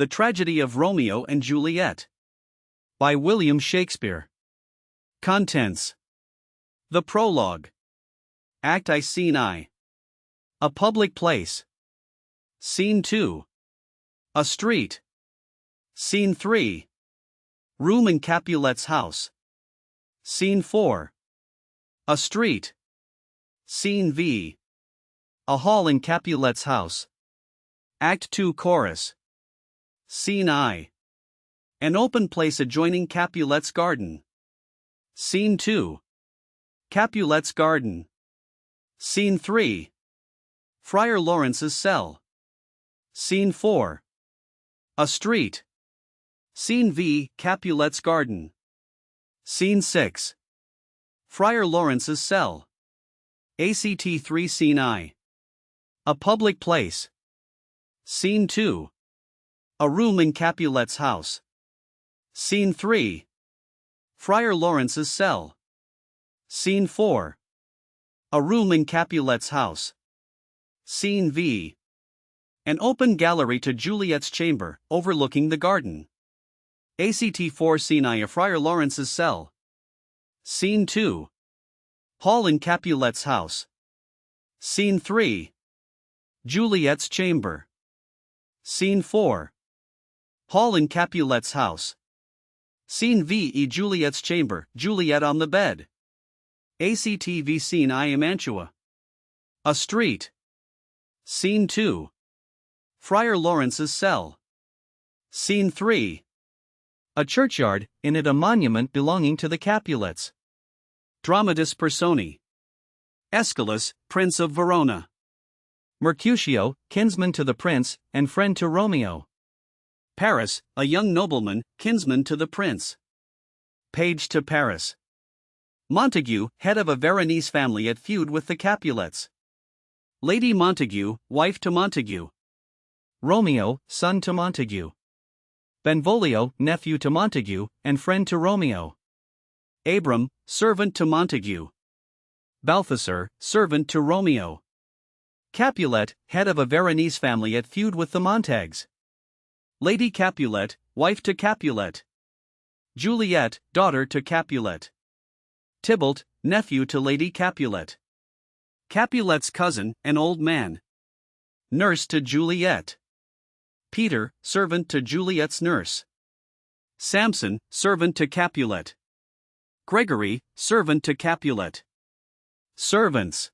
The Tragedy of Romeo and Juliet. By William Shakespeare. Contents. The Prologue. Act I, Scene I. A public place. Scene 2. A street. Scene 3. Room in Capulet's house. Scene 4. A street. Scene V. A hall in Capulet's house. Act 2, Chorus. Scene I. An open place adjoining Capulet's garden. Scene 2. Capulet's garden. Scene 3. Friar Lawrence's cell. Scene 4. A street. Scene V. Capulet's garden. Scene 6. Friar Lawrence's cell. Act 3, Scene I. A public place. Scene 2. A room in Capulet's house. Scene 3. Friar Lawrence's cell. Scene 4. A room in Capulet's house. Scene V. An open gallery to Juliet's chamber, overlooking the garden. Act 4, Scene I. Friar Lawrence's cell. Scene 2. Hall in Capulet's house. Scene 3. Juliet's chamber. Scene 4. Hall in Capulet's house. Scene V. Juliet's chamber, Juliet on the bed. Act V, Scene I. Mantua. A street. Scene 2. Friar Lawrence's cell. Scene 3. A churchyard, in it a monument belonging to the Capulets. Dramatis Personae. Aeschylus, Prince of Verona. Mercutio, kinsman to the prince, and friend to Romeo. Paris, a young nobleman, kinsman to the prince. Page to Paris. Montague, head of a Veronese family at feud with the Capulets. Lady Montague, wife to Montague. Romeo, son to Montague. Benvolio, nephew to Montague, and friend to Romeo. Abram, servant to Montague. Balthasar, servant to Romeo. Capulet, head of a Veronese family at feud with the Montagues. Lady Capulet, wife to Capulet. Juliet, daughter to Capulet. Tybalt, nephew to Lady Capulet. Capulet's cousin, an old man. Nurse to Juliet. Peter, servant to Juliet's nurse. Samson, servant to Capulet. Gregory, servant to Capulet. Servants.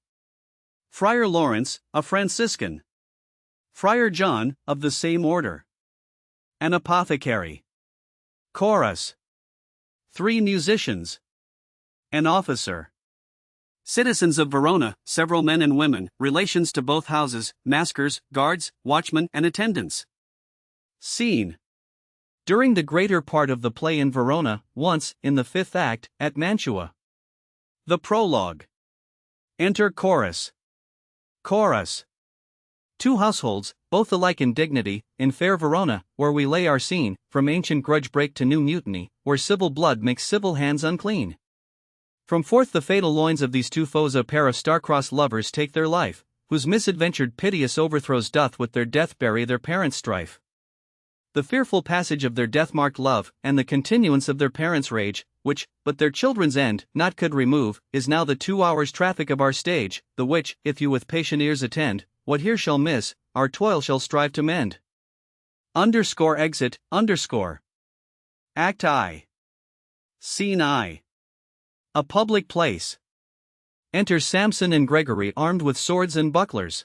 Friar Lawrence, a Franciscan. Friar John, of the same order. An apothecary. Chorus. 3 musicians. An officer. Citizens of Verona, several men and women, relations to both houses, maskers, guards, watchmen, and attendants. Scene. During the greater part of the play in Verona, once, in the 5th act, at Mantua. The Prologue. Enter Chorus. Chorus. 2 households, both alike in dignity, in fair Verona, where we lay our scene, from ancient grudge break to new mutiny, where civil blood makes civil hands unclean. From forth the fatal loins of these 2 foes a pair of star-crossed lovers take their life, whose misadventured piteous overthrows doth with their death bury their parents' strife. The fearful passage of their death-marked love, and the continuance of their parents' rage, which, but their children's end, not could remove, is now the 2 hours' traffic of our stage, the which, if you with patient ears attend, what here shall miss, our toil shall strive to mend. Exit. Act I. Scene I. A public place. Enter Samson and Gregory armed with swords and bucklers.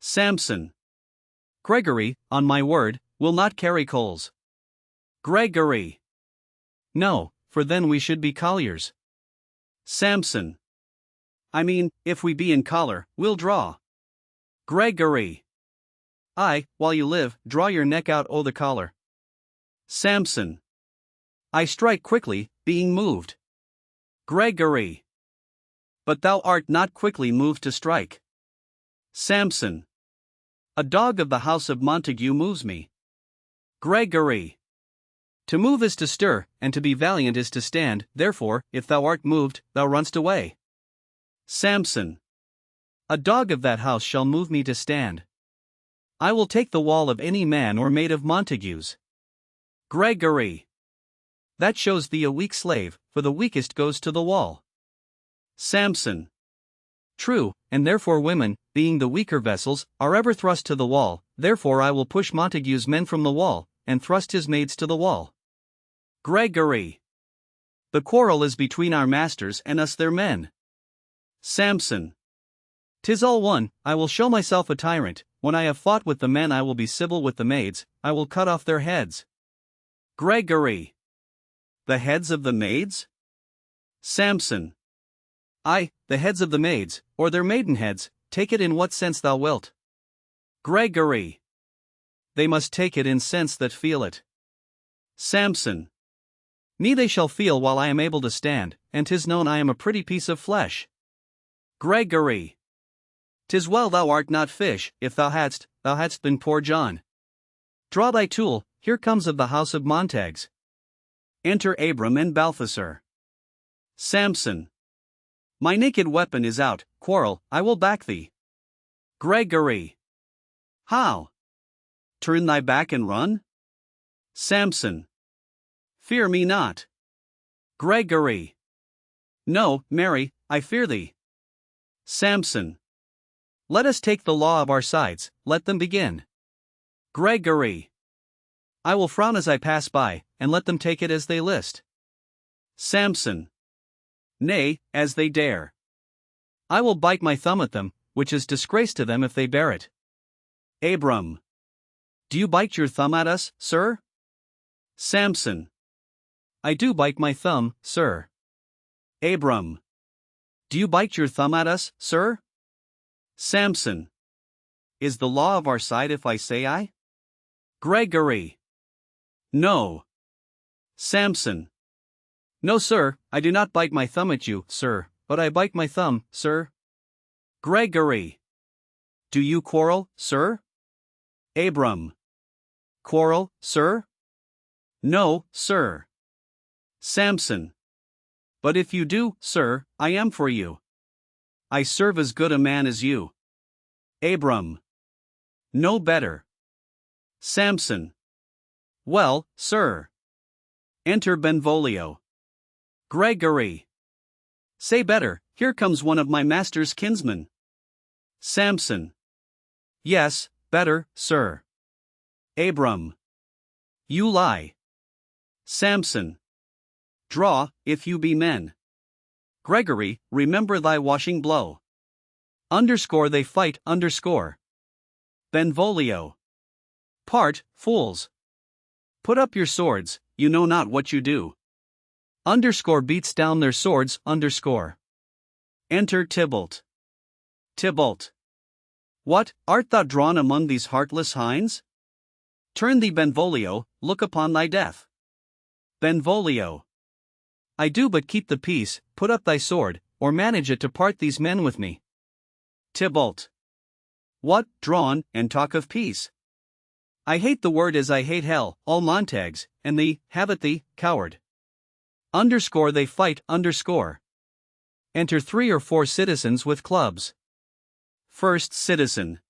Samson. Gregory, on my word, will not carry coals. Gregory. No, for then we should be colliers. Samson. I mean, if we be in collar, we'll draw. Gregory. I, while you live, draw your neck out o' the collar. Samson. I strike quickly, being moved. Gregory. But thou art not quickly moved to strike. Samson. A dog of the house of Montague moves me. Gregory. To move is to stir, and to be valiant is to stand, therefore, if thou art moved, thou runst away. Samson. A dog of that house shall move me to stand. I will take the wall of any man or maid of Montague's. Gregory. That shows thee a weak slave, for the weakest goes to the wall. Samson. True, and therefore women, being the weaker vessels, are ever thrust to the wall, therefore I will push Montague's men from the wall, and thrust his maids to the wall. Gregory. The quarrel is between our masters and us their men. Samson. 'Tis all one, I will show myself a tyrant, when I have fought with the men I will be civil with the maids, I will cut off their heads. Gregory. The heads of the maids? Samson. Aye, the heads of the maids, or their maidenheads, take it in what sense thou wilt. Gregory. They must take it in sense that feel it. Samson. Me they shall feel while I am able to stand, and 'tis known I am a pretty piece of flesh. Gregory. 'Tis well thou art not fish, if thou hadst been poor John. Draw thy tool, here comes of the house of Montagues. Enter Abram and Balthasar. Samson. My naked weapon is out, quarrel, I will back thee. Gregory. How? Turn thy back and run? Samson. Fear me not. Gregory. No, marry, I fear thee. Samson. Let us take the law of our sides, let them begin. Gregory. I will frown as I pass by, and let them take it as they list. Samson. Nay, as they dare. I will bite my thumb at them, which is disgrace to them if they bear it. Abram. Do you bite your thumb at us, sir? Samson. I do bite my thumb, sir. Abram. Do you bite your thumb at us, sir? Samson. Is the law of our side if I say I? Gregory. No. Samson. No, sir, I do not bite my thumb at you, sir, but I bite my thumb, sir. Gregory. Do you quarrel, sir? Abram. Quarrel, sir? No, sir. Samson. But if you do, sir, I am for you. I serve as good a man as you. Abram. No better. Samson. Well, sir. Enter Benvolio. Gregory. Say better, here comes one of my master's kinsmen. Samson. Yes, better, sir. Abram. You lie. Samson. Draw, if you be men. Gregory, remember thy washing blow. Underscore they fight, underscore. Benvolio. Part, fools. Put up your swords, you know not what you do. Underscore beats down their swords, underscore. Enter Tybalt. Tybalt. What, art thou drawn among these heartless hinds? Turn thee, Benvolio, look upon thy death. Benvolio. I do but keep the peace, put up thy sword, or manage it to part these men with me. Tybalt. What, drawn, and talk of peace? I hate the word as I hate hell, all Montagues, and thee, have it thee, coward. Underscore they fight, underscore. Enter 3 or 4 citizens with clubs. First citizen.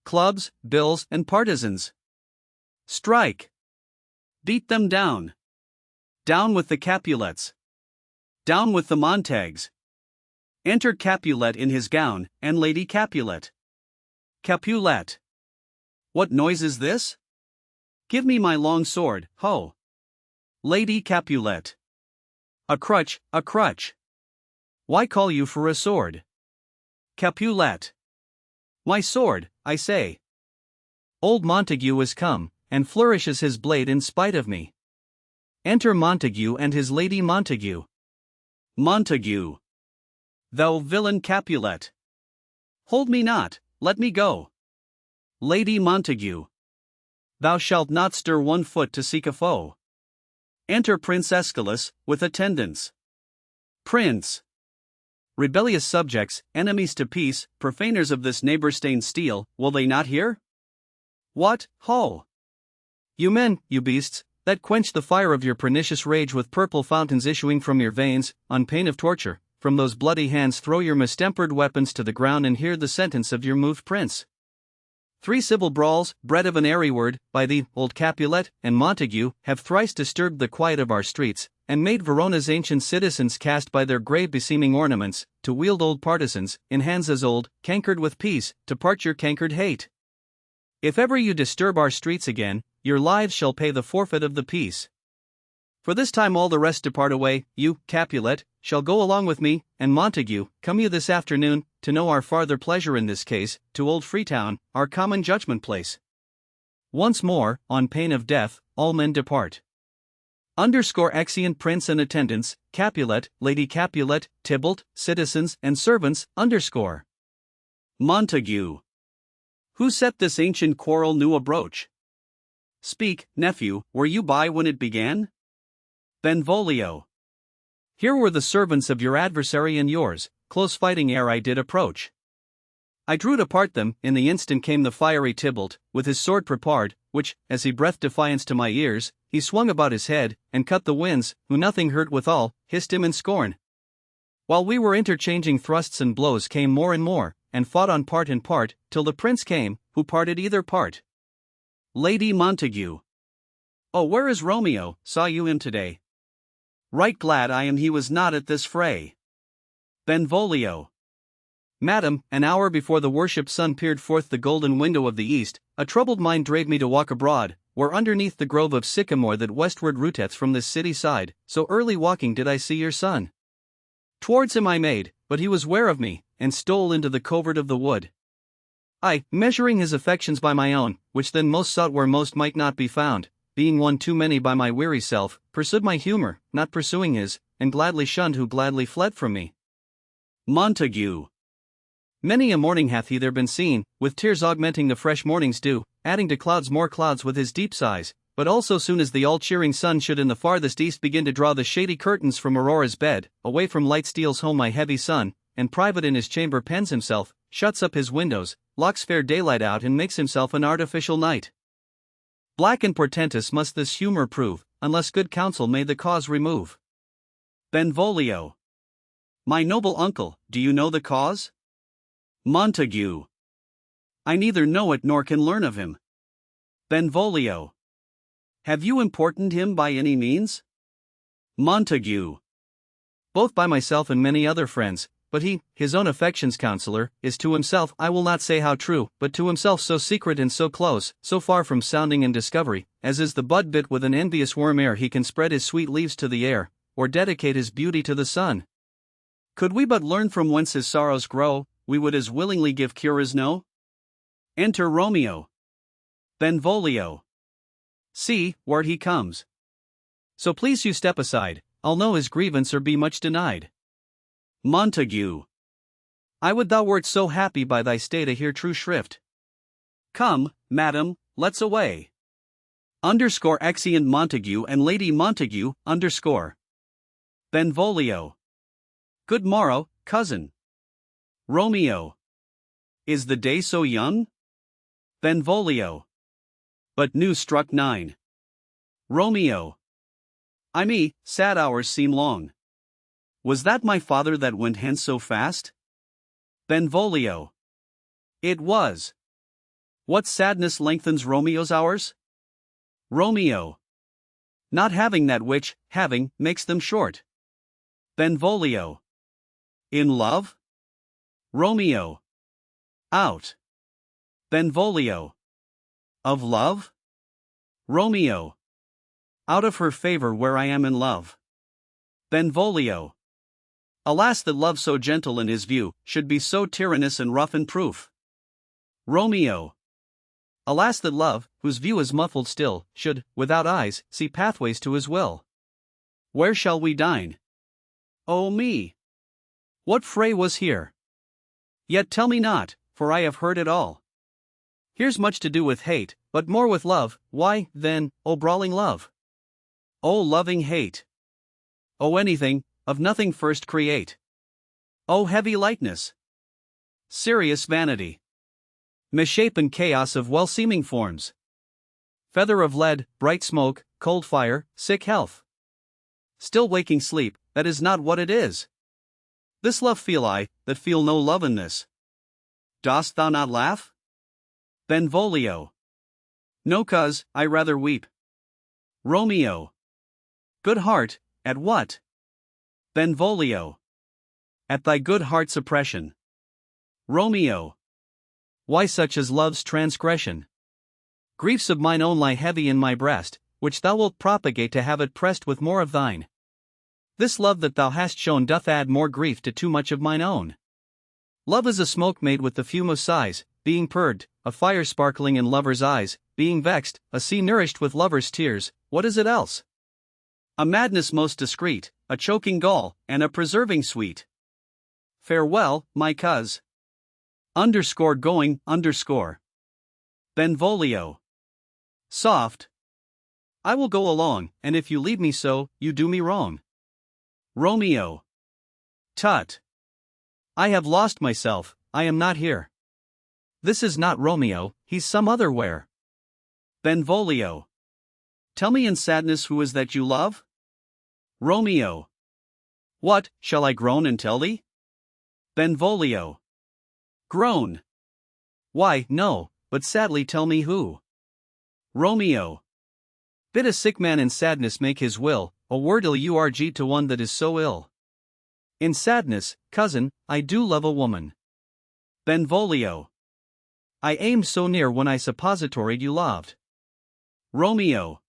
Clubs, bills, and partisans. Strike. Beat them down. Down with the Capulets. Down with the Montagues. Enter Capulet in his gown, and Lady Capulet. Capulet. What noise is this? Give me my long sword, ho. Lady Capulet. A crutch, a crutch. Why call you for a sword? Capulet. My sword, I say. Old Montague is come, and flourishes his blade in spite of me. Enter Montague and his Lady Montague. Montague. Thou villain Capulet. Hold me not, let me go. Lady Montague. Thou shalt not stir 1 foot to seek a foe. Enter Prince Escalus, with attendants. Prince. Rebellious subjects, enemies to peace, profaners of this neighbor-stained steel, will they not hear? What, ho! You men, you beasts, that quench the fire of your pernicious rage with purple fountains issuing from your veins, on pain of torture, from those bloody hands throw your mistempered weapons to the ground and hear the sentence of your moved prince. 3 civil brawls, bred of an airy word, by the old Capulet and Montague, have thrice disturbed the quiet of our streets, and made Verona's ancient citizens cast by their grave beseeming ornaments, to wield old partisans, in hands as old, cankered with peace, to part your cankered hate. If ever you disturb our streets again, your lives shall pay the forfeit of the peace. For this time all the rest depart away, you, Capulet, shall go along with me, and Montague, come you this afternoon, to know our farther pleasure in this case, to Old Freetown, our common judgment place. Once more, on pain of death, all men depart. Exeunt prince and attendants, Capulet, Lady Capulet, Tybalt, citizens and servants, Montague. Who set this ancient quarrel new abroach? Speak, nephew, were you by when it began? Benvolio. Here were the servants of your adversary and yours, close fighting ere I did approach. I drew to part them, in the instant came the fiery Tybalt, with his sword prepared, which, as he breathed defiance to my ears, he swung about his head, and cut the winds, who nothing hurt withal, hissed him in scorn. While we were interchanging thrusts and blows came more and more, and fought on part and part, till the prince came, who parted either part. Lady Montague. Oh, where is Romeo? Saw you him today? Right glad I am he was not at this fray. Benvolio. Madam, an hour before the worshipped sun peered forth the golden window of the east, a troubled mind drave me to walk abroad, where underneath the grove of sycamore that westward rooteth from this city side, so early walking did I see your son. Towards him I made, but he was ware of me, and stole into the covert of the wood. I, measuring his affections by my own, which then most sought where most might not be found, being one too many by my weary self, pursued my humor, not pursuing his, and gladly shunned who gladly fled from me. Montague. Many a morning hath he there been seen, with tears augmenting the fresh morning's dew, adding to clouds more clouds with his deep sighs, but also soon as the all-cheering sun should in the farthest east begin to draw the shady curtains from Aurora's bed, away from light steals home my heavy son, and private in his chamber pens himself, shuts up his windows, locks fair daylight out and makes himself an artificial night. Black and portentous must this humor prove, unless good counsel may the cause remove. Benvolio. My noble uncle, do you know the cause? Montague. I neither know it nor can learn of him. Benvolio. Have you importuned him by any means? Montague. Both by myself and many other friends, but he, his own affection's counselor, is to himself I will not say how true, but to himself so secret and so close, so far from sounding and discovery, as is the bud bit with an envious worm ere he can spread his sweet leaves to the air, or dedicate his beauty to the sun. Could we but learn from whence his sorrows grow, we would as willingly give cure as no. Enter Romeo. Benvolio. See, where he comes. So please you step aside, I'll know his grievance or be much denied. Montague. I would thou wert so happy by thy stay to hear true shrift. Come, madam, let's away. Exeunt Montague and Lady Montague, Benvolio. Good morrow, cousin. Romeo. Is the day so young? Benvolio. But new struck 9. Romeo. I me, sad hours seem long. Was that my father that went hence so fast? Benvolio. It was. What sadness lengthens Romeo's hours? Romeo. Not having that which, having, makes them short. Benvolio. In love? Romeo. Out. Benvolio. Of love? Romeo. Out of her favor where I am in love. Benvolio. Alas that love so gentle in his view, should be so tyrannous and rough in proof. Romeo. Alas that love, whose view is muffled still, should, without eyes, see pathways to his will. Where shall we dine? Oh me! What fray was here? Yet tell me not, for I have heard it all. Here's much to do with hate, but more with love. Why, then, O brawling love? O loving hate! O anything, of nothing first create! O heavy lightness! Serious vanity! Misshapen chaos of well-seeming forms! Feather of lead, bright smoke, cold fire, sick health! Still waking sleep, that is not what it is! This love feel I, that feel no love in this. Dost thou not laugh? Benvolio. No, cuz, I rather weep. Romeo. Good heart, at what? Benvolio. At thy good heart's oppression. Romeo. Why, such as love's transgression. Griefs of mine own lie heavy in my breast, which thou wilt propagate to have it pressed with more of thine. This love that thou hast shown doth add more grief to too much of mine own. Love is a smoke made with the fume of sighs, being purged, a fire sparkling in lovers' eyes, being vexed, a sea nourished with lovers' tears. What is it else? A madness most discreet, a choking gall, and a preserving sweet. Farewell, my cuz. _going_. Benvolio. Soft. I will go along, and if you leave me so, you do me wrong. Romeo. Tut. I have lost myself, I am not here. This is not Romeo, he's some other where. Benvolio. Tell me in sadness who is that you love? Romeo. What, shall I groan and tell thee? Benvolio. Groan. Why, no, but sadly tell me who. Romeo. Bid a sick man in sadness make his will, a word urg to one that is so ill. In sadness, cousin, I do love a woman. Benvolio. I aimed so near when I suppositoried you loved. Romeo.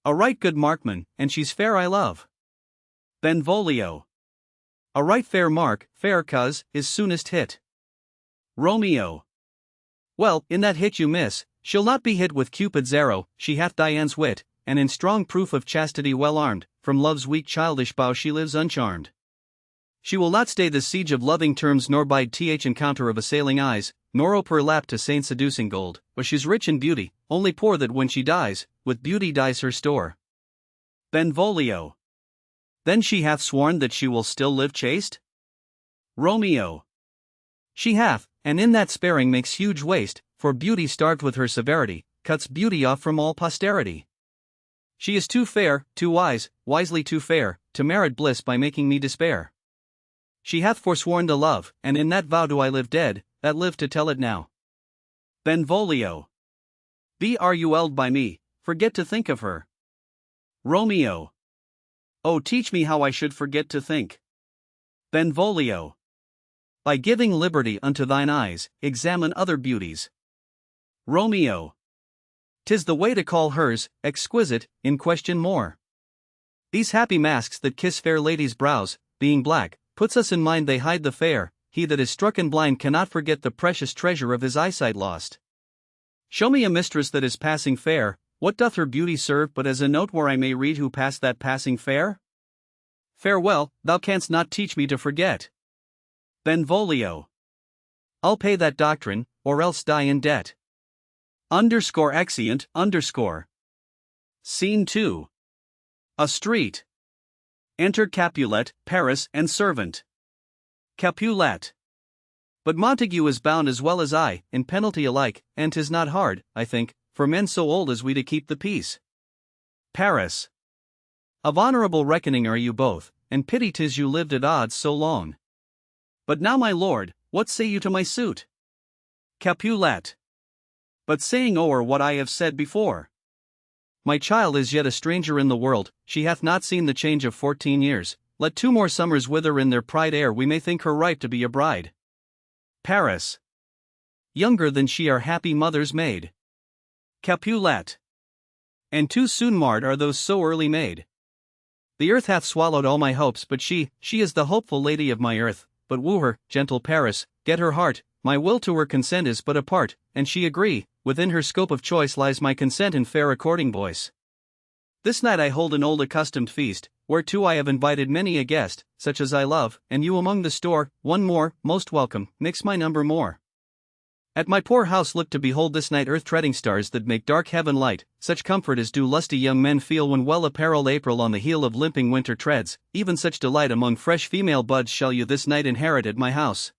A right good markman, and she's fair I love. Benvolio. A right fair mark, fair cuz, is soonest hit. Romeo. Well, in that hit you miss, she'll not be hit with Cupid's arrow, she hath Dian's wit, and in strong proof of chastity well armed, from love's weak childish bow she lives uncharmed. She will not stay the siege of loving terms nor bide th encounter of assailing eyes, nor ope her lap to saint seducing gold, but she's rich in beauty, only poor that when she dies, with beauty dies her store. Benvolio. Then she hath sworn that she will still live chaste? Romeo. She hath, and in that sparing makes huge waste, for beauty starved with her severity, cuts beauty off from all posterity. She is too fair, too wise, wisely too fair, to merit bliss by making me despair. She hath forsworn to love, and in that vow do I live dead, that live to tell it now. Benvolio. Brul'd by me, forget to think of her. Romeo. Oh, teach me how I should forget to think. Benvolio. By giving liberty unto thine eyes, examine other beauties. Romeo. 'Tis the way to call hers, exquisite, in question more. These happy masks that kiss fair ladies' brows, being black, puts us in mind they hide the fair, he that is strucken blind cannot forget the precious treasure of his eyesight lost. Show me a mistress that is passing fair, what doth her beauty serve but as a note where I may read who passed that passing fair? Farewell, thou canst not teach me to forget. Benvolio. I'll pay that doctrine, or else die in debt. Exeunt. Scene 2. A street. Enter Capulet, Paris, and servant. Capulet. But Montague is bound as well as I, in penalty alike, and 'tis not hard, I think, for men so old as we to keep the peace. Paris. Of honorable reckoning are you both, and pity 'tis you lived at odds so long. But now, my lord, what say you to my suit? Capulet. But saying o'er what I have said before. My child is yet a stranger in the world, she hath not seen the change of 14 years, let 2 more summers wither in their pride ere we may think her ripe to be a bride. Paris. Younger than she our happy mother's maid. Capulet. And too soon marred are those so early made. The earth hath swallowed all my hopes, but she is the hopeful lady of my earth. But woo her, gentle Paris, get her heart, my will to her consent is but a part, and she agree, within her scope of choice lies my consent in fair according voice. This night I hold an old accustomed feast, whereto I have invited many a guest, such as I love, and you among the store, one more, most welcome, mix my number more. At my poor house look to behold this night earth-treading stars that make dark heaven light, such comfort as do lusty young men feel when well-apparelled April on the heel of limping winter treads, even such delight among fresh female buds shall you this night inherit at my house.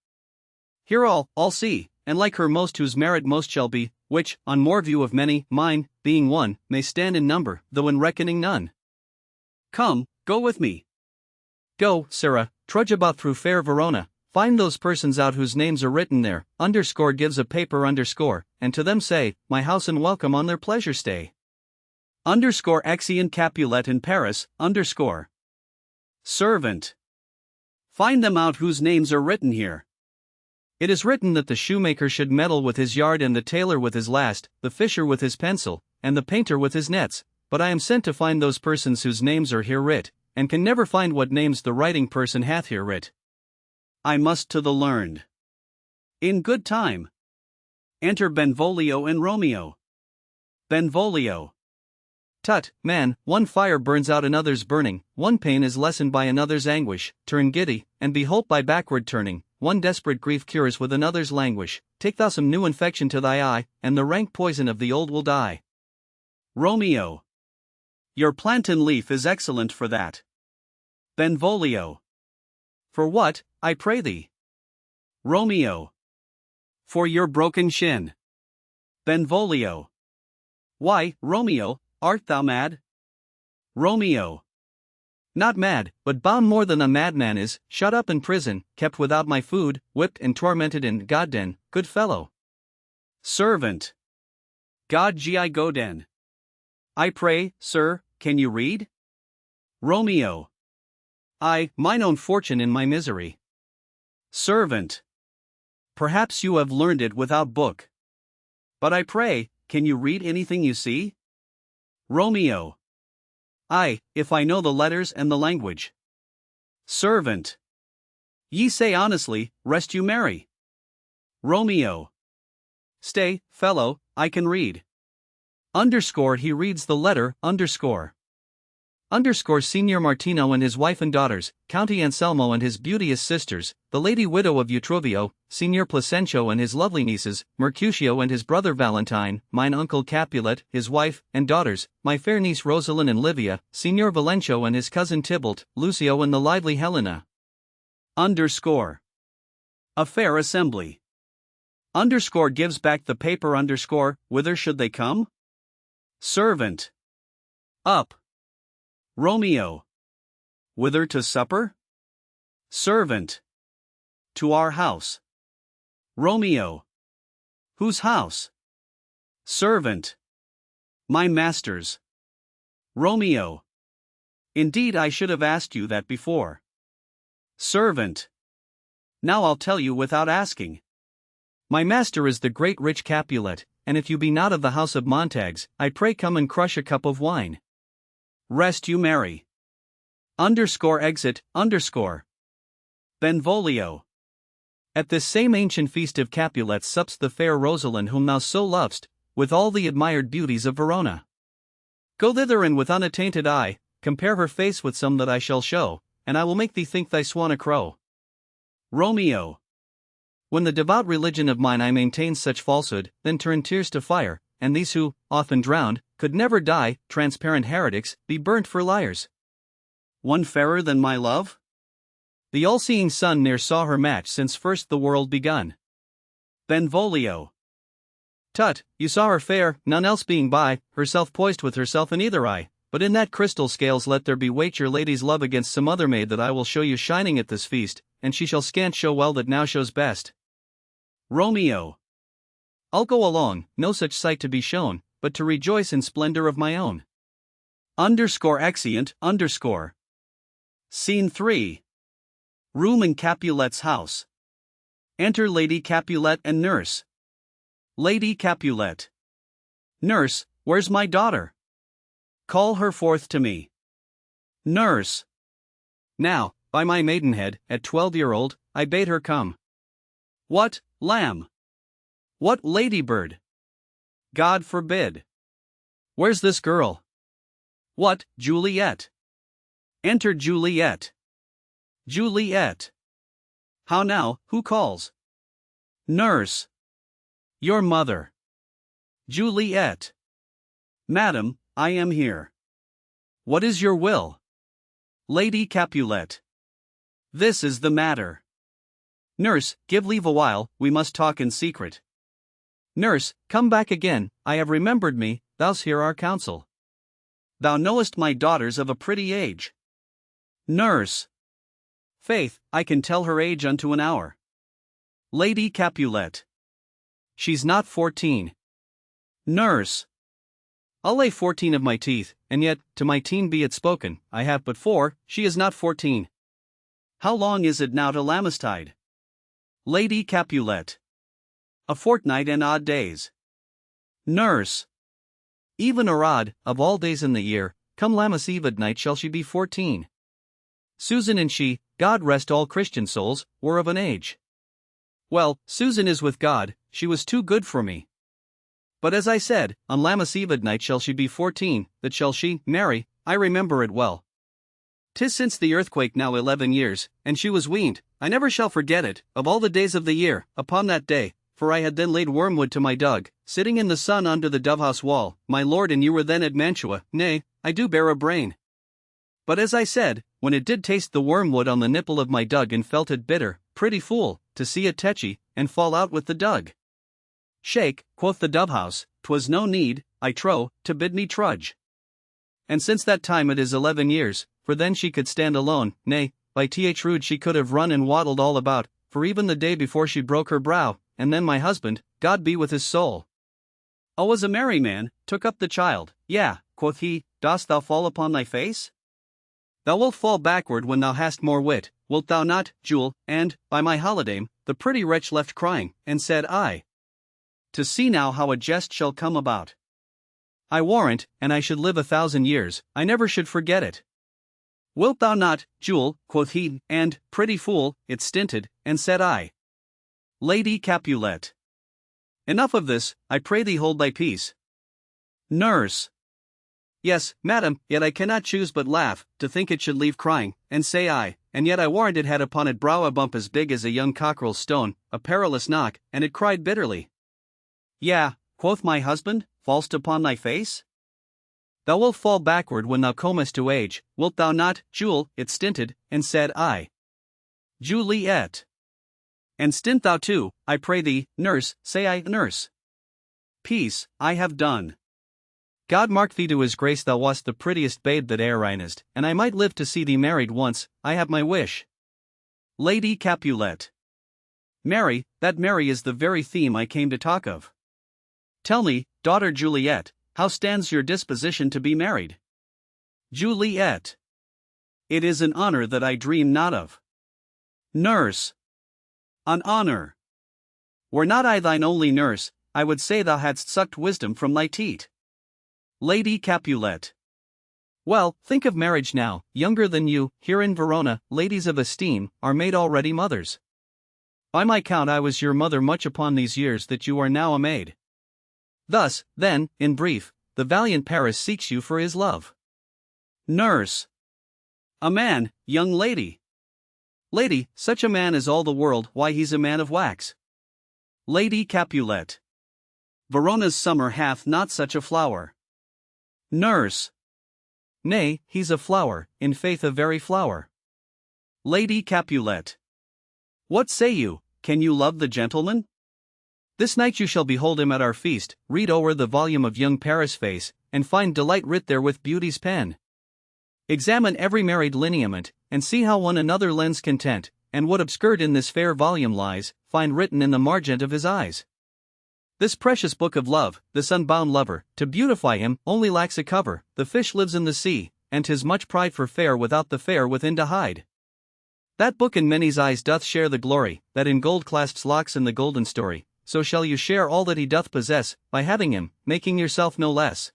Here all see, and like her most whose merit most shall be, which, on more view of many, mine, being one, may stand in number, though in reckoning none. Come, go with me. Go, sirrah, trudge about through fair Verona, Find those persons out whose names are written there, underscore gives a paper underscore, and to them say, my house and welcome on their pleasure stay. Underscore Axion Capulet in Paris, underscore. Servant. Find them out whose names are written here. It is written that the shoemaker should meddle with his yard and the tailor with his last, the fisher with his pencil, and the painter with his nets, but I am sent to find those persons whose names are here writ, and can never find what names the writing person hath here writ. I must to the learned. In good time. Enter Benvolio and Romeo. Benvolio. Tut, man, one fire burns out another's burning, one pain is lessened by another's anguish, turn giddy, and be holp by backward turning, one desperate grief cures with another's languish, take thou some new infection to thy eye, and the rank poison of the old will die. Romeo. Your plantain leaf is excellent for that. Benvolio. For what, I pray thee? Romeo. For your broken shin. Benvolio. Why, Romeo, art thou mad? Romeo. Not mad, but bound more than a madman is, shut up in prison, kept without my food, whipped and tormented in Godden, good fellow. Servant. God gi Goden. I pray, sir, can you read? Romeo. I, mine own fortune in my misery. Servant. Perhaps you have learned it without book. But I pray, can you read anything you see? Romeo. I, if I know the letters and the language. Servant. Ye say honestly, rest you merry. Romeo. Stay, fellow, I can read. Underscore he reads the letter, underscore. Underscore Signor Martino and his wife and daughters, County Anselmo and his beauteous sisters, the lady widow of Utruvio, Signor Placencio and his lovely nieces, Mercutio and his brother Valentine, mine uncle Capulet, his wife, and daughters, my fair niece Rosalind and Livia, Signor Valencio and his cousin Tybalt, Lucio and the lively Helena. Underscore. A fair assembly. Underscore gives back the paper underscore, whither should they come? Servant. Up. Romeo. Whither to supper? Servant. To our house. Romeo. Whose house? Servant. My master's. Romeo. Indeed, I should have asked you that before. Servant. Now I'll tell you without asking. My master is the great rich Capulet, and if you be not of the house of Montagues, I pray come and crush a cup of wine. Rest you merry. Underscore exit, underscore. Benvolio. At this same ancient feast of Capulets sups the fair Rosalind whom thou so lovest, with all the admired beauties of Verona. Go thither and with unattainted eye, compare her face with some that I shall show, and I will make thee think thy swan a crow. Romeo. When the devout religion of mine I maintain such falsehood, then turn tears to fire, and these who, often drowned, could never die, transparent heretics, be burnt for liars. One fairer than my love? The all-seeing sun ne'er saw her match since first the world begun. Benvolio. Tut, you saw her fair, none else being by, herself poised with herself in either eye, but in that crystal scales let there be weight your lady's love against some other maid that I will show you shining at this feast, and she shall scant show well that now shows best. Romeo. I'll go along, no such sight to be shown, but to rejoice in splendor of my own. Underscore exeunt, underscore. Scene 3. Room in Capulet's house. Enter Lady Capulet and nurse. Lady Capulet. Nurse, where's my daughter? Call her forth to me. Nurse. Now, by my maidenhead, at 12-year-old, I bade her come. What, lamb? What ladybird? God forbid. Where's this girl? What, Juliet? Enter Juliet. Juliet. How now, who calls? Nurse. Your mother. Juliet. Madam, I am here. What is your will? Lady Capulet. This is the matter. Nurse, give leave a while, we must talk in secret. Nurse, come back again, I have remembered me, thou's hear our counsel. Thou knowest my daughters of a pretty age. Nurse. Faith, I can tell her age unto an hour. Lady Capulet. She's not 14. Nurse. I'll lay 14 of my teeth, and yet, to my teen be it spoken, I have but 4, she is not 14. How long is it now to Lammastide? Lady Capulet. A fortnight and odd days. Nurse. Even or odd, of all days in the year, come Lammas Eve at night shall she be 14. Susan and she, God rest all Christian souls, were of an age. Well, Susan is with God, she was too good for me. But as I said, on Lammas Eve at night shall she be 14, that shall she, marry, I remember it well. 'Tis since the earthquake now 11 years, and she was weaned, I never shall forget it, of all the days of the year, upon that day, for I had then laid wormwood to my dug, sitting in the sun under the dovehouse wall, my lord and you were then at Mantua, nay, I do bear a brain. But as I said, when it did taste the wormwood on the nipple of my dug and felt it bitter, pretty fool, to see it tetchy, and fall out with the dug. Shake, quoth the dovehouse, 'twas no need, I trow, to bid me trudge. And since that time it is 11 years, for then she could stand alone, nay, by th rude she could have run and waddled all about, for even the day before she broke her brow, and then my husband, God be with his soul. Oh, as a merry man, took up the child, yea, quoth he, dost thou fall upon thy face? Thou wilt fall backward when thou hast more wit, wilt thou not, Jule, and, by my holidame, the pretty wretch left crying, and said I. To see now how a jest shall come about. I warrant, and I should live 1,000 years, I never should forget it. Wilt thou not, Jule, quoth he, and, pretty fool, it stinted, and said I. Lady Capulet. Enough of this, I pray thee hold thy peace. Nurse. Yes, madam, yet I cannot choose but laugh, to think it should leave crying, and say I, and yet I warrant it had upon it brow a bump as big as a young cockerel's stone, a perilous knock, and it cried bitterly. Yea, quoth my husband, fall'st upon thy face? Thou wilt fall backward when thou comest to age, wilt thou not, Jule, it stinted, and said I. Juliet. And stint thou too, I pray thee, nurse, say I, nurse. Peace, I have done. God mark thee to his grace, thou wast the prettiest babe that e'er reignest, and I might live to see thee married once, I have my wish. Lady Capulet. Mary, that Mary is the very theme I came to talk of. Tell me, daughter Juliet, how stands your disposition to be married? Juliet. It is an honor that I dream not of. Nurse. An honor. Were not I thine only nurse, I would say thou hadst sucked wisdom from thy teat. Lady Capulet. Well, think of marriage now, younger than you, here in Verona, ladies of esteem, are made already mothers. By my count I was your mother much upon these years that you are now a maid. Thus, then, in brief, the valiant Paris seeks you for his love. Nurse. A man, young lady. Lady, such a man as all the world, why he's a man of wax. Lady Capulet. Verona's summer hath not such a flower. Nurse. Nay, he's a flower, in faith a very flower. Lady Capulet. What say you, can you love the gentleman? This night you shall behold him at our feast, read o'er the volume of young Paris' face, and find delight writ there with beauty's pen. Examine every married lineament, and see how one another lends content, and what obscured in this fair volume lies, find written in the margent of his eyes. This precious book of love, this unbound lover, to beautify him, only lacks a cover, the fish lives in the sea, and 'tis much pride for fair without the fair within to hide. That book in many's eyes doth share the glory, that in gold clasps locks in the golden story, so shall you share all that he doth possess, by having him, making yourself no less.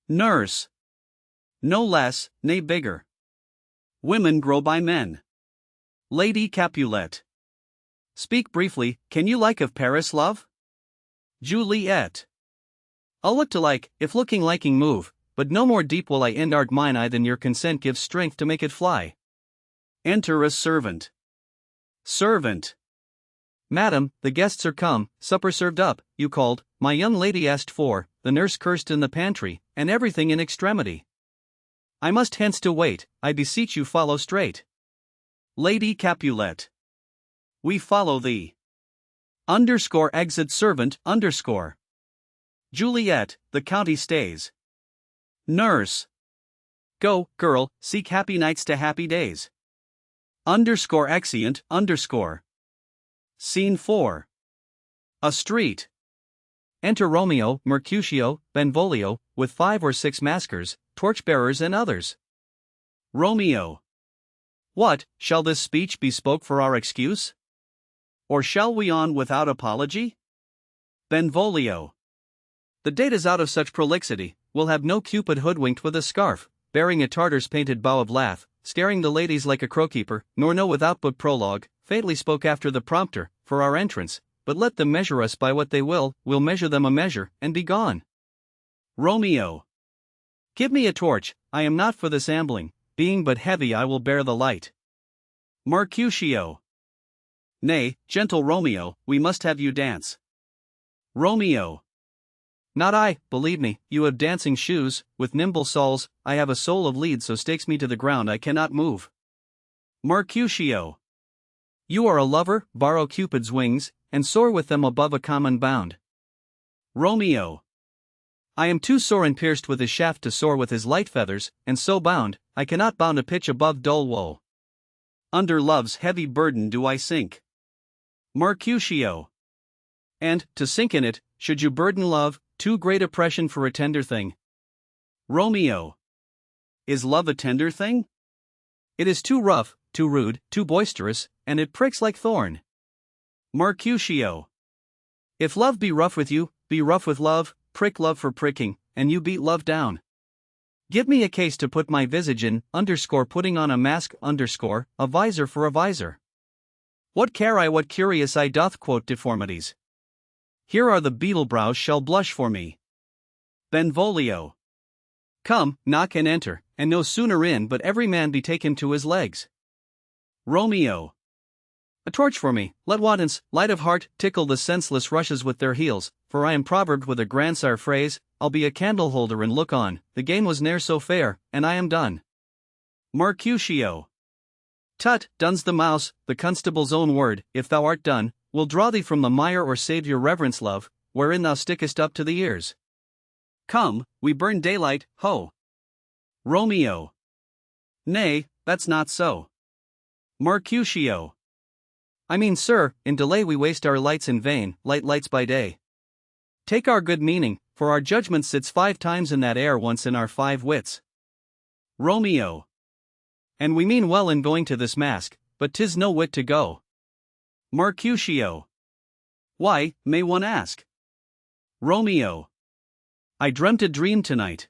Nurse. No less, nay bigger. Women grow by men. Lady Capulet. Speak briefly, can you like of Paris, love? Juliet. I'll look to like, if looking liking move, but no more deep will I end art mine eye than your consent gives strength to make it fly. Enter a servant. Servant. Madam, the guests are come, supper served up, you called, my young lady asked for, the nurse cursed in the pantry, and everything in extremity. I must hence to wait, I beseech you follow straight. Lady Capulet. We follow thee. Exit servant. Juliet, the county stays. Nurse. Go, girl, seek happy nights to happy days. Underscore exeunt underscore. Scene 4. A street. Enter Romeo, Mercutio, Benvolio, with 5 or 6 maskers, torchbearers and others. Romeo. What, shall this speech be spoke for our excuse? Or shall we on without apology? Benvolio. The date is out of such prolixity, we'll have no Cupid hoodwinked with a scarf, bearing a Tartar's painted bow of lath, scaring the ladies like a crowkeeper, nor no without but prologue, fatally spoke after the prompter, for our entrance, but let them measure us by what they will, we'll measure them a measure, and be gone. Romeo. Give me a torch, I am not for this ambling, being but heavy I will bear the light. Mercutio. Nay, gentle Romeo, we must have you dance. Romeo. Not I, believe me, you have dancing shoes, with nimble soles, I have a soul of lead so stakes me to the ground I cannot move. Mercutio. You are a lover, borrow Cupid's wings, and soar with them above a common bound. Romeo. I am too sore and pierced with his shaft to soar with his light feathers, and so bound, I cannot bound a pitch above dull woe. Under love's heavy burden do I sink. Mercutio. And, to sink in it, should you burden love, too great oppression for a tender thing. Romeo. Is love a tender thing? It is too rough, too rude, too boisterous, and it pricks like thorn. Mercutio. If love be rough with you, be rough with love, prick love for pricking, and you beat love down. Give me a case to put my visage in, underscore putting on a mask, underscore, a visor for a visor. What care I what curious eye doth quote deformities? Here are the beetle brows shall blush for me. Benvolio. Come, knock and enter, and no sooner in but every man be taken to his legs. Romeo. A torch for me, let wantons, light of heart, tickle the senseless rushes with their heels, for I am proverbed with a grandsire phrase, I'll be a candle holder and look on, the gain was ne'er so fair, and I am done. Mercutio. Tut, done's the mouse, the constable's own word, if thou art done, will draw thee from the mire or save your reverence love, wherein thou stickest up to the ears. Come, we burn daylight, ho. Romeo. Nay, that's not so. Mercutio. I mean, sir, in delay we waste our lights in vain, lights by day. Take our good meaning, for our judgment sits 5 times in that air once in our 5 wits. Romeo. And we mean well in going to this mask, but 'tis no wit to go. Mercutio. Why, may one ask? Romeo. I dreamt a dream tonight.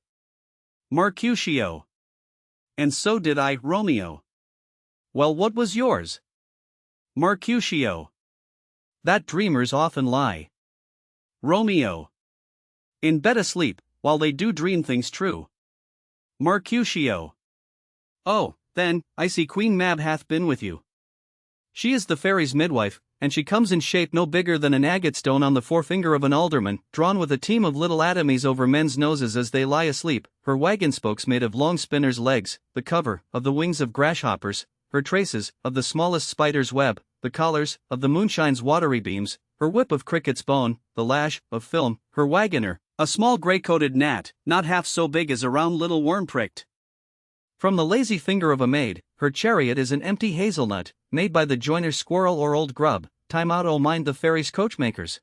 Mercutio. And so did I, Romeo. Well, what was yours? Mercutio. That dreamers often lie. Romeo. In bed asleep, while they do dream things true. Mercutio. Oh, then, I see Queen Mab hath been with you. She is the fairy's midwife, and she comes in shape no bigger than an agate stone on the forefinger of an alderman, drawn with a team of little atomies over men's noses as they lie asleep, her wagon spokes made of long spinners' legs, the cover, of the wings of grasshoppers, her traces, of the smallest spider's web, the collars, of the moonshine's watery beams, her whip of cricket's bone, the lash, of film, her wagoner, a small grey-coated gnat, not half so big as a round little worm pricked. From the lazy finger of a maid, her chariot is an empty hazelnut, made by the joiner's squirrel or old grub, time out oh mind the fairy's coachmakers.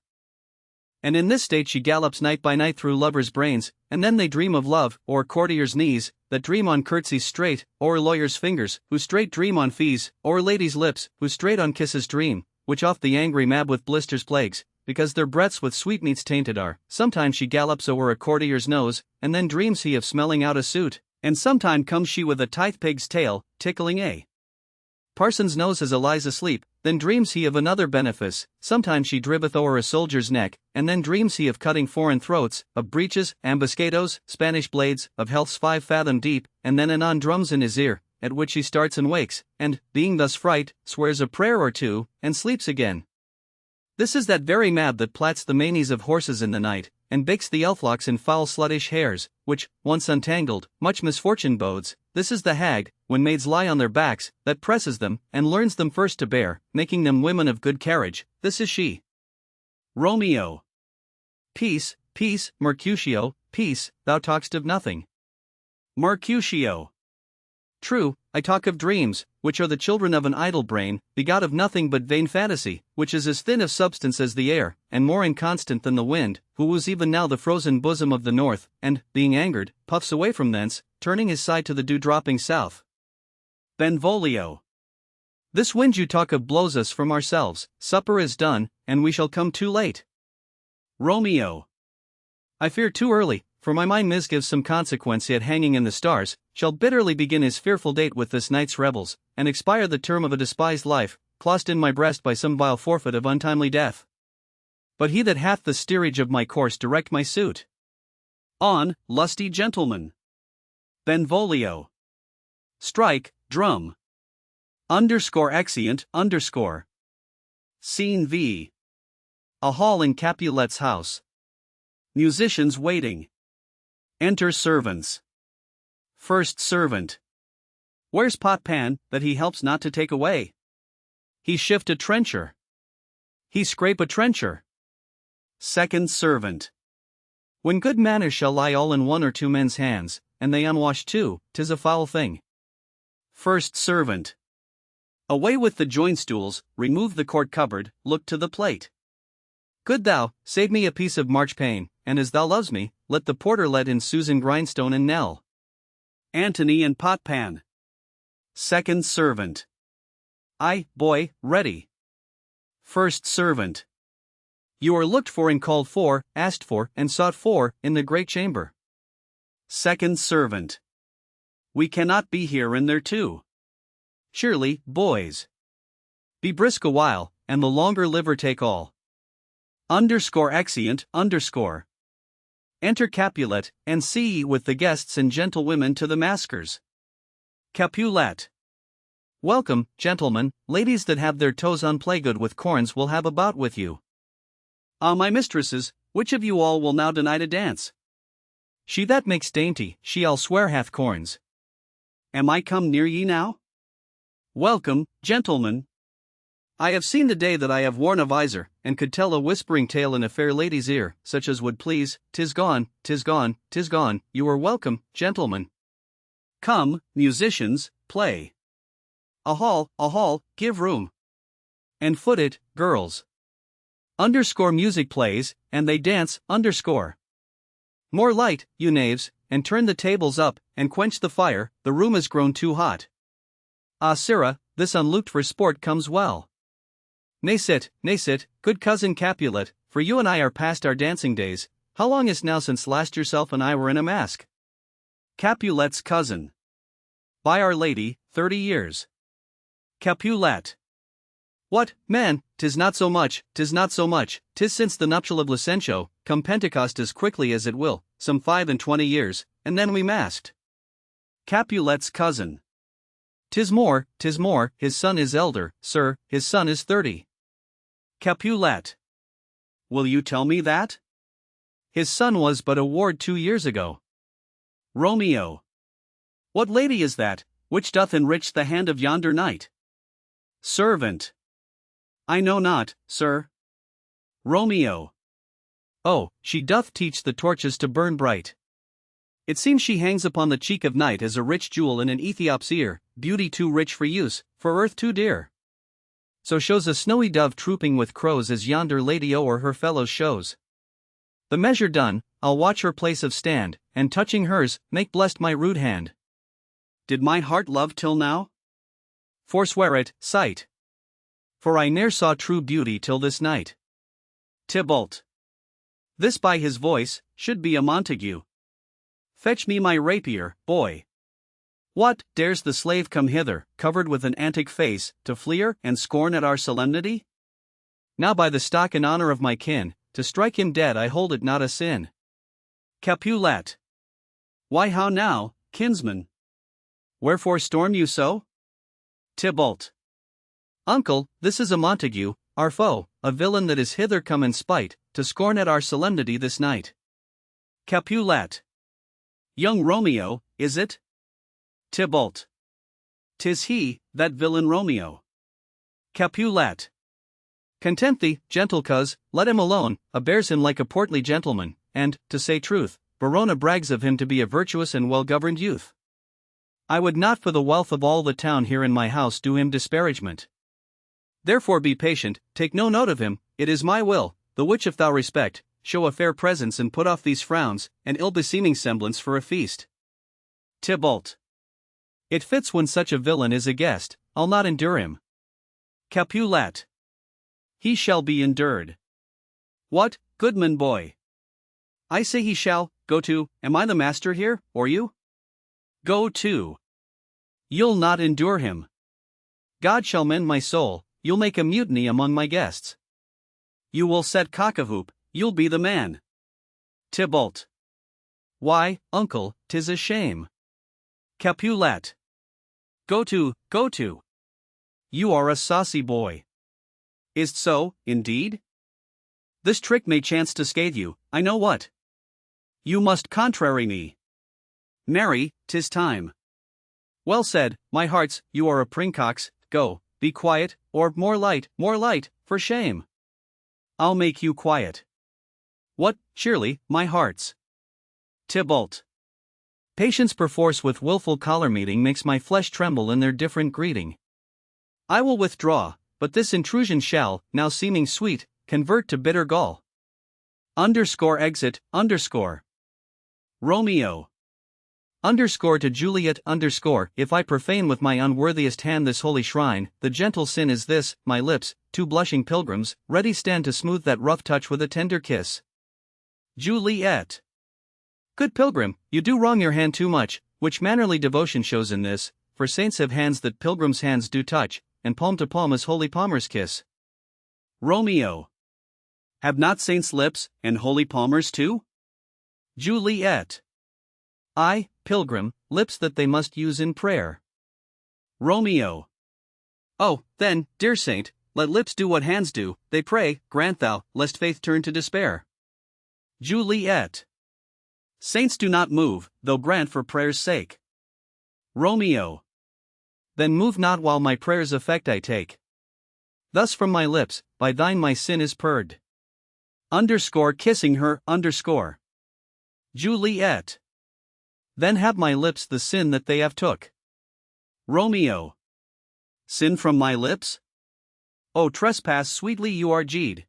And in this state she gallops night by night through lovers' brains, and then they dream of love, or courtiers' knees, that dream on curtsies straight, or lawyers' fingers, who straight dream on fees, or ladies' lips, who straight on kisses dream, which oft the angry Mab with blisters plagues, because their breaths with sweetmeats tainted are. Sometimes she gallops o'er a courtier's nose, and then dreams he of smelling out a suit, and sometime comes she with a tithe pig's tail, tickling a parson's nose as a lies asleep, then dreams he of another benefice. Sometimes she driveth o'er a soldier's neck, and then dreams he of cutting foreign throats, of breeches, ambuscados, Spanish blades, of healths 5 fathom deep, and then anon drums in his ear, at which he starts and wakes, and, being thus fright, swears a prayer or two, and sleeps again. This is that very Mab that plats the manes of horses in the night, and bakes the elflocks in foul sluttish hairs, which, once untangled, much misfortune bodes. This is the hag, when maids lie on their backs, that presses them, and learns them first to bear, making them women of good carriage. This is she. Romeo. Peace, peace, Mercutio, peace, thou talk'st of nothing. Mercutio. True, I talk of dreams, which are the children of an idle brain, begot of nothing but vain fantasy, which is as thin of substance as the air, and more inconstant than the wind, who woos even now the frozen bosom of the north, and, being angered, puffs away from thence, turning his side to the dew-dropping south. Benvolio. This wind you talk of blows us from ourselves, supper is done, and we shall come too late. Romeo. I fear too early, for my mind misgives some consequence yet hanging in the stars, shall bitterly begin his fearful date with this night's rebels, and expire the term of a despised life, clossed in my breast by some vile forfeit of untimely death. But he that hath the steerage of my course direct my suit. On, lusty gentlemen. Benvolio. Strike, drum. Exeunt. Scene V. A hall in Capulet's house. Musicians waiting. Enter servants. First servant. Where's pot pan, that he helps not to take away? He shift a trencher. He scrape a trencher. Second servant. When good manners shall lie all in one or two men's hands, and they unwashed too, 'tis a foul thing. First servant. Away with the join stools, remove the court cupboard, look to the plate. Good thou, save me a piece of marchpane, and as thou loves me, let the porter let in Susan Grindstone and Nell. Antony and Potpan. Second servant. Aye, boy, ready. First servant. You are looked for and called for, asked for, and sought for, in the great chamber. Second servant. We cannot be here in there too. Surely, boys. Be brisk a while, and the longer liver take all. Exeunt. Enter Capulet, and see with the guests and gentlewomen to the maskers. Capulet. Welcome, gentlemen, ladies that have their toes unplagued with corns will have a bout with you. Ah, my mistresses, which of you all will now deny to dance? She that makes dainty, she I'll swear hath corns. Am I come near ye now? Welcome, gentlemen. I have seen the day that I have worn a visor, and could tell a whispering tale in a fair lady's ear, such as would please. 'Tis gone, 'tis gone, 'tis gone. You are welcome, gentlemen. Come, musicians, play. A hall, give room. And foot it, girls. Music plays, and they dance, More light, you knaves, and turn the tables up, and quench the fire, the room is grown too hot. Ah, sirrah, this unlooked for sport comes well. Nay sit, good cousin Capulet, for you and I are past our dancing days. How long is now since last yourself and I were in a mask? Capulet's cousin. By Our Lady, 30 years. Capulet. What, man, 'tis not so much, 'tis since the nuptial of Lucentio, come Pentecost as quickly as it will, some 25 years, and then we masked. Capulet's cousin. 'Tis more, his son is elder, sir, his son is 30. Capulet. Will you tell me that? His son was but a ward 2 years ago. Romeo. What lady is that, which doth enrich the hand of yonder knight? Servant. I know not, sir. Romeo. Oh, she doth teach the torches to burn bright. It seems she hangs upon the cheek of night as a rich jewel in an Ethiop's ear, beauty too rich for use, for earth too dear. So shows a snowy dove trooping with crows as yonder lady o'er her fellows shows. The measure done, I'll watch her place of stand, and touching hers, make blessed my rude hand. Did my heart love till now? Forswear it, sight. For I ne'er saw true beauty till this night. Tybalt. This by his voice, should be a Montague. Fetch me my rapier, boy. What, dares the slave come hither, covered with an antic face, to fleer and scorn at our solemnity? Now by the stock and honor of my kin, to strike him dead I hold it not a sin. Capulet. Why how now, kinsman? Wherefore storm you so? Tybalt. Uncle, this is a Montague, our foe, a villain that is hither come in spite, to scorn at our solemnity this night. Capulet. Young Romeo, is it? Tybalt. 'Tis he, that villain Romeo. Capulet. Content thee, gentle coz, let him alone, bears him like a portly gentleman, and, to say truth, Verona brags of him to be a virtuous and well-governed youth. I would not for the wealth of all the town here in my house do him disparagement. Therefore be patient, take no note of him, it is my will, the which if thou respect, show a fair presence and put off these frowns, and ill-beseeming semblance for a feast. Tybalt. It fits when such a villain is a guest, I'll not endure him. Capulet. He shall be endured. What, goodman boy? I say he shall, go to, am I the master here, or you? Go to. You'll not endure him. God shall mend my soul, you'll make a mutiny among my guests. You will set cock-a-hoop, you'll be the man. Tybalt. Why, uncle, 'tis a shame. Capulet. Go to, go to. You are a saucy boy. Is't so, indeed? This trick may chance to scathe you, I know what. You must contrary me. Marry, 'tis time. Well said, my hearts, you are a princox, go, be quiet, or more light, for shame. I'll make you quiet. What, surely, my hearts. Tybalt. Patience perforce with wilful collar meeting makes my flesh tremble in their different greeting. I will withdraw, but this intrusion shall, now seeming sweet, convert to bitter gall. Exit, Romeo. To Juliet, if I profane with my unworthiest hand this holy shrine, the gentle sin is this, my lips, two blushing pilgrims, ready stand to smooth that rough touch with a tender kiss. Juliet. Good pilgrim, you do wrong your hand too much, which mannerly devotion shows in this, for saints have hands that pilgrims' hands do touch, and palm to palm is holy palmers' kiss. Romeo. Have not saints lips, and holy palmers too? Juliet. I, pilgrim, lips that they must use in prayer. Romeo. Oh, then, dear saint, let lips do what hands do, they pray, grant thou, lest faith turn to despair. Juliet. Saints do not move, though grant for prayer's sake. Romeo. Then move not while my prayer's effect I take. Thus from my lips, by thine my sin is purged. Kissing her, Juliet. Then have my lips the sin that they have took. Romeo. Sin from my lips? Oh, trespass sweetly you are jeed.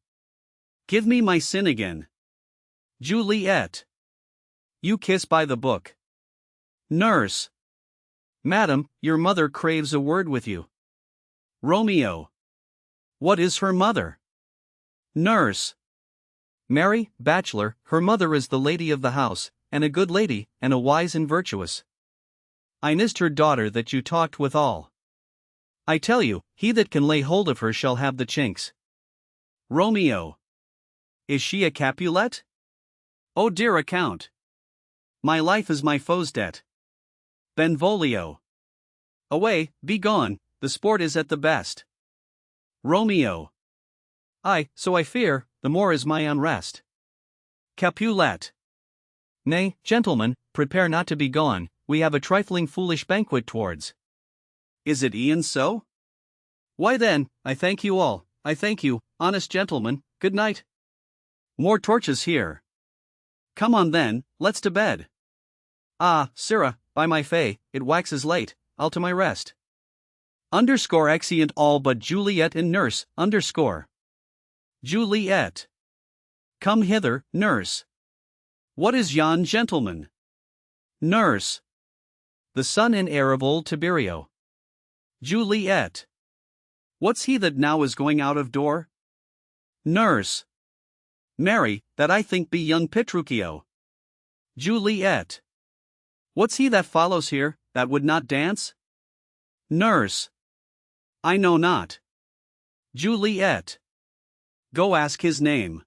Give me my sin again. Juliet. You kiss by the book. Nurse. Madam, your mother craves a word with you. Romeo. What is her mother? Nurse. Mary, bachelor, her mother is the lady of the house, and a good lady, and a wise and virtuous. I nist her daughter that you talked withal. I tell you, he that can lay hold of her shall have the chinks. Romeo. Is she a Capulet? Oh dear account. My life is my foe's debt. Benvolio. Away, be gone, the sport is at the best. Romeo. Ay, so I fear, the more is my unrest. Capulet. Nay, gentlemen, prepare not to be gone, we have a trifling foolish banquet towards. Is it e'en so? Why then, I thank you all, I thank you, honest gentlemen, good night. More torches here. Come on then, let's to bed. Ah, sirrah, by my fay, it waxes late, I'll to my rest. Exeunt all but Juliet and nurse, Juliet. Come hither, nurse. What is yon gentleman? Nurse. The son and heir of old Tiberio. Juliet. What's he that now is going out of door? Nurse. Marry, that I think be young Petruchio. Juliet. What's he that follows here, that would not dance? Nurse. I know not. Juliet. Go ask his name.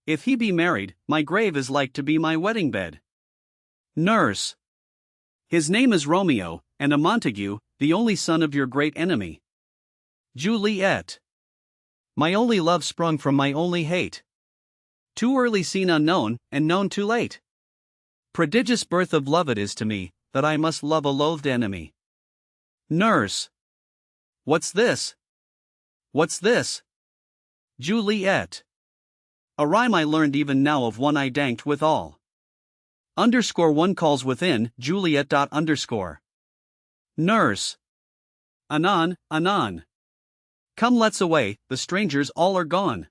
If he be married, my grave is like to be my wedding bed. Nurse. His name is Romeo, and a Montague, the only son of your great enemy. Juliet. My only love sprung from my only hate. Too early seen unknown, and known too late. Prodigious birth of love it is to me, that I must love a loathed enemy. Nurse. What's this? What's this? Juliet. A rhyme I learned even now of one I danked withal. One calls within, Juliet. Nurse. Anon, anon. Come, let's away, the strangers all are gone.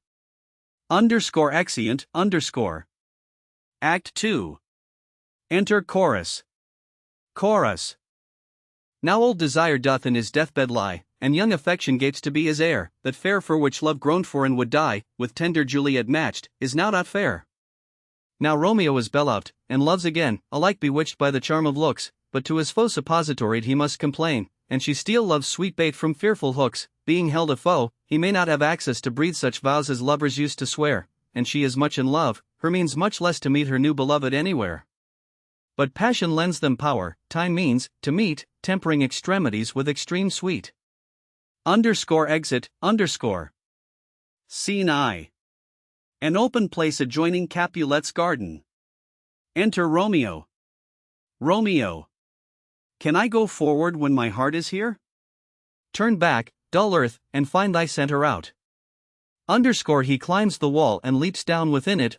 Exeunt, Act 2. Enter chorus. Chorus. Now old desire doth in his deathbed lie, and young affection gapes to be his heir. That fair for which love groaned for and would die, with tender Juliet matched, is now not fair. Now Romeo is beloved, and loves again, alike bewitched by the charm of looks, but to his foe suppositoried he must complain, and she steal love's sweet bait from fearful hooks. Being held a foe, he may not have access to breathe such vows as lovers used to swear, and she is much in love, her means much less to meet her new beloved anywhere. But passion lends them power, time means, to meet, tempering extremities with extreme sweet. Exit, Scene I. An open place adjoining Capulet's garden. Enter Romeo. Romeo. Can I go forward when my heart is here? Turn back, dull earth, and find thy center out. He climbs the wall and leaps down within it.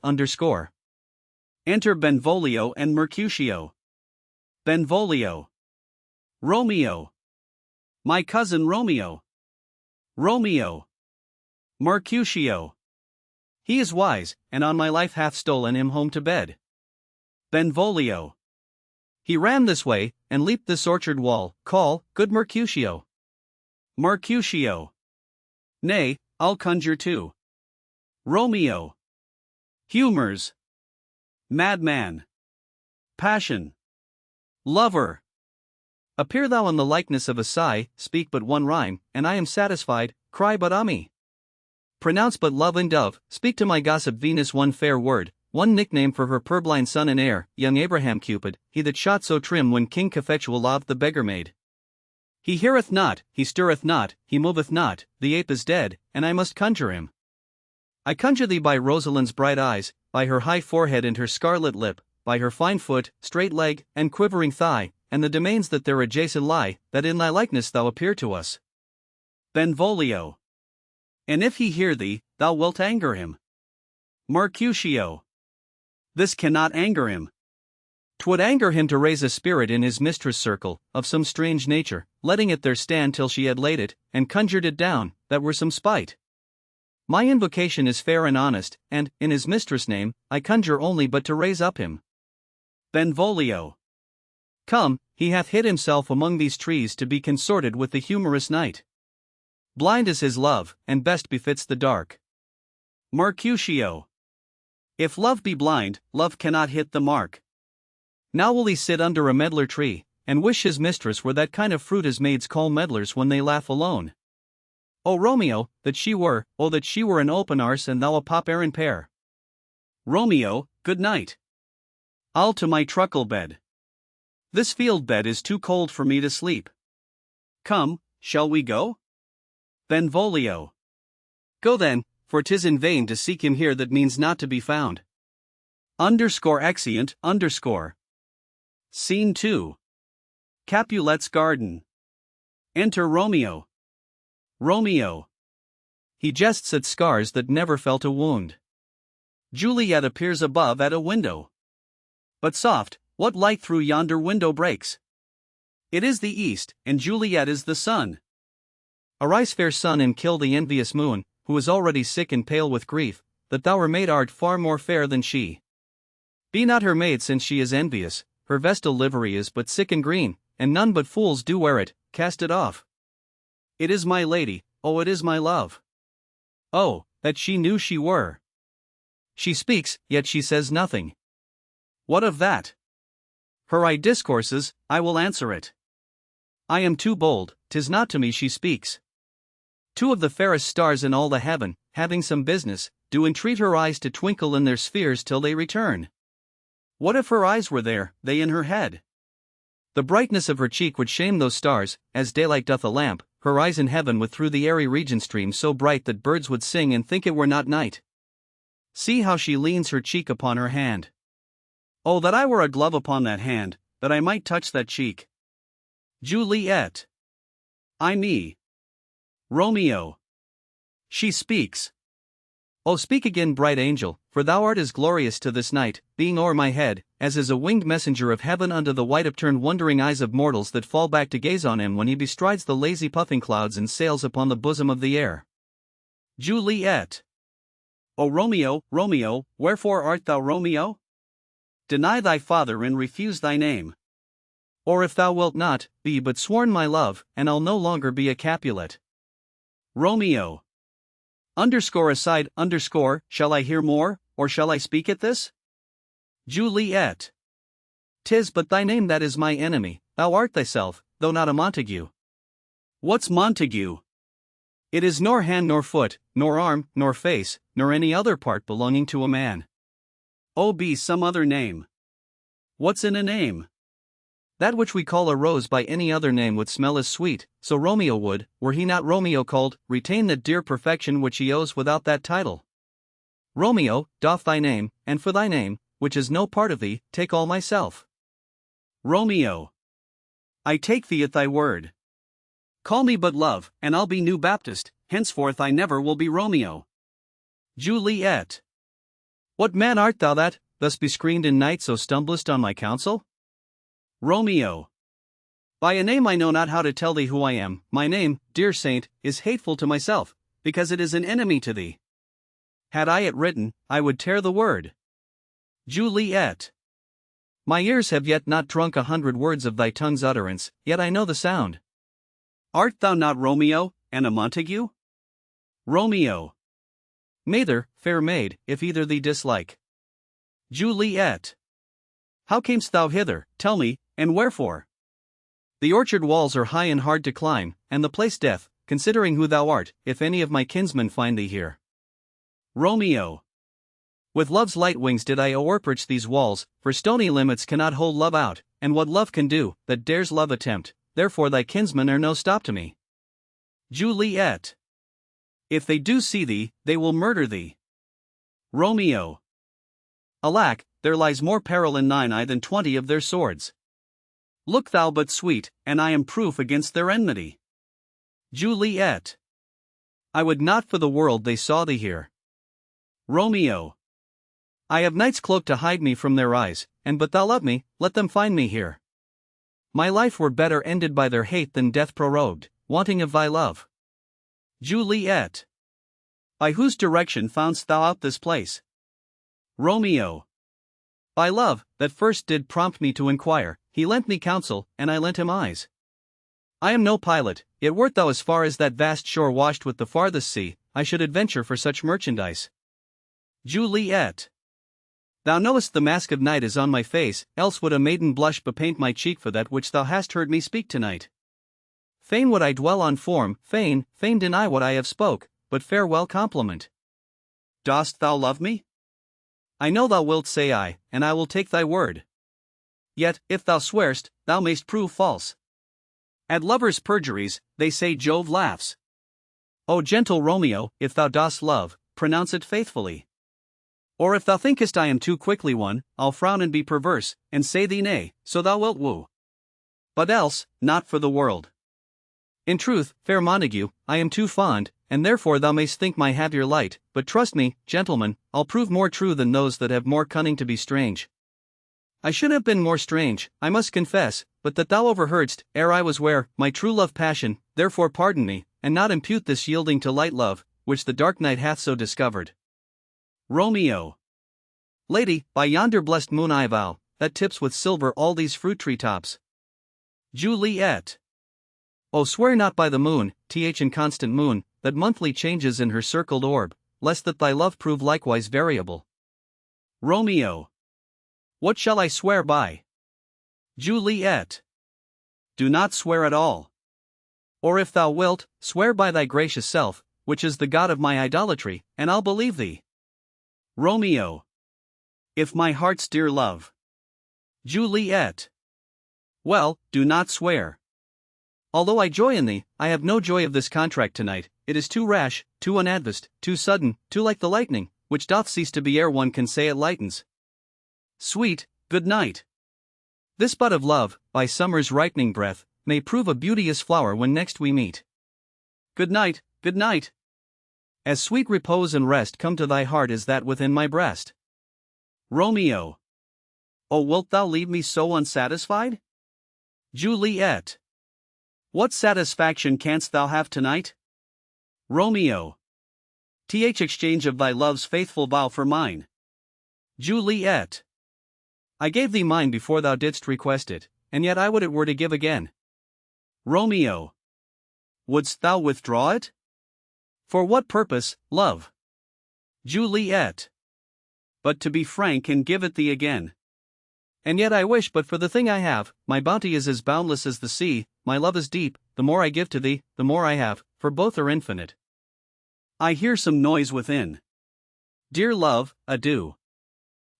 Enter Benvolio and Mercutio. Benvolio. Romeo. My cousin Romeo. Romeo. Mercutio. He is wise, and on my life hath stolen him home to bed. Benvolio. He ran this way, and leaped this orchard wall. Call, good Mercutio. Mercutio. Nay, I'll conjure too. Romeo. Humors. Madman. Passion. Lover. Appear thou in the likeness of a sigh, speak but one rhyme, and I am satisfied, cry but ami. Pronounce but love and dove, speak to my gossip Venus one fair word, one nickname for her purblind son and heir, young Abraham Cupid, he that shot so trim when King Cophetua loved the beggar maid. He heareth not, he stirreth not, he moveth not, the ape is dead, and I must conjure him. I conjure thee by Rosalind's bright eyes, by her high forehead and her scarlet lip, by her fine foot, straight leg, and quivering thigh, and the domains that there adjacent lie, that in thy likeness thou appear to us. Benvolio. And if he hear thee, thou wilt anger him. Mercutio. This cannot anger him. 'Twould anger him to raise a spirit in his mistress' circle, of some strange nature, letting it there stand till she had laid it, and conjured it down, that were some spite. My invocation is fair and honest, and, in his mistress' name, I conjure only but to raise up him. Benvolio. Come, he hath hid himself among these trees to be consorted with the humorous night. Blind is his love, and best befits the dark. Mercutio. If love be blind, love cannot hit the mark. Now will he sit under a medlar tree, and wish his mistress were that kind of fruit as maids call medlars when they laugh alone. O Romeo, that she were an open arse and thou a pop Aaron pear. Romeo, good night. I'll to my truckle bed. This field bed is too cold for me to sleep. Come, shall we go? Benvolio. Go then, for 'tis in vain to seek him here that means not to be found. Exeunt. Scene 2. Capulet's garden. Enter Romeo. Romeo. He jests at scars that never felt a wound. Juliet appears above at a window. But soft, what light through yonder window breaks? It is the east, and Juliet is the sun. Arise, fair sun, and kill the envious moon, who is already sick and pale with grief, that thou her maid art far more fair than she. Be not her maid, since she is envious, her vestal livery is but sick and green, and none but fools do wear it. Cast it off. It is my lady, oh it is my love. Oh, that she knew she were. She speaks, yet she says nothing. What of that? Her eye discourses, I will answer it. I am too bold, 'tis not to me she speaks. Two of the fairest stars in all the heaven, having some business, do entreat her eyes to twinkle in their spheres till they return. What if her eyes were there, they in her head? The brightness of her cheek would shame those stars, as daylight doth a lamp. Her eyes in heaven would through the airy region stream so bright that birds would sing and think it were not night. See how she leans her cheek upon her hand. Oh, that I were a glove upon that hand, that I might touch that cheek. Juliet. I me. Romeo. She speaks. Oh, speak again, bright angel, for thou art as glorious to this night, being o'er my head, as is a winged messenger of heaven unto the white upturned wondering eyes of mortals that fall back to gaze on him when he bestrides the lazy puffing clouds and sails upon the bosom of the air. Juliet. O Romeo, Romeo, wherefore art thou Romeo? Deny thy father and refuse thy name. Or if thou wilt not, be but sworn my love, and I'll no longer be a Capulet. Romeo. Underscore aside, underscore, shall I hear more, or shall I speak at this? Juliet. 'Tis but thy name that is my enemy, thou art thyself, though not a Montague. What's Montague? It is nor hand nor foot, nor arm, nor face, nor any other part belonging to a man. Oh, be some other name. What's in a name? That which we call a rose by any other name would smell as sweet, so Romeo would, were he not Romeo called, retain that dear perfection which he owes without that title. Romeo, doff thy name, and for thy name, which is no part of thee, take all myself. Romeo. I take thee at thy word. Call me but Love, and I'll be New Baptist, henceforth I never will be Romeo. Juliet. What man art thou that, thus bescreened in night so stumblest on my counsel? Romeo. By a name I know not how to tell thee who I am, my name, dear saint, is hateful to myself, because it is an enemy to thee. Had I it written, I would tear the word. Juliet. My ears have yet not drunk 100 words of thy tongue's utterance, yet I know the sound. Art thou not Romeo, and a Montague? Romeo. Neither, fair maid, if either thee dislike. Juliet. How camest thou hither, tell me, and wherefore? The orchard walls are high and hard to climb, and the place death, considering who thou art, if any of my kinsmen find thee here. Romeo. With love's light wings did I o'erperch these walls, for stony limits cannot hold love out, and what love can do, that dares love attempt, therefore thy kinsmen are no stop to me. Juliet. If they do see thee, they will murder thee. Romeo. Alack, there lies more peril in thine eye than 20 of their swords. Look thou but sweet, and I am proof against their enmity. Juliet. I would not for the world they saw thee here. Romeo. I have night's cloak to hide me from their eyes, and but thou love me, let them find me here. My life were better ended by their hate than death prorogued, wanting of thy love. Juliet. By whose direction foundst thou out this place? Romeo. By love, that first did prompt me to inquire, he lent me counsel, and I lent him eyes. I am no pilot, yet wert thou as far as that vast shore washed with the farthest sea, I should adventure for such merchandise. Juliet. Thou knowest the mask of night is on my face, else would a maiden blush bepaint my cheek for that which thou hast heard me speak tonight. Fain would I dwell on form, fain deny what I have spoke, but farewell compliment. Dost thou love me? I know thou wilt say aye, and I will take thy word. Yet, if thou swearst, thou mayst prove false. At lovers' perjuries, they say Jove laughs. O gentle Romeo, if thou dost love, pronounce it faithfully. Or if thou thinkest I am too quickly won, I'll frown and be perverse, and say thee nay, so thou wilt woo. But else, not for the world. In truth, fair Montague, I am too fond, and therefore thou mayst think my haviour light, but trust me, gentlemen, I'll prove more true than those that have more cunning to be strange. I should have been more strange, I must confess, but that thou overheardst, ere I was ware, my true love passion, therefore pardon me, and not impute this yielding to light love, which the dark night hath so discovered. Romeo. Lady, by yonder blessed moon I vow, that tips with silver all these fruit tree tops. Juliet. O swear not by the moon, inconstant moon, that monthly changes in her circled orb, lest that thy love prove likewise variable. Romeo. What shall I swear by? Juliet. Do not swear at all. Or if thou wilt, swear by thy gracious self, which is the god of my idolatry, and I'll believe thee. Romeo. If my heart's dear love. Juliet. Well, do not swear. Although I joy in thee, I have no joy of this contract tonight, it is too rash, too unadvised, too sudden, too like the lightning, which doth cease to be ere one can say it lightens. Sweet, good night. This bud of love, by summer's ripening breath, may prove a beauteous flower when next we meet. Good night, good night. As sweet repose and rest come to thy heart as that within my breast. Romeo. Oh, wilt thou leave me so unsatisfied? Juliet. What satisfaction canst thou have tonight? Romeo. Th exchange of thy love's faithful vow for mine. Juliet. I gave thee mine before thou didst request it, and yet I would it were to give again. Romeo. Wouldst thou withdraw it? For what purpose, love? Juliet. But to be frank and give it thee again. And yet I wish but for the thing I have, my bounty is as boundless as the sea, my love is deep, the more I give to thee, the more I have, for both are infinite. I hear some noise within. Dear love, adieu.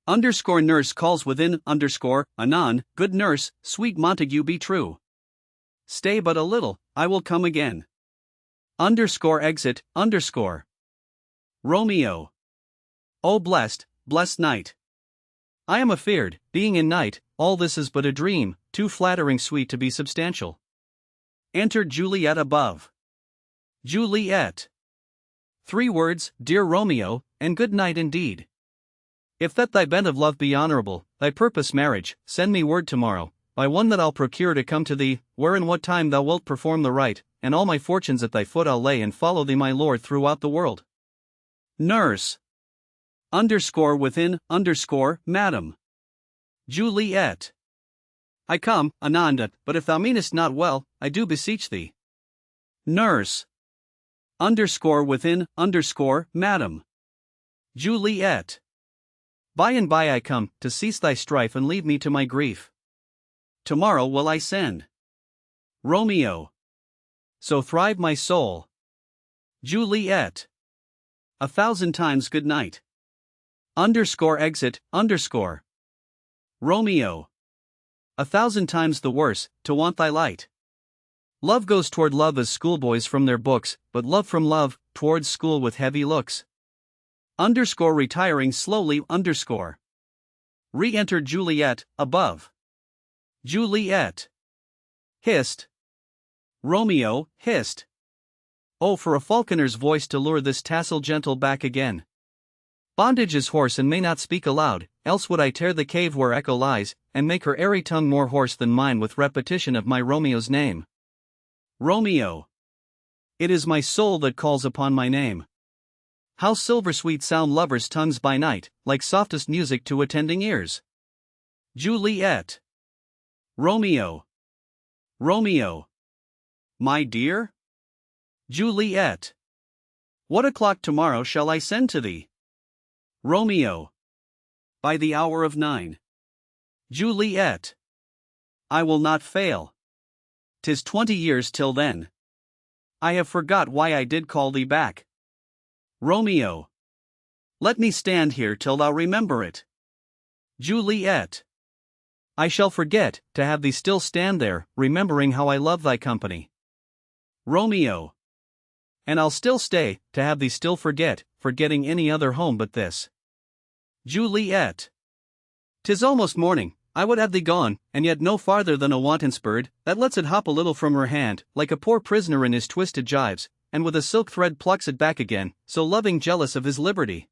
Nurse calls within, anon, good nurse, sweet Montague be true. Stay but a little, I will come again. Exit, Romeo. O blessed night. I am afeard, being in night, all this is but a dream, too flattering sweet to be substantial. Enter Juliet above. Juliet. 3 words, dear Romeo, and good night indeed. If that thy bent of love be honorable, thy purpose marriage, send me word tomorrow, by one that I'll procure to come to thee, where and what time thou wilt perform the rite, and all my fortunes at thy foot I'll lay and follow thee my lord throughout the world. Nurse. Within, madam. Juliet. I come, Ananda, but if thou meanest not well, I do beseech thee. Nurse. Within, madam. Juliet. By and by I come, to cease thy strife and leave me to my grief. Tomorrow will I send. Romeo. So thrive my soul. Juliet. 1,000 times good night. Exit, Romeo. 1,000 times the worse, to want thy light. Love goes toward love as schoolboys from their books, but love from love, towards school with heavy looks. Retiring slowly, Re-enter Juliet, above. Juliet. Hist. Romeo, hist. Oh, for a falconer's voice to lure this tassel gentle back again. Bondage is hoarse and may not speak aloud, else would I tear the cave where echo lies, and make her airy tongue more hoarse than mine with repetition of my Romeo's name. Romeo. It is my soul that calls upon my name. How silver-sweet sound lovers' tongues by night, like softest music to attending ears. Juliet. Romeo. Romeo. My dear? Juliet. What o'clock tomorrow shall I send to thee? Romeo. By the hour of 9. Juliet. I will not fail. 'Tis 20 years till then. I have forgot why I did call thee back. Romeo. Let me stand here till thou remember it. Juliet. I shall forget, to have thee still stand there, remembering how I love thy company. Romeo. And I'll still stay, to have thee still forget, forgetting any other home but this. Juliet. 'Tis almost morning, I would have thee gone, and yet no farther than a wanton's bird, that lets it hop a little from her hand, like a poor prisoner in his twisted gyves, and with a silk thread plucks it back again, so loving jealous of his liberty.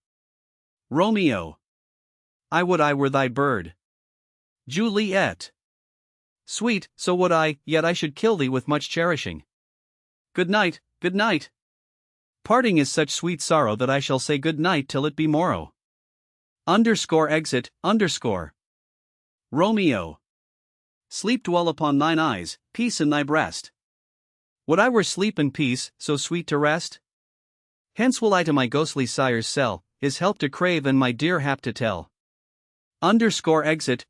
Romeo. I would I were thy bird. Juliet. Sweet, so would I, yet I should kill thee with much cherishing. Good night, good night. Parting is such sweet sorrow that I shall say good night till it be morrow. Exit, Romeo. Sleep dwell upon thine eyes, peace in thy breast. Would I were sleep and peace, so sweet to rest? Hence will I to my ghostly sire's cell, his help to crave and my dear hap to tell. Exit,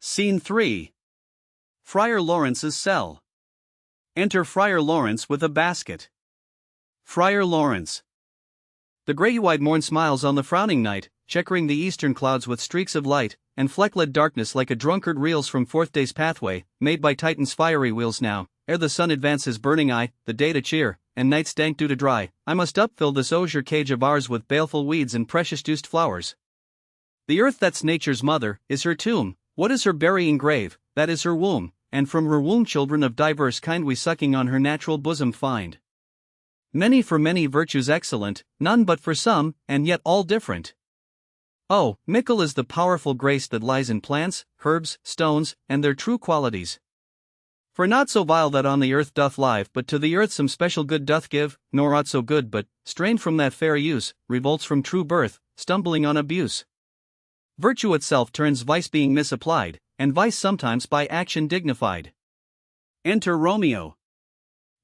Scene 3. Friar Lawrence's cell. Enter Friar Lawrence with a basket. Friar Lawrence. The grey-eyed morn smiles on the frowning night, checkering the eastern clouds with streaks of light, and fleck-led darkness like a drunkard reels from forth day's pathway, made by Titan's fiery wheels now, ere the sun advance his burning eye, the day to cheer, and night's dank dew to dry, I must upfill this osier cage of ours with baleful weeds and precious juiced flowers. The earth that's nature's mother, is her tomb, what is her burying grave, that is her womb, and from her womb children of diverse kind we sucking on her natural bosom find. Many for many virtues excellent, none but for some, and yet all different. Oh, mickle is the powerful grace that lies in plants, herbs, stones, and their true qualities. For not so vile that on the earth doth live, but to the earth some special good doth give, nor aught so good but, strained from that fair use, revolts from true birth, stumbling on abuse. Virtue itself turns vice being misapplied, and vice sometimes by action dignified. Enter Romeo.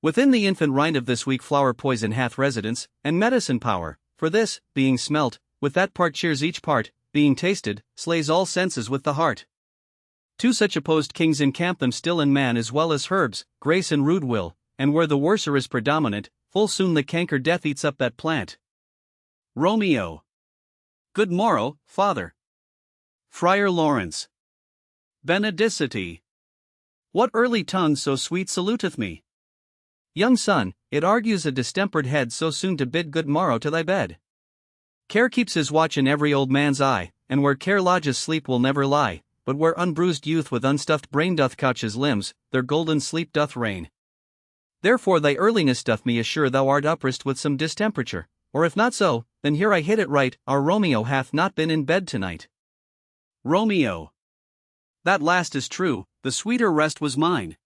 Within the infant rind of this weak flower poison hath residence, and medicine power, for this, being smelt, with that part cheers each part, being tasted, slays all senses with the heart. Two such opposed kings encamp them still in man as well as herbs, grace and rude will, and where the worser is predominant, full soon the canker death eats up that plant. Romeo. Good morrow, father. Friar Lawrence. Benedicite. What early tongue so sweet saluteth me? Young son, it argues a distempered head so soon to bid good morrow to thy bed. Care keeps his watch in every old man's eye, and where care lodges sleep will never lie, but where unbruised youth with unstuffed brain doth couch his limbs, their golden sleep doth reign. Therefore thy earliness doth me assure thou art uprist with some distemperature, or if not so, then here I hit it right, our Romeo hath not been in bed tonight. Romeo. That last is true, the sweeter rest was mine.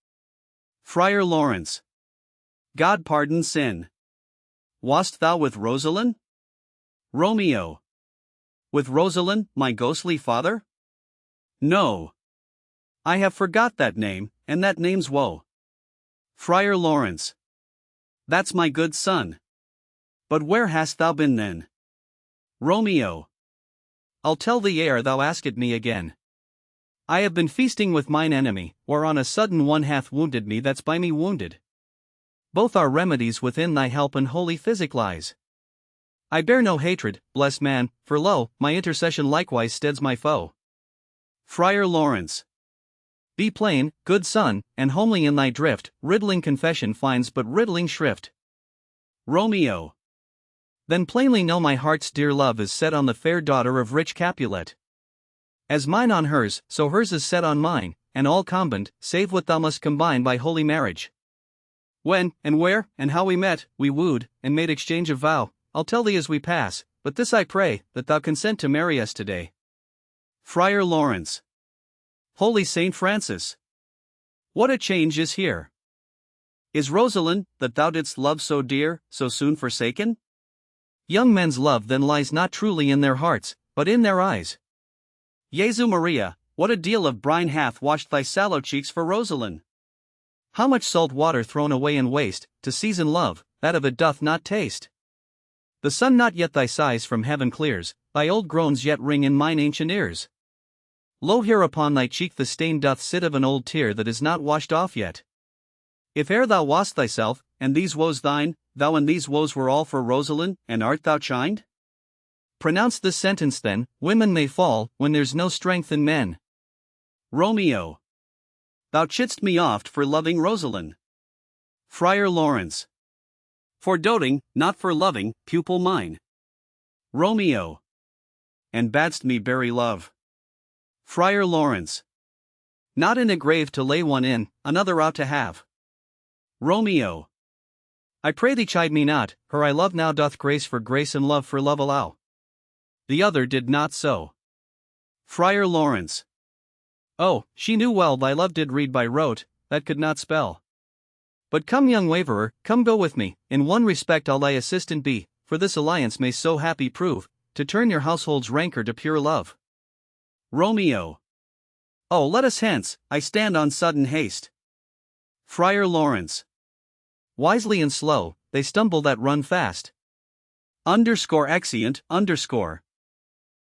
Friar Lawrence. God pardon sin. Wast thou with Rosalind? Romeo. With Rosalind, my ghostly father? No. I have forgot that name, and that name's woe. Friar Lawrence. That's my good son. But where hast thou been then? Romeo. I'll tell thee ere thou ask it me again. I have been feasting with mine enemy, or on a sudden one hath wounded me that's by me wounded. Both are remedies within thy help and holy physic lies. I bear no hatred, blessed man, for lo, my intercession likewise steads my foe. Friar Lawrence. Be plain, good son, and homely in thy drift, riddling confession finds but riddling shrift. Romeo. Then plainly know my heart's dear love is set on the fair daughter of rich Capulet. As mine on hers, so hers is set on mine, and all combined, save what thou must combine by holy marriage. When, and where, and how we met, we wooed, and made exchange of vow, I'll tell thee as we pass, but this I pray, that thou consent to marry us today. Friar Lawrence. Holy Saint Francis. What a change is here! Is Rosalind, that thou didst love so dear, so soon forsaken? Young men's love then lies not truly in their hearts, but in their eyes. Jesu Maria, what a deal of brine hath washed thy sallow cheeks for Rosalind! How much salt water thrown away in waste, to season love, that of it doth not taste. The sun not yet thy sighs from heaven clears, thy old groans yet ring in mine ancient ears. Lo, here upon thy cheek the stain doth sit of an old tear that is not washed off yet. If ere thou wast thyself, and these woes thine, thou and these woes were all for Rosalind, and art thou chined? Pronounce this sentence then, women may fall, when there's no strength in men. Romeo. Thou chidst me oft for loving Rosalind. Friar Lawrence. For doting, not for loving, pupil mine. Romeo. And badst me bury love. Friar Lawrence. Not in a grave to lay one in, another ought to have. Romeo. I pray thee chide me not, her I love now doth grace for grace and love for love allow. The other did not so. Friar Lawrence. Oh, she knew well thy love did read by rote, that could not spell. But come young waverer, come go with me, in one respect I'll thy assistant be, for this alliance may so happy prove, to turn your household's rancor to pure love. Romeo. Oh, let us hence, I stand on sudden haste. Friar Lawrence. Wisely and slow, they stumble that run fast. Exeunt.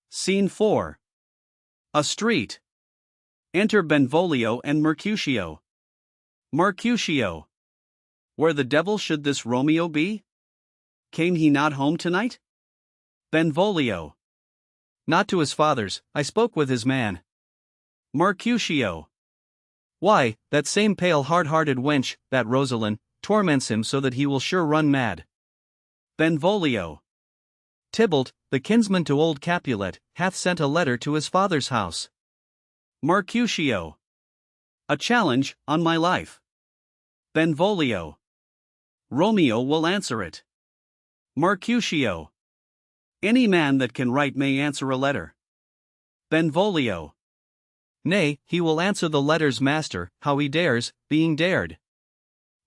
Scene 4. A street. Enter Benvolio and Mercutio. Mercutio. Where the devil should this Romeo be? Came he not home tonight? Benvolio. Not to his father's, I spoke with his man. Mercutio. Why, that same pale hard-hearted wench, that Rosalind, torments him so that he will sure run mad. Benvolio. Tybalt, the kinsman to old Capulet, hath sent a letter to his father's house. Mercutio. A challenge, on my life. Benvolio. Romeo will answer it. Mercutio. Any man that can write may answer a letter. Benvolio. Nay, he will answer the letter's master, how he dares, being dared.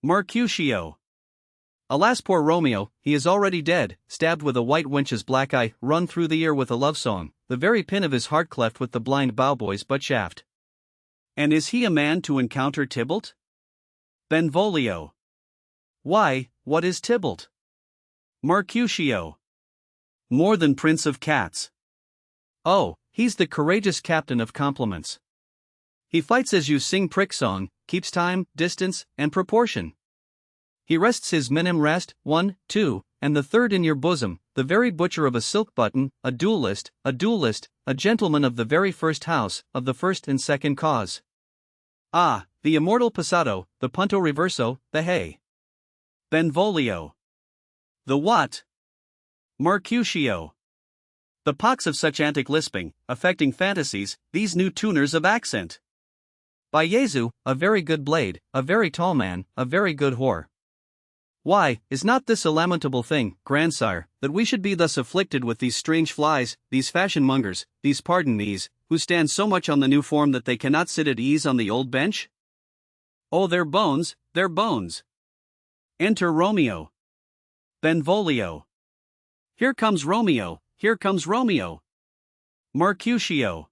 Mercutio. Alas, poor Romeo, he is already dead, stabbed with a white wench's black eye, run through the ear with a love song, the very pin of his heart cleft with the blind bowboy's butt shaft. And is he a man to encounter Tybalt? Benvolio. Why, what is Tybalt? Mercutio. More than prince of cats. Oh, he's the courageous captain of compliments. He fights as you sing prick song, keeps time, distance, and proportion. He rests his minim rest, 1, 2, and the third in your bosom, the very butcher of a silk button, a duellist, a gentleman of the very first house, of the first and second cause. Ah, the immortal passado, the punto reverso, the hey. Benvolio. The what? Mercutio. The pox of such antic lisping, affecting fantasies, these new tuners of accent. By Jesu, a very good blade, a very tall man, a very good whore. Why, is not this a lamentable thing, grandsire, that we should be thus afflicted with these strange flies, these fashion-mongers, these pardon me's, who stand so much on the new form that they cannot sit at ease on the old bench? Oh, their bones, their bones. Enter Romeo. Benvolio. Here comes Romeo, here comes Romeo. Mercutio.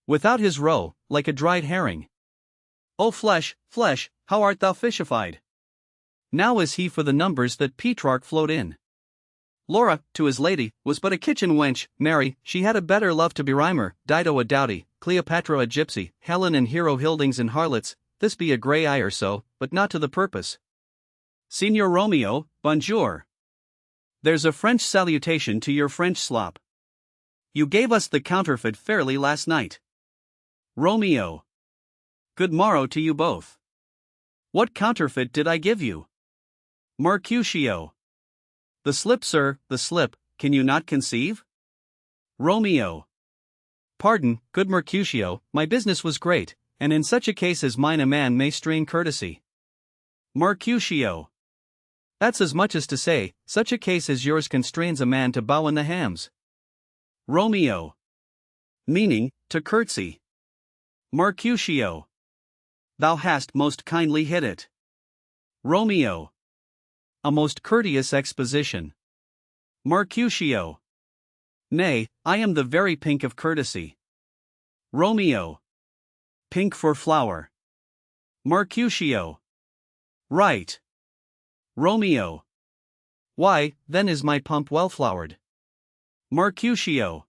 Without his roe, like a dried herring. O flesh, flesh, how art thou fishified? Now is he for the numbers that Petrarch flowed in. Laura, to his lady, was but a kitchen wench. Mary, she had a better love to berimer, Dido a dowdy, Cleopatra a gypsy, Helen and Hero hildings and harlots, this be a grey eye or so, but not to the purpose. Signor Romeo, bonjour. There's a French salutation to your French slop. You gave us the counterfeit fairly last night. Romeo. Good morrow to you both. What counterfeit did I give you? Mercutio. The slip, sir, the slip, can you not conceive? Romeo. Pardon, good Mercutio, my business was great, and in such a case as mine a man may strain courtesy. Mercutio. That's as much as to say, such a case as yours constrains a man to bow in the hams. Romeo. Meaning, to curtsy. Mercutio. Thou hast most kindly hit it. Romeo. A most courteous exposition. Mercutio. Nay, I am the very pink of courtesy. Romeo. Pink for flower. Mercutio. Right. Romeo. Why, then is my pump well flowered. Mercutio.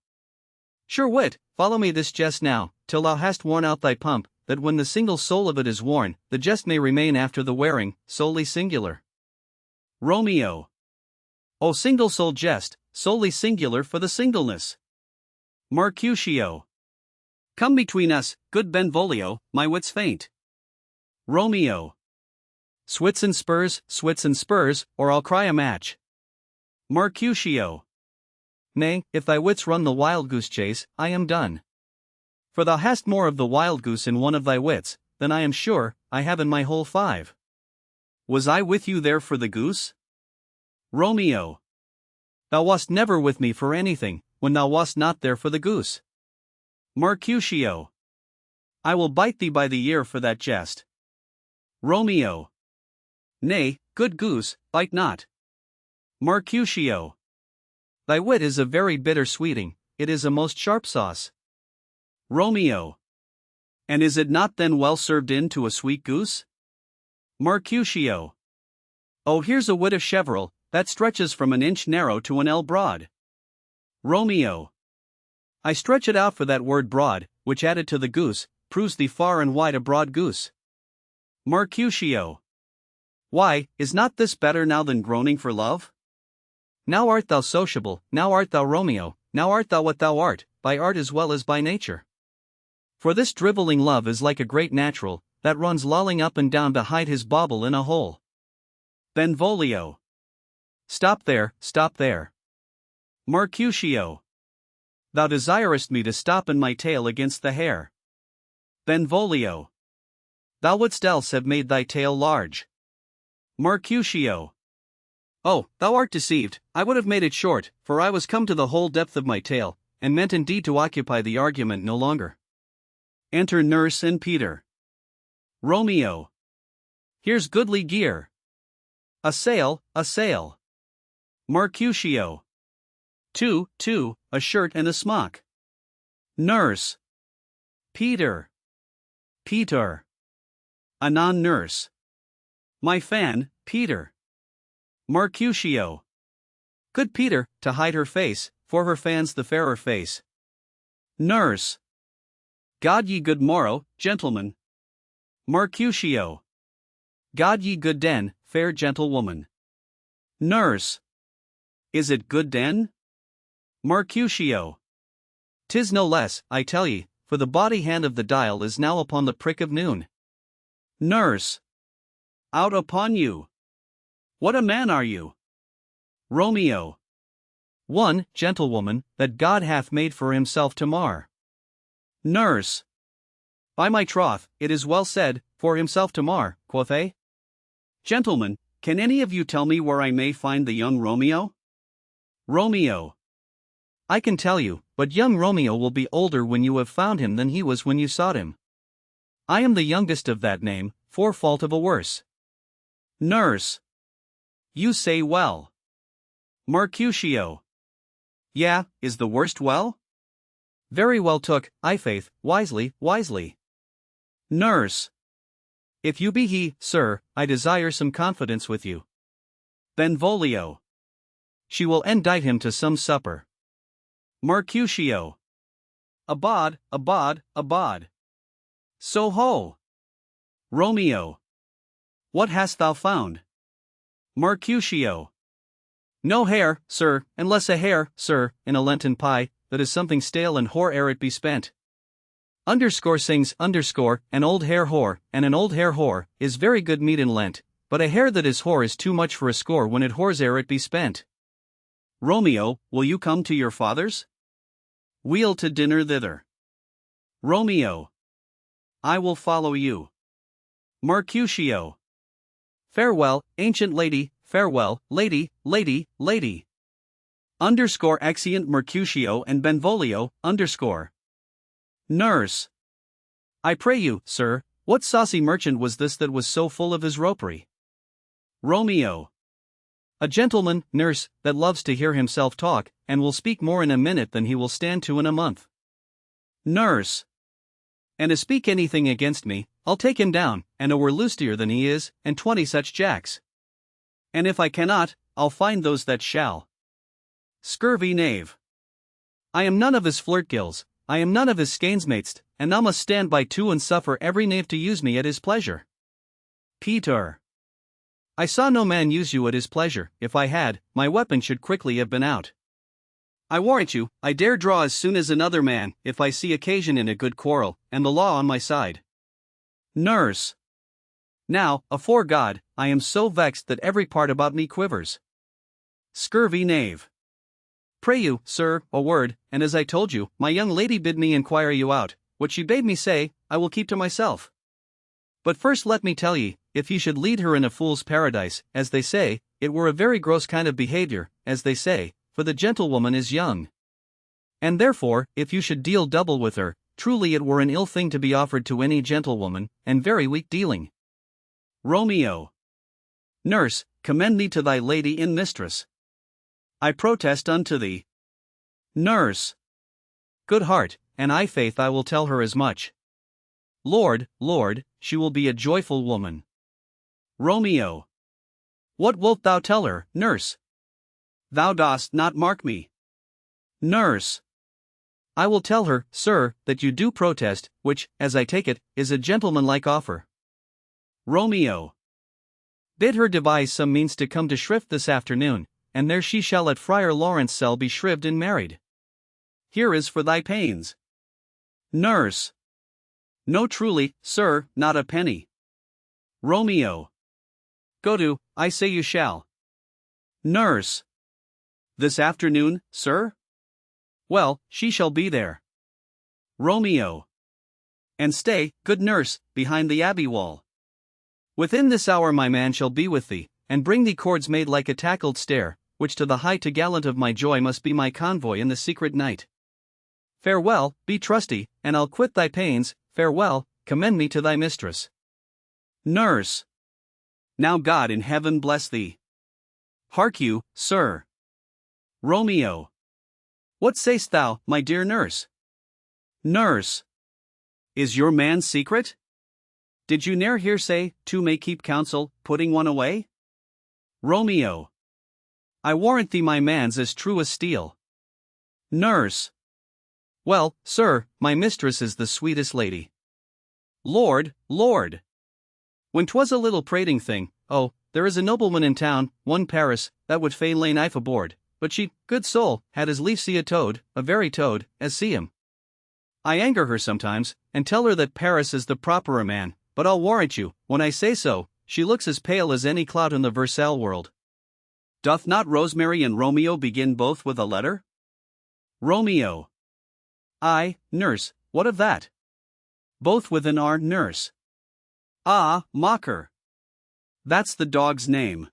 Sure wit, follow me this jest now, till thou hast worn out thy pump, that when the single soul of it is worn, the jest may remain after the wearing, solely singular. Romeo. O single soul jest, solely singular for the singleness. Mercutio. Come between us, good Benvolio, my wits faint. Romeo. Swits and spurs, or I'll cry a match. Mercutio. Nay, if thy wits run the wild goose chase, I am done. For thou hast more of the wild goose in one of thy wits, than I am sure I have in my whole 5. Was I with you there for the goose? Romeo. Thou wast never with me for anything, when thou wast not there for the goose. Mercutio. I will bite thee by the ear for that jest. Romeo. Nay, good goose, bite not. Mercutio. Thy wit is a very bitter sweeting, it is a most sharp sauce. Romeo. And is it not then well served in to a sweet goose? Mercutio. Oh, here's a wit of cheverel, that stretches from an inch narrow to an ell broad. Romeo. I stretch it out for that word broad, which added to the goose, proves thee far and wide a broad goose. Mercutio. Why, is not this better now than groaning for love? Now art thou sociable, now art thou Romeo, now art thou what thou art, by art as well as by nature. For this drivelling love is like a great natural, that runs lolling up and down to hide his bauble in a hole. Benvolio. Stop there, stop there. Mercutio. Thou desirest me to stop in my tail against the hair. Benvolio. Thou wouldst else have made thy tail large. Mercutio. Oh, thou art deceived, I would have made it short, for I was come to the whole depth of my tail, and meant indeed to occupy the argument no longer. Enter Nurse and Peter. Romeo. Here's goodly gear. A sail, a sail. Mercutio. Two, a shirt and a smock. Nurse. Peter. Anon nurse. My fan, Peter. Mercutio. Good Peter, to hide her face, for her fan's the fairer face. Nurse. God ye good morrow, gentlemen. Mercutio. God ye good den, fair gentlewoman. Nurse. Is it good den? Mercutio. 'Tis no less, I tell ye, for the body hand of the dial is now upon the prick of noon. Nurse. Out upon you. What a man are you? Romeo. One, gentlewoman, that God hath made for himself to mar. Nurse. By my troth, it is well said, for himself to mar, quoth they. Gentlemen, can any of you tell me where I may find the young Romeo? Romeo. I can tell you, but young Romeo will be older when you have found him than he was when you sought him. I am the youngest of that name, for fault of a worse. Nurse. You say well. Mercutio. Yeah, is the worst well? Very well took, I faith, wisely. Nurse. If you be he, sir, I desire some confidence with you. Benvolio. She will indite him to some supper. Mercutio. Abad. So ho. Romeo. What hast thou found? Mercutio. No hare, sir, unless a hare, sir, in a Lenten pie, that is something stale and hoar ere it be spent. Underscore sings underscore, an old hare whore, and an old hare whore, is very good meat in Lent, but a hare that is whore is too much for a score when it whores ere it be spent. Romeo, will you come to your father's? We'll to dinner thither. Romeo. I will follow you. Mercutio. Farewell, ancient lady, farewell, lady. Underscore exeunt Mercutio and Benvolio, underscore. Nurse. I pray you, sir, what saucy merchant was this that was so full of his ropery? Romeo. A gentleman, nurse, that loves to hear himself talk, and will speak more in a minute than he will stand to in a month. Nurse. And to speak anything against me, I'll take him down, and a were lustier than he is, and 20 such jacks. And if I cannot, I'll find those that shall. Scurvy knave. I am none of his flirt gills, I am none of his skainsmates, and I must stand by too and suffer every knave to use me at his pleasure. Peter. I saw no man use you at his pleasure. If I had, my weapon should quickly have been out. I warrant you, I dare draw as soon as another man, if I see occasion in a good quarrel, and the law on my side. Nurse. Now, afore God, I am so vexed that every part about me quivers. Scurvy knave. Pray you, sir, a word, and as I told you, my young lady bid me inquire you out. What she bade me say, I will keep to myself. But first let me tell ye, if ye should lead her in a fool's paradise, as they say, it were a very gross kind of behavior, as they say, for the gentlewoman is young. And therefore, if you should deal double with her, truly it were an ill thing to be offered to any gentlewoman, and very weak dealing. Romeo. Nurse, commend me to thy lady in mistress. I protest unto thee. Nurse. Good heart, and I faith I will tell her as much. Lord, she will be a joyful woman. Romeo. What wilt thou tell her, nurse? Thou dost not mark me. Nurse. I will tell her, sir, that you do protest, which, as I take it, is a gentlemanlike offer. Romeo. Bid her devise some means to come to shrift this afternoon, and there she shall at Friar Lawrence cell be shrived and married. Here is for thy pains. Nurse. No truly, sir, not a penny. Romeo. Go to, I say you shall. Nurse. This afternoon, sir? Well, she shall be there. Romeo. And stay, good nurse, behind the abbey wall. Within this hour my man shall be with thee, and bring thee cords made like a tackled stair, which to the high to'gallant of my joy must be my convoy in the secret night. Farewell, be trusty, and I'll quit thy pains. Farewell, commend me to thy mistress. Nurse. Now God in heaven bless thee. Hark you, sir. Romeo. What say'st thou, my dear nurse? Nurse. Is your man secret? Did you ne'er hear say, two may keep counsel, putting one away? Romeo. I warrant thee my man's as true as steel. Nurse. Well, sir, my mistress is the sweetest lady. Lord, Lord. When 'twas a little prating thing, oh, there is a nobleman in town, one Paris, that would fain lay knife aboard, but she, good soul, had as lief see a toad, a very toad, as see him. I anger her sometimes, and tell her that Paris is the properer man, but I'll warrant you, when I say so, she looks as pale as any clout in the Versailles world. Doth not Rosemary and Romeo begin both with a letter? Romeo. Ay, nurse, what of that? Both with an R, nurse. Ah, mocker. That's the dog's name.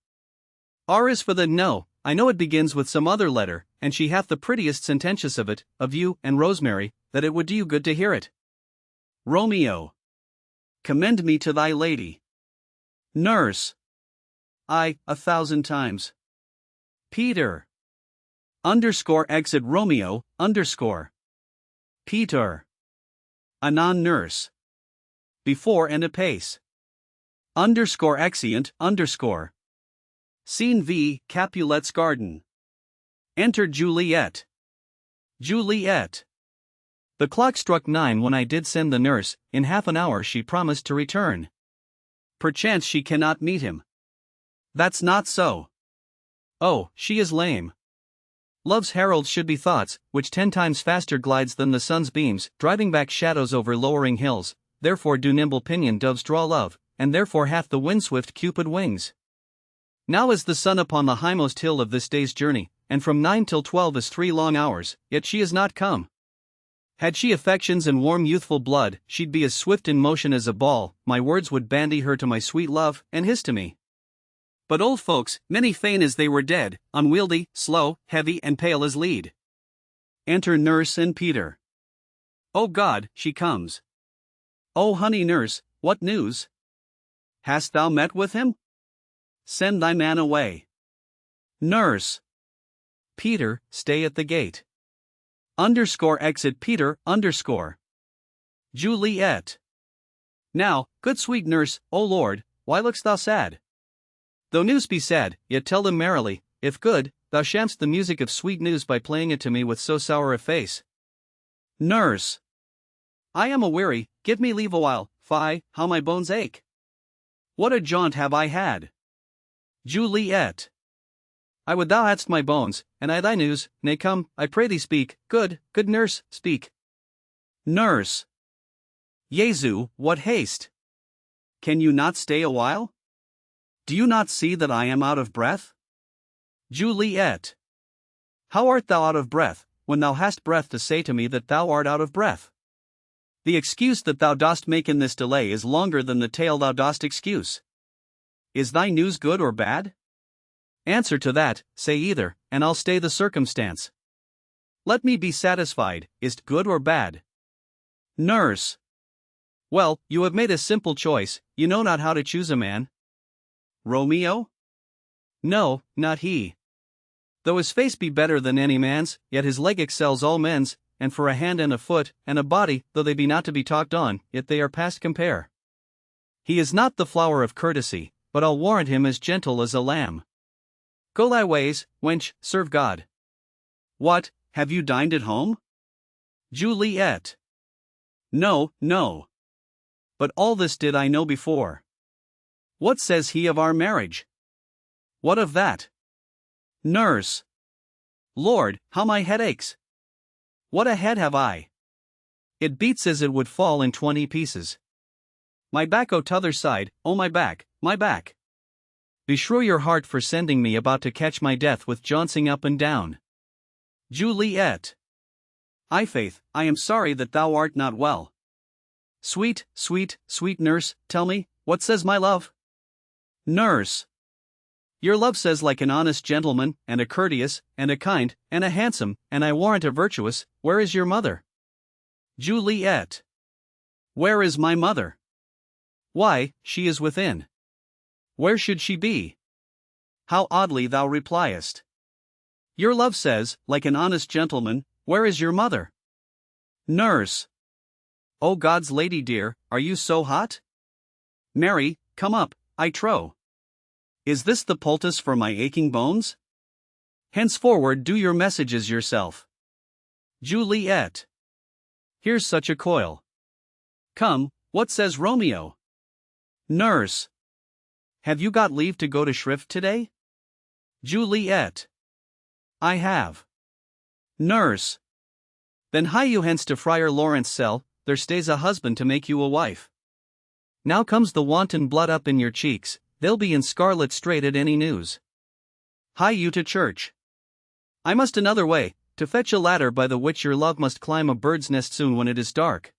R is for the no, I know it begins with some other letter, and she hath the prettiest sententious of it, of you and Rosemary, that it would do you good to hear it. Romeo. Commend me to thy lady. Nurse. Ay, 1,000 times. Peter. Exit Romeo, Peter. Anon nurse. Before and apace. Exeunt, Scene V. Capulet's garden. Enter Juliet. Juliet. The clock struck 9 when I did send the nurse. In half an hour she promised to return. Perchance she cannot meet him. That's not so. Oh, she is lame. Love's heralds should be thoughts, which 10 times faster glides than the sun's beams, driving back shadows over lowering hills. Therefore do nimble pinioned doves draw love, and therefore hath the wind-swift Cupid wings. Now is the sun upon the highmost hill of this day's journey, and from 9 till 12 is 3 long hours, yet she is not come. Had she affections and warm youthful blood, she'd be as swift in motion as a ball. My words would bandy her to my sweet love, and his to me. But old folks, many feign as they were dead, unwieldy, slow, heavy, and pale as lead. Enter nurse and Peter. Oh God, she comes. Oh honey nurse, what news? Hast thou met with him? Send thy man away. Nurse. Peter, stay at the gate. Exit Peter, Juliet. Now, good sweet nurse, O Lord, why look'st thou sad? Though news be sad, yet tell them merrily, if good, thou sham'st the music of sweet news by playing it to me with so sour a face. Nurse. I am a-weary, give me leave awhile, fie, how my bones ache. What a jaunt have I had! Juliet. I would thou hadst my bones, and I thy news. Nay come, I pray thee speak, good nurse, speak. Nurse. Jesu, what haste! Can you not stay a while? Do you not see that I am out of breath? Juliet. How art thou out of breath, when thou hast breath to say to me that thou art out of breath? The excuse that thou dost make in this delay is longer than the tale thou dost excuse. Is thy news good or bad? Answer to that, say either, and I'll stay the circumstance. Let me be satisfied, is't good or bad? Nurse. Well, you have made a simple choice, you know not how to choose a man. Romeo? No, not he. Though his face be better than any man's, yet his leg excels all men's, and for a hand and a foot, and a body, though they be not to be talked on, yet they are past compare. He is not the flower of courtesy, but I'll warrant him as gentle as a lamb. Go thy ways, wench, serve God. What, have you dined at home? Juliet. No. But all this did I know before. What says he of our marriage? What of that? Nurse. Lord, how my head aches! What a head have I! It beats as it would fall in 20 pieces. My back o' t'other side, oh my back, my back! Beshrew your heart for sending me about to catch my death with jouncing up and down. Juliet. I faith, I am sorry that thou art not well. Sweet nurse, tell me, what says my love? Nurse. Your love says like an honest gentleman, and a courteous, and a kind, and a handsome, and I warrant a virtuous. Where is your mother? Juliet. Where is my mother? Why, she is within. Where should she be? How oddly thou repliest. Your love says, like an honest gentleman, where is your mother? Nurse. O God's lady dear, are you so hot? Mary, come up, I trow. Is this the poultice for my aching bones? Henceforward do your messages yourself. Juliet. Here's such a coil. Come, what says Romeo? Nurse. Have you got leave to go to shrift today? Juliet. I have. Nurse. Then hie you hence to Friar Lawrence' cell, there stays a husband to make you a wife. Now comes the wanton blood up in your cheeks, they'll be in scarlet straight at any news. Hie you to church. I must another way, to fetch a ladder by the which your love must climb a bird's nest soon when it is dark.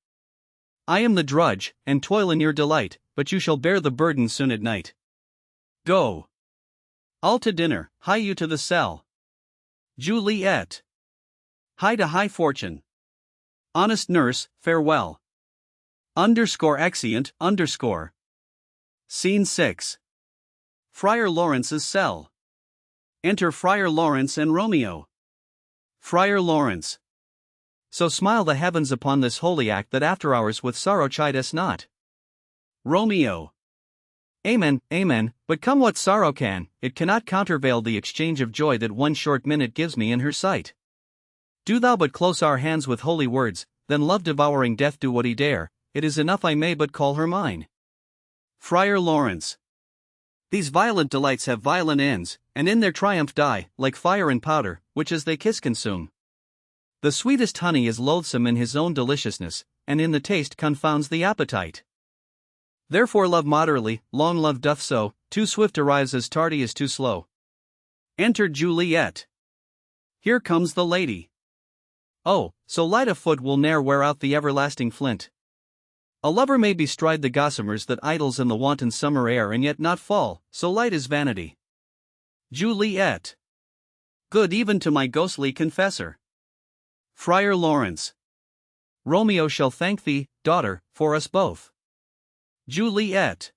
I am the drudge, and toil in your delight, but you shall bear the burden soon at night. Go. All to dinner, hie you to the cell. Juliet. Hie to high fortune. Honest nurse, farewell. Exeunt. Scene 6. Friar Lawrence's cell. Enter Friar Lawrence and Romeo. Friar Lawrence. So smile the heavens upon this holy act that after hours with sorrow chide us not. Romeo. Amen, amen, but come what sorrow can, it cannot countervail the exchange of joy that one short minute gives me in her sight. Do thou but close our hands with holy words, then love devouring death do what he dare, it is enough I may but call her mine. Friar Lawrence. These violent delights have violent ends, and in their triumph die, like fire and powder, which as they kiss consume. The sweetest honey is loathsome in his own deliciousness, and in the taste confounds the appetite. Therefore love moderately, long love doth so, too swift arrives as tardy as too slow. Enter Juliet. Here comes the lady. Oh, so light a foot will ne'er wear out the everlasting flint. A lover may bestride the gossamers that idles in the wanton summer air and yet not fall, so light is vanity. Juliet. Good even to my ghostly confessor. Friar Lawrence. Romeo shall thank thee, daughter, for us both. Juliet.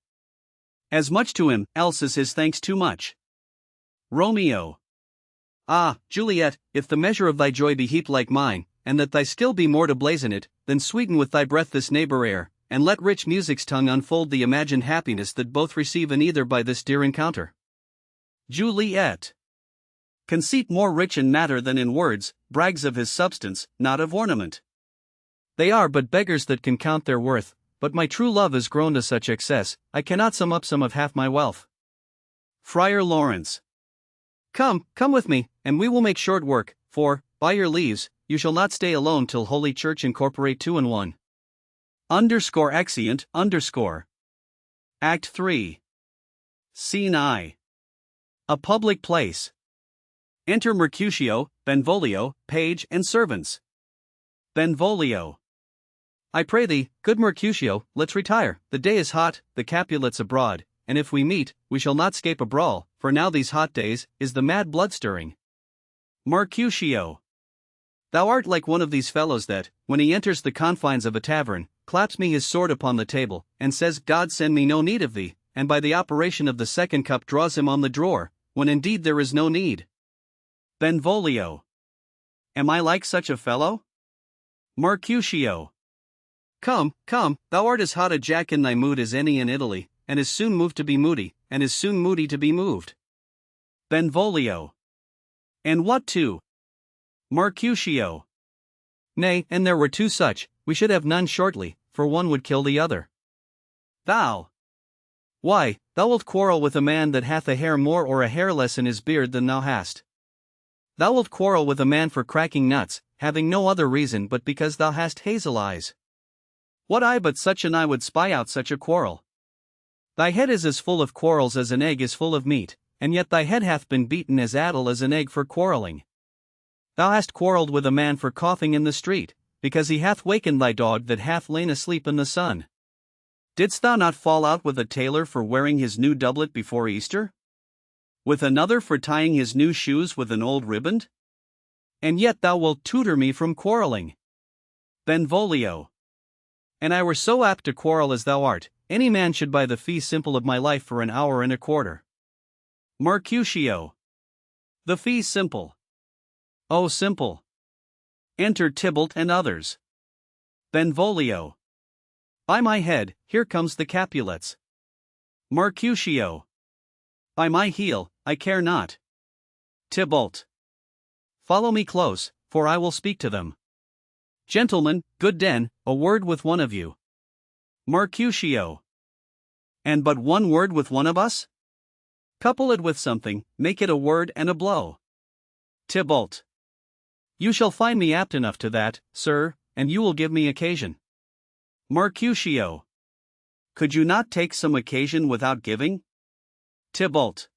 As much to him, else is his thanks too much. Romeo. Ah, Juliet, if the measure of thy joy be heaped like mine, and that thy skill be more to blazon it, then sweeten with thy breath this neighbor air, and let rich music's tongue unfold the imagined happiness that both receive in either by this dear encounter. Juliet. Conceit more rich in matter than in words, brags of his substance, not of ornament. They are but beggars that can count their worth, but my true love is grown to such excess, I cannot sum up some of half my wealth. Friar Lawrence. Come with me, and we will make short work, for, by your leaves, you shall not stay alone till Holy Church incorporate two in one. Exeunt. Act 3. Scene I. A public place. Enter Mercutio, Benvolio, page and servants. Benvolio. I pray thee, good Mercutio, let's retire, the day is hot, the Capulets abroad, and if we meet, we shall not scape a brawl, for now these hot days, is the mad blood stirring. Mercutio. Thou art like one of these fellows that, when he enters the confines of a tavern, claps me his sword upon the table, and says God send me no need of thee, and by the operation of the second cup draws him on the drawer, when indeed there is no need. Benvolio. Am I like such a fellow? Mercutio. Come, thou art as hot a jack in thy mood as any in Italy, and is soon moved to be moody, and is soon moody to be moved. Benvolio. And what too? Mercutio. Nay, and there were two such, we should have none shortly, for one would kill the other. Thou. Why, thou wilt quarrel with a man that hath a hair more or a hair less in his beard than thou hast. Thou wilt quarrel with a man for cracking nuts, having no other reason but because thou hast hazel eyes. What eye but such an eye would spy out such a quarrel? Thy head is as full of quarrels as an egg is full of meat, and yet thy head hath been beaten as addle as an egg for quarreling. Thou hast quarrelled with a man for coughing in the street, because he hath wakened thy dog that hath lain asleep in the sun. Didst thou not fall out with a tailor for wearing his new doublet before Easter? With another for tying his new shoes with an old riband? And yet thou wilt tutor me from quarreling. Benvolio. And I were so apt to quarrel as thou art, any man should buy the fee simple of my life for an hour and a quarter. Mercutio. The fee simple. Oh, simple. Enter Tybalt and others. Benvolio. By my head, here comes the Capulets. Mercutio. By my heel, I care not. Tybalt. Follow me close, for I will speak to them. Gentlemen, good den, a word with one of you. Mercutio. And but one word with one of us? Couple it with something, make it a word and a blow. Tybalt. You shall find me apt enough to that, sir, and you will give me occasion. Mercutio. Could you not take some occasion without giving? Tybalt.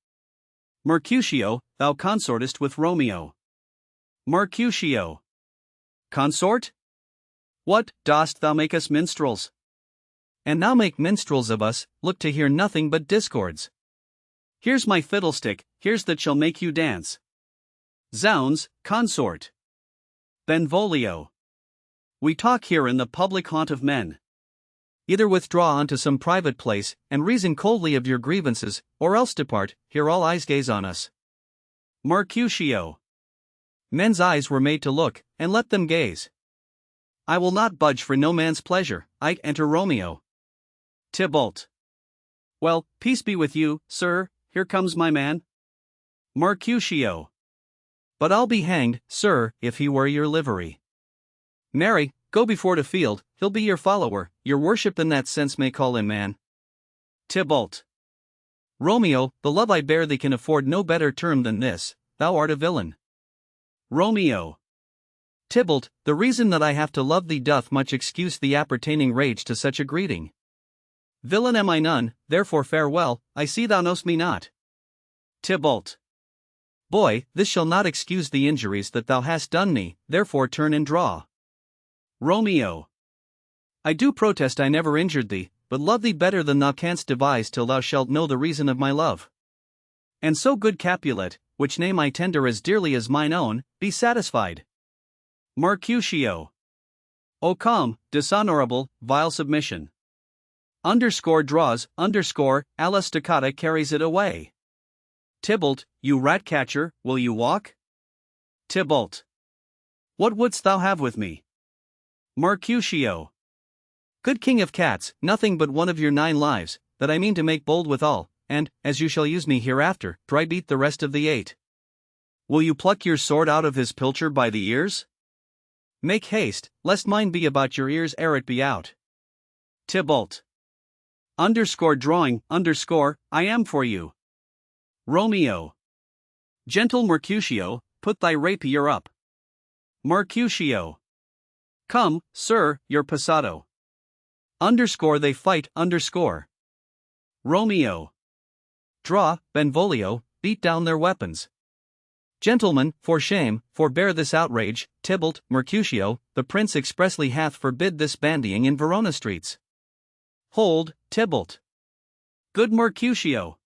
Mercutio, thou consortest with Romeo. Mercutio. Consort? What, dost thou make us minstrels? And now make minstrels of us, look to hear nothing but discords. Here's my fiddlestick, here's that shall make you dance. Zounds, consort. Benvolio. We talk here in the public haunt of men. Either withdraw unto some private place, and reason coldly of your grievances, or else depart, here all eyes gaze on us. Mercutio. Men's eyes were made to look, and let them gaze. I will not budge for no man's pleasure, I enter Romeo. Tybalt. Well, peace be with you, sir, here comes my man. Mercutio. But I'll be hanged, sir, if he wear your livery. Marry, go before the field, he'll be your follower, your worship in that sense may call him man. Tybalt. Romeo, the love I bear thee can afford no better term than this, thou art a villain. Romeo. Tybalt, the reason that I have to love thee doth much excuse the appertaining rage to such a greeting. Villain am I none, therefore farewell, I see thou know'st me not. Tybalt. Boy, this shall not excuse the injuries that thou hast done me, therefore turn and draw. Romeo. I do protest I never injured thee, but love thee better than thou canst devise till thou shalt know the reason of my love. And so good Capulet, which name I tender as dearly as mine own, be satisfied. Mercutio. O calm, dishonorable, vile submission. Underscore draws, underscore, alla stoccata carries it away. Tybalt, you rat-catcher, will you walk? Tybalt. What wouldst thou have with me? Mercutio. Good king of cats, nothing but one of your 9 lives, that I mean to make bold withal, and, as you shall use me hereafter, try beat the rest of the 8. Will you pluck your sword out of his pilcher by the ears? Make haste, lest mine be about your ears ere it be out. Tybalt. Underscore drawing, underscore, I am for you. Romeo. Gentle Mercutio, put thy rapier up. Mercutio. Come, sir, your passado. Underscore they fight, underscore. Romeo. Draw, Benvolio, beat down their weapons. Gentlemen, for shame, forbear this outrage, Tybalt, Mercutio, the prince expressly hath forbid this bandying in Verona streets. Hold, Tybalt. Good Mercutio.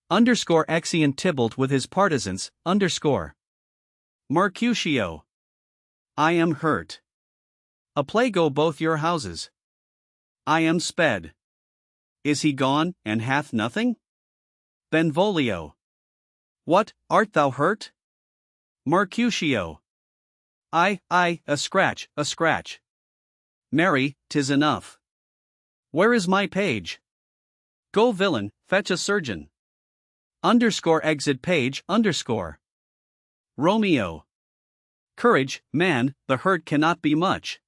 Underscore exeunt Tybalt with his partisans, underscore. Mercutio. I am hurt. A play go both your houses. I am sped. Is he gone, and hath nothing? Benvolio. What, art thou hurt? Mercutio. I, a scratch, a scratch. Marry, 'tis enough. Where is my page? Go villain, fetch a surgeon. Underscore exit page, underscore. Romeo. Courage, man, the hurt cannot be much.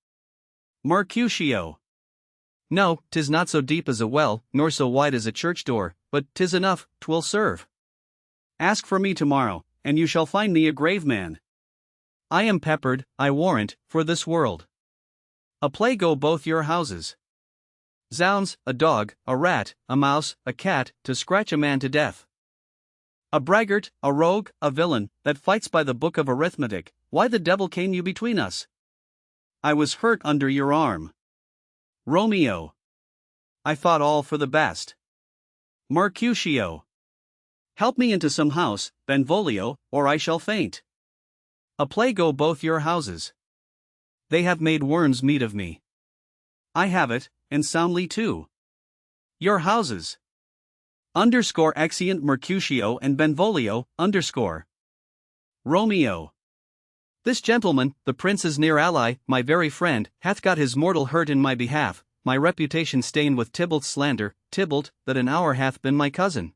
Mercutio. No, 'tis not so deep as a well, nor so wide as a church door, but 'tis enough, 'twill serve. Ask for me tomorrow, and you shall find me a grave man. I am peppered, I warrant, for this world. A play go both your houses. Zounds, a dog, a rat, a mouse, a cat, to scratch a man to death. A braggart, a rogue, a villain, that fights by the book of arithmetic, why the devil came you between us? I was hurt under your arm. Romeo. I thought all for the best. Mercutio. Help me into some house, Benvolio, or I shall faint. A play go both your houses. they have made worms meat of me. I have it, and soundly too. Your houses. Exeunt Mercutio and Benvolio, Romeo. This gentleman, the prince's near ally, my very friend, hath got his mortal hurt in my behalf, my reputation stained with Tybalt's slander, Tybalt, that an hour hath been my cousin.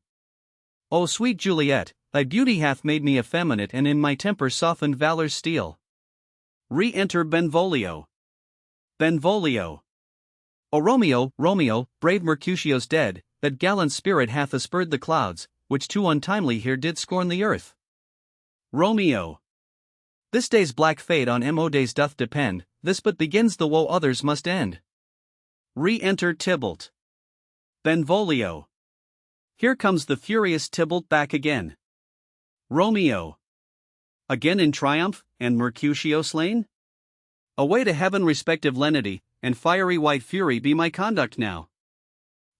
O sweet Juliet, thy beauty hath made me effeminate and in my temper softened valor's steel. Re-enter Benvolio. Benvolio. O Romeo, Romeo, brave Mercutio's dead, that gallant spirit hath aspurred the clouds, which too untimely here did scorn the earth. Romeo. This day's black fate on mo days doth depend, this but begins the woe others must end. Re-enter Tybalt. Benvolio. Here comes the furious Tybalt back again. Romeo. Again in triumph, and Mercutio slain? Away to heaven respective lenity, and fiery white fury be my conduct now.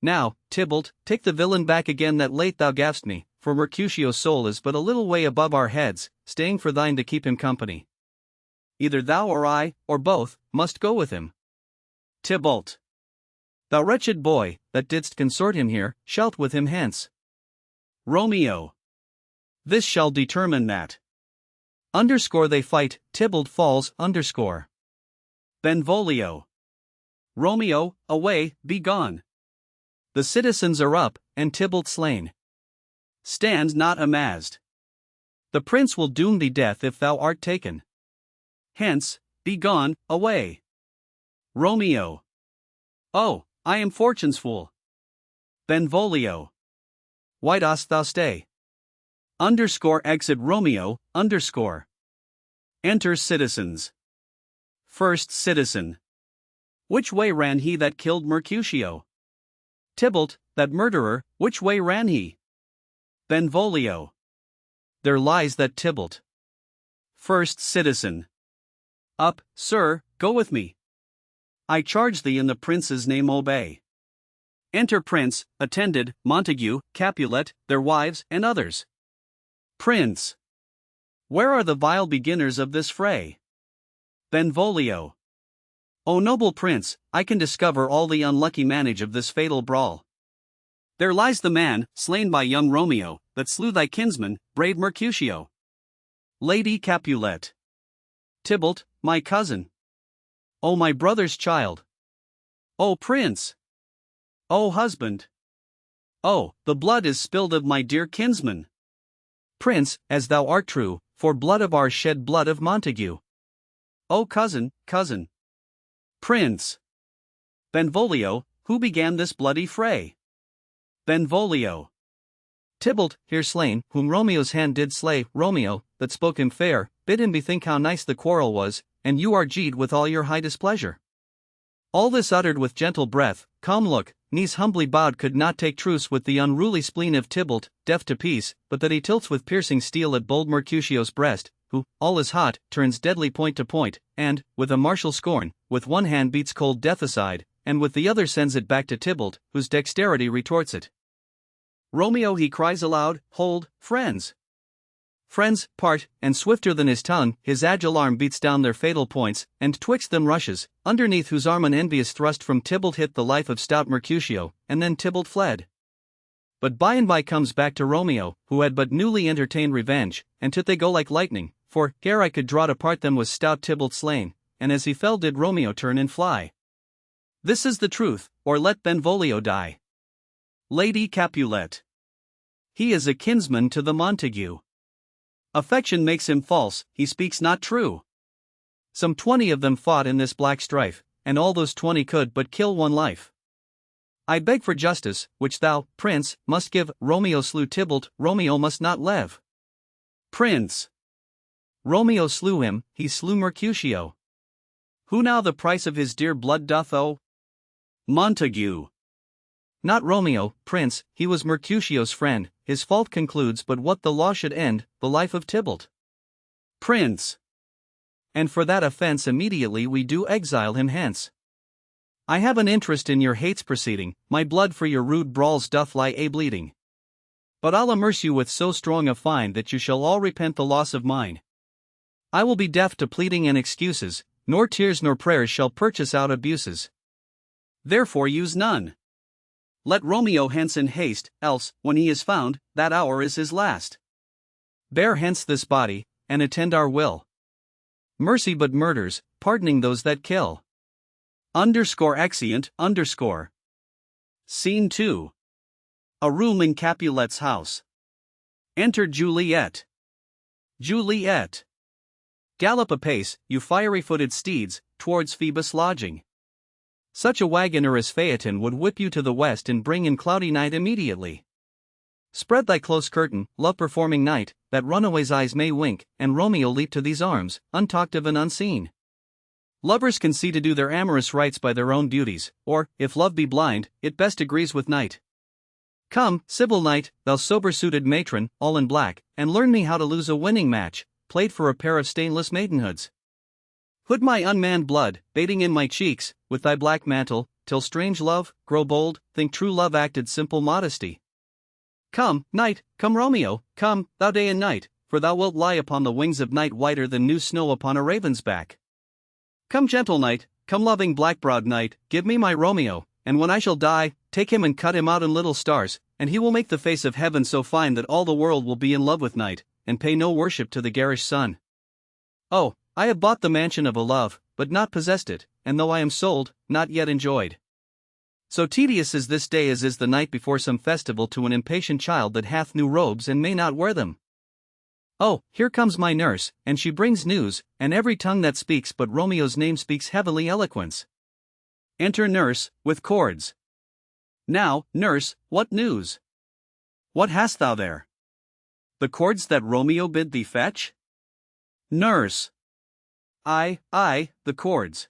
Now, Tybalt, take the villain back again that late thou gav'st me, for Mercutio's soul is but a little way above our heads, staying for thine to keep him company. Either thou or I, or both, must go with him. Tybalt. Thou wretched boy, that didst consort him here, shalt with him hence. Romeo. This shall determine that. They fight, Tybalt falls, Benvolio. Romeo, away, be gone. The citizens are up, and Tybalt slain. Stand not amazed. The prince will doom thee death if thou art taken. Hence, be gone, away. Romeo. Oh, I am fortune's fool. Benvolio. Why dost thou stay? Exit Romeo, Enter citizens. First citizen. Which way ran he that killed Mercutio? Tybalt, that murderer, which way ran he? Benvolio. There lies that Tybalt. First citizen. Up, sir, go with me. I charge thee in the prince's name obey. Enter Prince, attended, Montague, Capulet, their wives, and others. Prince. Where are the vile beginners of this fray? Benvolio. O noble prince, I can discover all the unlucky manage of this fatal brawl. There lies the man, slain by young Romeo, that slew thy kinsman, brave Mercutio. Lady Capulet. Tybalt, my cousin. O my brother's child. O prince. O husband. Oh, the blood is spilled of my dear kinsman. Prince, as thou art true, for blood of ours shed blood of Montague. O cousin, cousin. Prince. Benvolio, who began this bloody fray? Benvolio. Tybalt, here slain, whom Romeo's hand did slay, Romeo, that spoke him fair, bid him bethink how nice the quarrel was, and you are G'd with all your high displeasure. All this uttered with gentle breath, calm look, knees humbly bowed, could not take truce with the unruly spleen of Tybalt, deaf to peace, but that he tilts with piercing steel at bold Mercutio's breast, who, all is hot, turns deadly point to point, and, with a martial scorn, with one hand beats cold death aside, and with the other sends it back to Tybalt, whose dexterity retorts it. Romeo he cries aloud, hold, friends. Friends, part, and swifter than his tongue, his agile arm beats down their fatal points, and twixt them rushes, underneath whose arm an envious thrust from Tybalt hit the life of stout Mercutio, and then Tybalt fled. But by and by comes back to Romeo, who had but newly entertained revenge, and to they go like lightning, for, ere I could draw to part them was stout Tybalt slain, and as he fell did Romeo turn and fly. This is the truth, or let Benvolio die. Lady Capulet. He is a kinsman to the Montague. Affection makes him false, he speaks not true. Some 20 of them fought in this black strife, and all those 20 could but kill one life. I beg for justice, which thou, prince, must give. Romeo slew Tybalt, Romeo must not live. Prince. Romeo slew him, he slew Mercutio. Who now the price of his dear blood doth owe? Montague. Not Romeo, prince, he was Mercutio's friend, his fault concludes but what the law should end, the life of Tybalt. Prince. And for that offense immediately we do exile him hence. I have an interest in your hates proceeding, my blood for your rude brawls doth lie bleeding. But I'll amerce you with so strong a fine that you shall all repent the loss of mine. I will be deaf to pleading and excuses, nor tears nor prayers shall purchase out abuses. Therefore use none. Let Romeo hence in haste, else, when he is found, that hour is his last. Bear hence this body, and attend our will. Mercy but murders, pardoning those that kill. Exeunt. Scene 2. A room in Capulet's house. Enter Juliet. Juliet. Gallop apace, you fiery-footed steeds, towards Phoebus' lodging. Such a wagoner as Phaeton would whip you to the west and bring in cloudy night immediately. Spread thy close curtain, love-performing night, that runaway's eyes may wink, and Romeo leap to these arms, untalked of and unseen. Lovers can see to do their amorous rites by their own beauties, or, if love be blind, it best agrees with night. Come, Sibyl Knight, thou sober-suited matron, all in black, and learn me how to lose a winning match, played for a pair of stainless maidenhoods. Hood my unmanned blood, bating in my cheeks, with thy black mantle, till strange love, grow bold, think true love acted simple modesty. Come, night, come Romeo, come, thou day and night, for thou wilt lie upon the wings of night whiter than new snow upon a raven's back. Come gentle night, come loving black-browed night, give me my Romeo, and when I shall die, take him and cut him out in little stars, and he will make the face of heaven so fine that all the world will be in love with night, and pay no worship to the garish sun. Oh, I have bought the mansion of a love, but not possessed it, and though I am sold, not yet enjoyed. So tedious is this day as is the night before some festival to an impatient child that hath new robes and may not wear them. Oh, here comes my nurse, and she brings news, and every tongue that speaks but Romeo's name speaks heavenly eloquence. Enter nurse, with cords. Now, nurse, what news? What hast thou there? The cords that Romeo bid thee fetch? Nurse. Aye, the cords.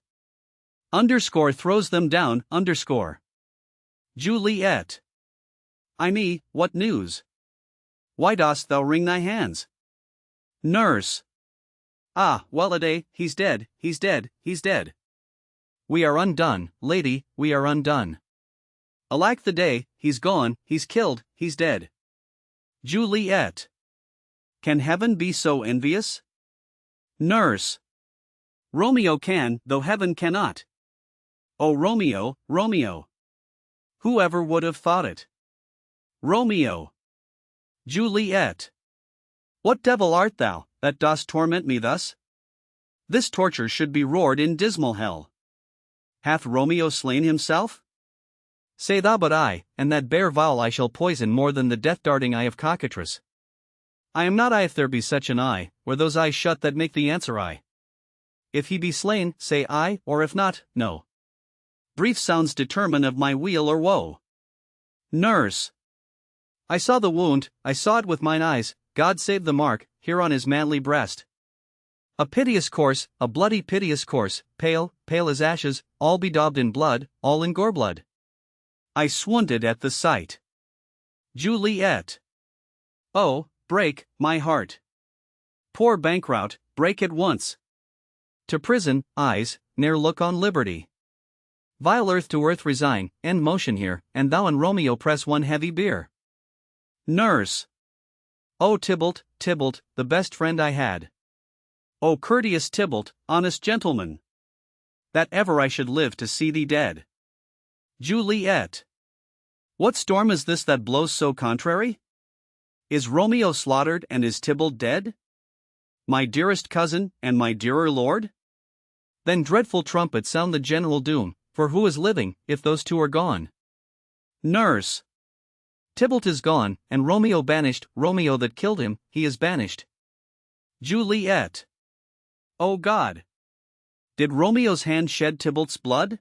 Throws them down, Juliet. What news? Why dost thou wring thy hands? Nurse. Ah, well-a-day, he's dead. We are undone, lady, we are undone. Alack the day, he's gone, he's killed, he's dead. Juliet. Can heaven be so envious? Nurse. Romeo can, though heaven cannot. Oh Romeo, Romeo. Whoever would have thought it? Romeo. Juliet. What devil art thou, that dost torment me thus? This torture should be roared in dismal hell. Hath Romeo slain himself? Say thou but I, and that bare vial I shall poison more than the death-darting eye of cockatrice. I am not I if there be such an eye, or those eyes shut that make the answer I. If he be slain, say I, or if not, no. Brief sounds determine of my weal or woe. Nurse. I saw the wound, I saw it with mine eyes, God save the mark, here on his manly breast. A piteous course, a bloody piteous course, pale as ashes, all bedaubed in blood, all in gore-blood. I swounded at the sight. Juliet. Oh, break, my heart. Poor bankrout, break at once. To prison, eyes, ne'er look on liberty. Vile earth to earth resign, end motion here, and thou and Romeo press one heavy bier. Nurse. O Tybalt, the best friend I had. O courteous Tybalt, honest gentleman. That ever I should live to see thee dead. Juliet. What storm is this that blows so contrary? Is Romeo slaughtered and is Tybalt dead? My dearest cousin, and my dearer lord? Then dreadful trumpet sound the general doom, for who is living, if those two are gone? Nurse. Tybalt is gone, and Romeo banished, Romeo that killed him, he is banished. Juliet. O God! Did Romeo's hand shed Tybalt's blood?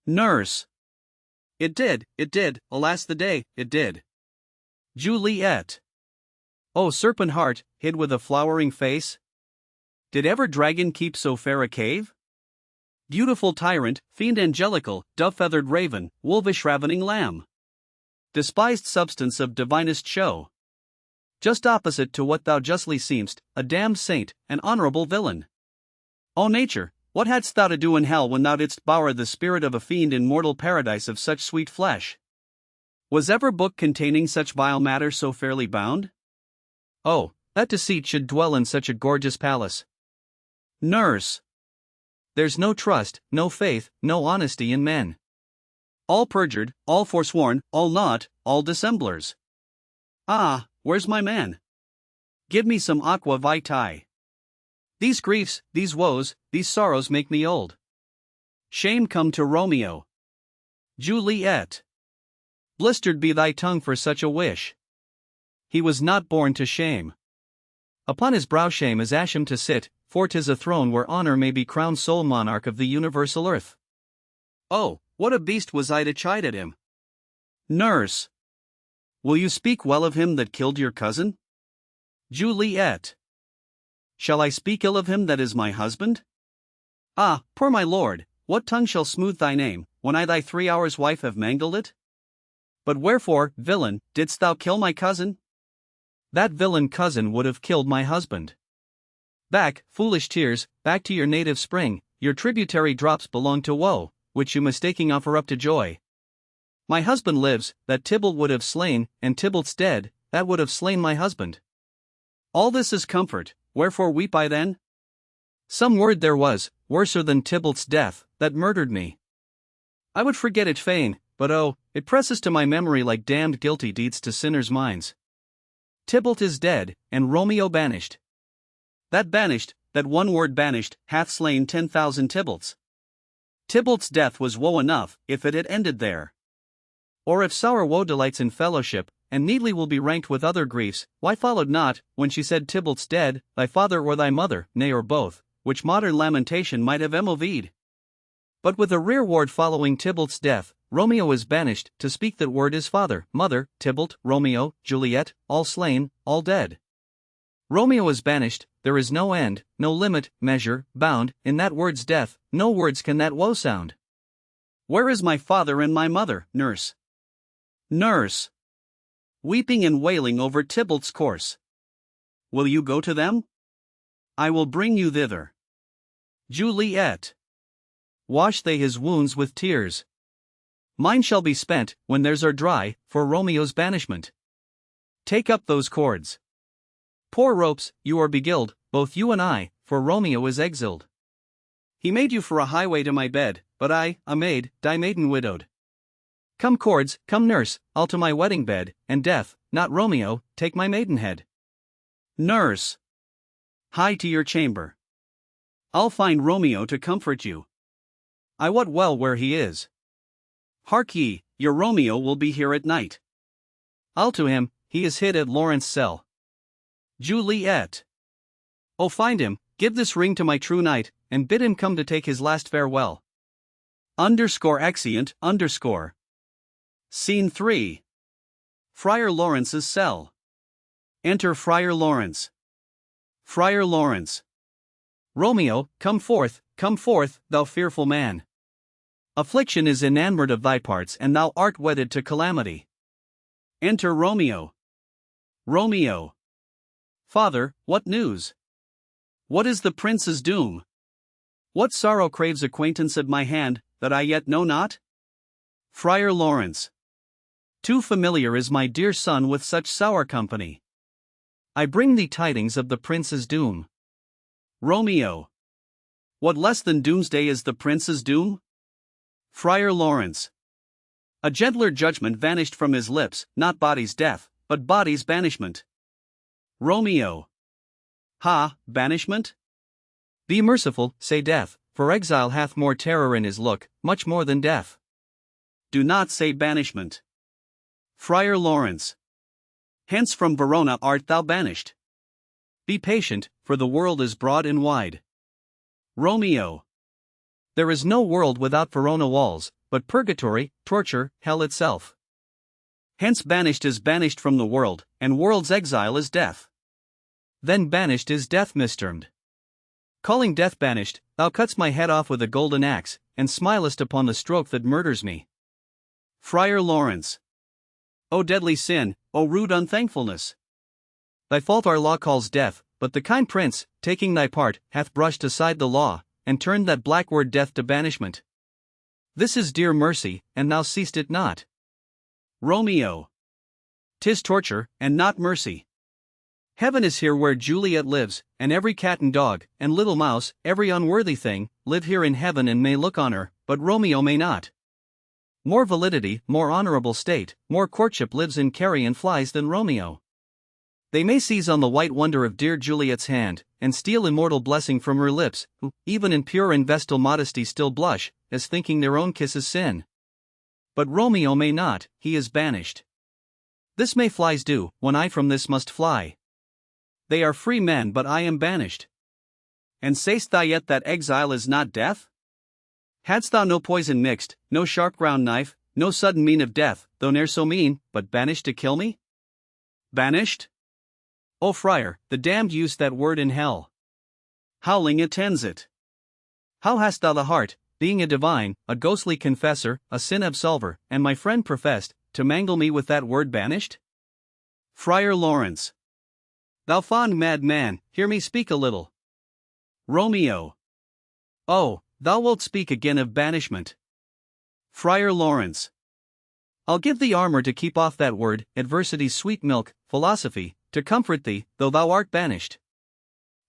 Nurse. It did, alas the day, it did. Juliet. O serpent heart, hid with a flowering face? Did ever dragon keep so fair a cave? Beautiful tyrant, fiend angelical, dove-feathered raven, wolvish ravening lamb. Despised substance of divinest show. Just opposite to what thou justly seemst, a damned saint, an honorable villain. O nature, what hadst thou to do in hell when thou didst bower the spirit of a fiend in mortal paradise of such sweet flesh? Was ever book containing such vile matter so fairly bound? Oh, that deceit should dwell in such a gorgeous palace. Nurse. there's no trust, no faith, no honesty in men. All perjured, all forsworn, all naught, all dissemblers. Ah, where's my man? Give me some aqua vitae. These griefs, these woes, these sorrows make me old. Shame come to Romeo. Juliet. Blistered be thy tongue for such a wish. He was not born to shame. Upon his brow shame is asham to sit, for 'tis a throne where honor may be crowned sole monarch of the universal earth. Oh, what a beast was I to chide at him! Nurse. Will you speak well of him that killed your cousin? Juliet. Shall I speak ill of him that is my husband? Ah, poor my lord, what tongue shall smooth thy name, when I thy 3 hours' wife have mangled it? But wherefore, villain, didst thou kill my cousin? That villain cousin would have killed my husband. Back, foolish tears, back to your native spring, your tributary drops belong to woe, which you mistaking offer up to joy. My husband lives, that Tybalt would have slain, and Tybalt's dead, that would have slain my husband. All this is comfort, wherefore weep I then? Some word there was, worser than Tybalt's death, that murdered me. I would forget it fain, but oh, it presses to my memory like damned guilty deeds to sinners' minds. Tybalt is dead, and Romeo banished. That banished, that one word banished, hath slain 10,000 Tybalts. Tybalt's death was woe enough, if it had ended there. Or if sour woe delights in fellowship, and needly will be ranked with other griefs, why followed not, when she said Tybalt's dead, thy father or thy mother, nay or both, which modern lamentation might have MOV'd. But with a rearward following Tybalt's death, Romeo is banished, to speak that word is father, mother, Tybalt, Romeo, Juliet, all slain, all dead. Romeo is banished, there is no end, no limit, measure, bound, in that word's death, no words can that woe sound. Where is my father and my mother, nurse? Nurse. Weeping and wailing over Tybalt's corse. Will you go to them? I will bring you thither. Juliet. Wash they his wounds with tears. Mine shall be spent, when theirs are dry, for Romeo's banishment. Take up those cords. Poor ropes, you are beguiled, both you and I, for Romeo is exiled. He made you for a highway to my bed, but I, a maid, die maiden widowed. Come cords, come nurse, I'll to my wedding bed, and death, not Romeo, take my maidenhead. Nurse. Hie to your chamber. I'll find Romeo to comfort you. I wot well where he is. Hark ye, your Romeo will be here at night. I'll to him, he is hid at Lawrence' cell. Juliet. Oh, find him, give this ring to my true knight, and bid him come to take his last farewell. Exeunt. Scene 3. Friar Lawrence's cell. Enter Friar Lawrence. Friar Lawrence. Romeo, come forth, thou fearful man. Affliction is enamored of thy parts, and thou art wedded to calamity. Enter Romeo. Romeo. Father, what news? What is the prince's doom? What sorrow craves acquaintance at my hand, that I yet know not? Friar Lawrence. Too familiar is my dear son with such sour company. I bring thee tidings of the prince's doom. Romeo. What less than doomsday is the prince's doom? Friar Lawrence. A gentler judgment vanished from his lips, not body's death, but body's banishment. Romeo. Ha, banishment? Be merciful, say death, for exile hath more terror in his look, much more than death. Do not say banishment. Friar Lawrence. Hence from Verona art thou banished. Be patient, for the world is broad and wide. Romeo. There is no world without Verona walls, but purgatory, torture, hell itself. Hence banished is banished from the world, and world's exile is death. Then banished is death mistermed. Calling death banished, thou cuts my head off with a golden axe, and smilest upon the stroke that murders me. Friar Lawrence. O deadly sin, O rude unthankfulness! Thy fault our law calls death, but the kind prince, taking thy part, hath brushed aside the law, and turned that black word death to banishment. This is dear mercy, and thou seest it not. Romeo. 'Tis torture, and not mercy. Heaven is here where Juliet lives, and every cat and dog, and little mouse, every unworthy thing, live here in heaven and may look on her, but Romeo may not. More validity, more honorable state, more courtship lives in carrion flies than Romeo. They may seize on the white wonder of dear Juliet's hand, and steal immortal blessing from her lips, who, even in pure and vestal modesty still blush, as thinking their own kisses sin. But Romeo may not, he is banished. This may flies do, when I from this must fly. They are free men but I am banished. And say'st thou yet that exile is not death? Hadst thou no poison mixed, no sharp ground knife, no sudden mean of death, though ne'er so mean, but banished to kill me? Banished? O friar, the damned use that word in hell. Howling attends it. How hast thou the heart, being a divine, a ghostly confessor, a sin absolver, and my friend professed, to mangle me with that word banished? Friar Lawrence. Thou fond mad man, hear me speak a little. Romeo. Oh, thou wilt speak again of banishment. Friar Lawrence. I'll give thee armor to keep off that word, adversity's sweet milk, philosophy, to comfort thee, though thou art banished.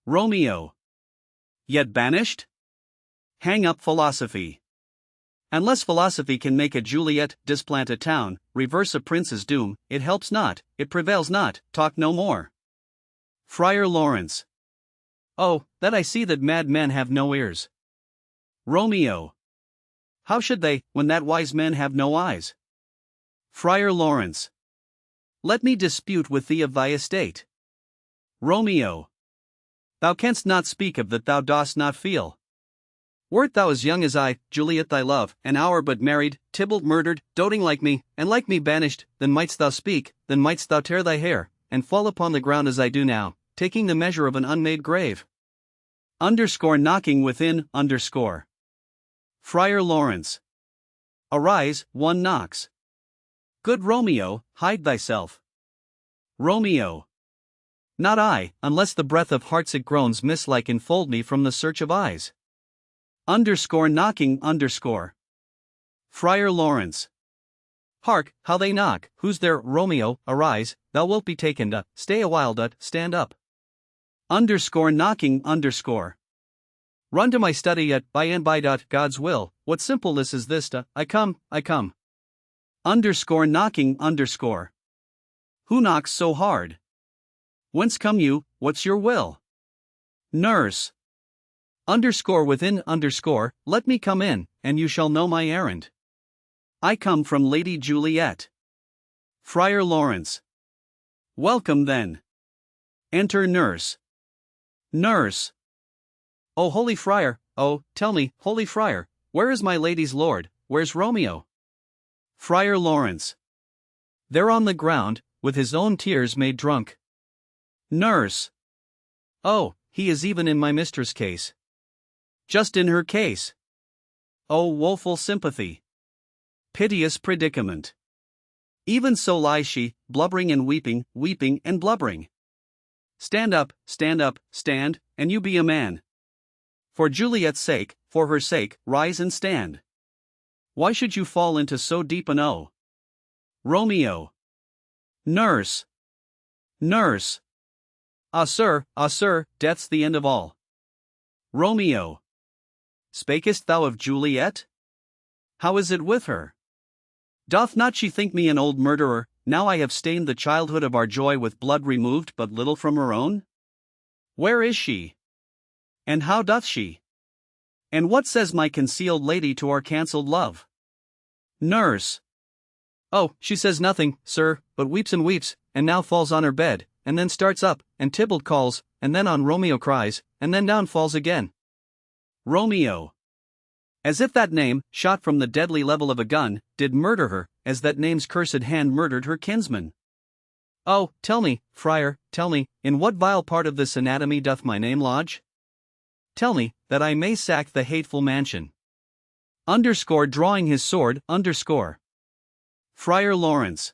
Romeo. Yet banished? Hang up philosophy. Unless philosophy can make a Juliet, displant a town, reverse a prince's doom, it helps not, it prevails not, talk no more. Friar Lawrence. Oh, that I see that mad men have no ears. Romeo. How should they, when that wise men have no eyes? Friar Lawrence. Let me dispute with thee of thy estate. Romeo. Thou canst not speak of that thou dost not feel. Wert thou as young as I, Juliet thy love, an hour but married, Tybalt murdered, doting like me, and like me banished, then mightst thou speak, then mightst thou tear thy hair, and fall upon the ground as I do now, taking the measure of an unmade grave. Underscore knocking within, underscore. Friar Lawrence. Arise, one knocks. Good Romeo, hide thyself. Romeo. Not I, unless the breath of heartsick groans mislike enfold me from the search of eyes. Underscore knocking underscore. Friar Lawrence. Hark, how they knock, who's there? Romeo, arise, thou wilt be taken up, stay a while stand up. Underscore knocking underscore. Run to my study by and by God's will, what simpleness is this I come. Underscore knocking underscore. Who knocks so hard? Whence come you, what's your will? Nurse. Underscore within underscore, let me come in, and you shall know my errand. I come from Lady Juliet. Friar Lawrence. Welcome then. Enter nurse. Nurse. O holy friar, oh, tell me, holy friar, where is my lady's lord, where's Romeo? Friar Lawrence. There on the ground, with his own tears made drunk. Nurse. Oh, he is even in my mistress' case. Just in her case. Oh, woeful sympathy. Piteous predicament. Even so lies she, blubbering and weeping, weeping and blubbering. Stand up, stand, and you be a man. For Juliet's sake, for her sake, rise and stand. Why should you fall into so deep an O? Romeo. Nurse. Nurse. Ah sir, death's the end of all. Romeo. Spakest thou of Juliet? How is it with her? Doth not she think me an old murderer, now I have stained the childhood of our joy with blood removed but little from her own? Where is she? And how doth she? And what says my concealed lady to our cancelled love? Nurse. Oh, she says nothing, sir, but weeps, and now falls on her bed, and then starts up, and Tybalt calls, and then on Romeo cries, and then down falls again. Romeo. As if that name, shot from the deadly level of a gun, did murder her, as that name's cursed hand murdered her kinsman. Oh, tell me, friar, tell me, in what vile part of this anatomy doth my name lodge? Tell me, that I may sack the hateful mansion. Underscore drawing his sword, underscore. Friar Lawrence.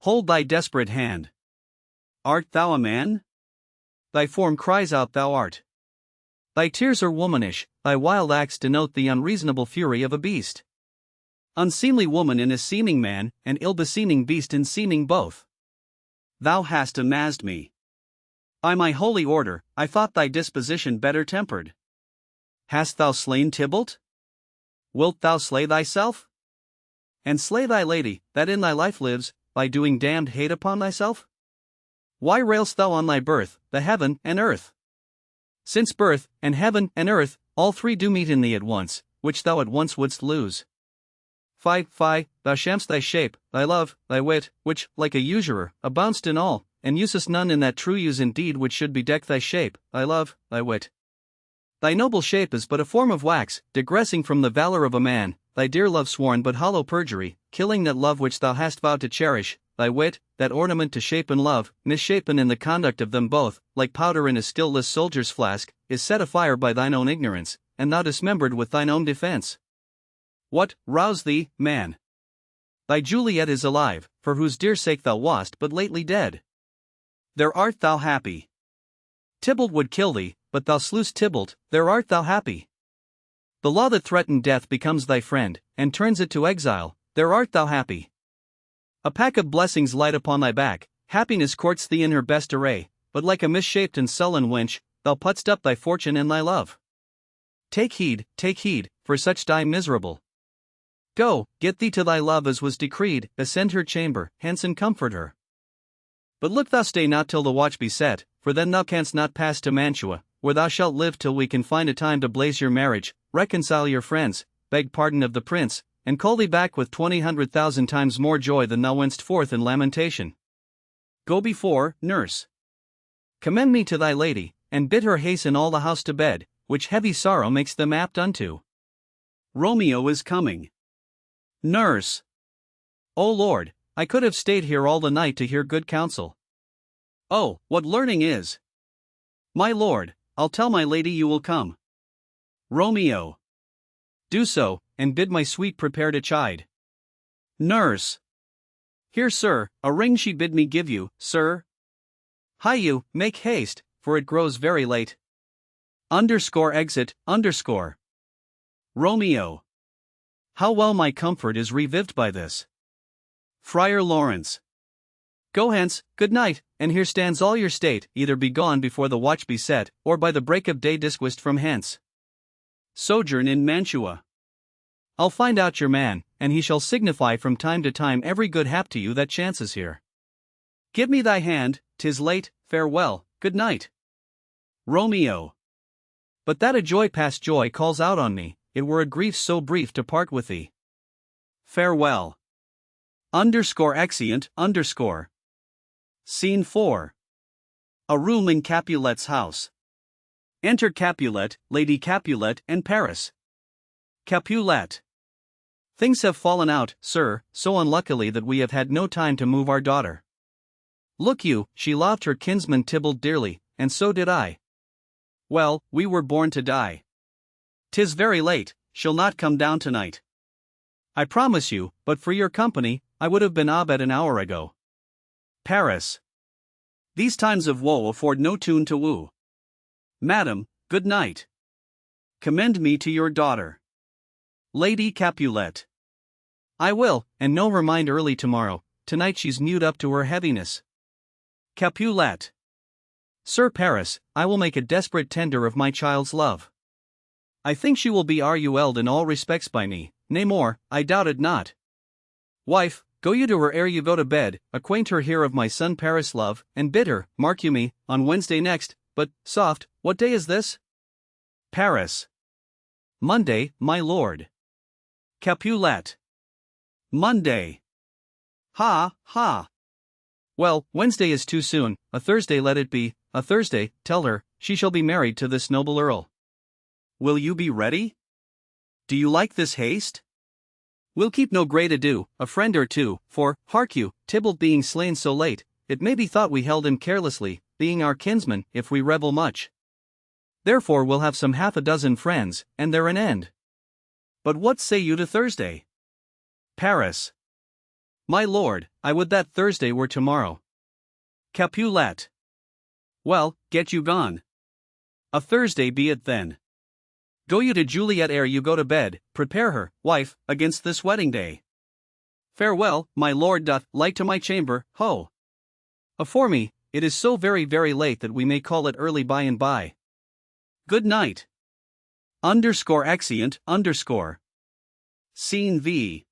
Hold thy desperate hand. Art thou a man? Thy form cries out thou art. Thy tears are womanish, thy wild acts denote the unreasonable fury of a beast. Unseemly woman in a seeming man, and ill-beseeming beast in seeming both. Thou hast amazed me. By my holy order, I thought thy disposition better tempered. Hast thou slain Tybalt? Wilt thou slay thyself? And slay thy lady, that in thy life lives, by doing damned hate upon thyself? Why railst thou on thy birth, the heaven and earth? Since birth, and heaven, and earth, all three do meet in thee at once, which thou at once wouldst lose. Fie, thou sham'st thy shape, thy love, thy wit, which, like a usurer, abound'st in all, and usest none in that true use indeed which should bedeck thy shape, thy love, thy wit. Thy noble shape is but a form of wax, digressing from the valor of a man, thy dear love sworn but hollow perjury, killing that love which thou hast vowed to cherish, thy wit, that ornament to shape and love, misshapen in the conduct of them both, like powder in a still-less soldier's flask, is set afire by thine own ignorance, and thou dismembered with thine own defense. What, rouse thee, man? Thy Juliet is alive, for whose dear sake thou wast but lately dead. There art thou happy. Tybalt would kill thee, but thou slewst Tybalt, there art thou happy. The law that threatened death becomes thy friend, and turns it to exile, there art thou happy. A pack of blessings light upon thy back, happiness courts thee in her best array, but like a misshaped and sullen wench, thou putt'st up thy fortune in thy love. Take heed, for such die miserable. Go, get thee to thy love as was decreed, ascend her chamber, hence and comfort her. But look thou stay not till the watch be set, for then thou canst not pass to Mantua, where thou shalt live till we can find a time to blaze your marriage, reconcile your friends, beg pardon of the prince, and call thee back with 20,000 times more joy than thou went'st forth in lamentation. Go before, nurse. Commend me to thy lady, and bid her hasten all the house to bed, which heavy sorrow makes them apt unto. Romeo is coming. Nurse. O Lord, I could have stayed here all the night to hear good counsel. Oh, what learning is! My lord, I'll tell my lady you will come. Romeo. Do so, and bid my sweet prepare to chide. Nurse. Here, sir, a ring she bid me give you, sir. Hie you, make haste, for it grows very late. Exit. Romeo. How well my comfort is revived by this. Friar Lawrence. Go hence, good night, and here stands all your state, either be gone before the watch be set, or by the break of day disquist from hence. Sojourn in Mantua. I'll find out your man, and he shall signify from time to time every good hap to you that chances here. Give me thy hand, 'tis late, farewell, good night. Romeo. But that a joy past joy calls out on me, it were a grief so brief to part with thee. Farewell. Exeunt. Scene 4. A room in Capulet's house. Enter Capulet, Lady Capulet, and Paris. Capulet. Things have fallen out, sir, so unluckily that we have had no time to move our daughter. Look you, she loved her kinsman Tybalt dearly, and so did I. Well, we were born to die. 'Tis very late, she'll not come down tonight. I promise you, but for your company, I would have been abed an hour ago. Paris. These times of woe afford no tune to woo. Madam, good night. Commend me to your daughter. Lady Capulet. I will, and know her mind early tomorrow, tonight she's mewed up to her heaviness. Capulet. Sir Paris, I will make a desperate tender of my child's love. I think she will be RUL'd in all respects by me, nay more, I doubt it not. Wife, go you to her ere you go to bed, acquaint her here of my son Paris' love, and bid her, mark you me, on Wednesday next, but, soft, what day is this? Paris. Monday, my lord. Capulet. Monday. Ha, ha. Well, Wednesday is too soon, a Thursday let it be, a Thursday, tell her, she shall be married to this noble earl. Will you be ready? Do you like this haste? We'll keep no great ado, a friend or two, for, hark you, Tybalt being slain so late, it may be thought we held him carelessly, being our kinsman, if we revel much. Therefore we'll have some 6 friends, and there an end. But what say you to Thursday? Paris. My lord, I would that Thursday were tomorrow. Capulet. Well, get you gone. A Thursday be it then. Go you to Juliet ere you go to bed, prepare her, wife, against this wedding day. Farewell, my lord doth light to my chamber, ho! Afore me, it is so very very late that we may call it early by and by. Good night. Exeunt. Scene V.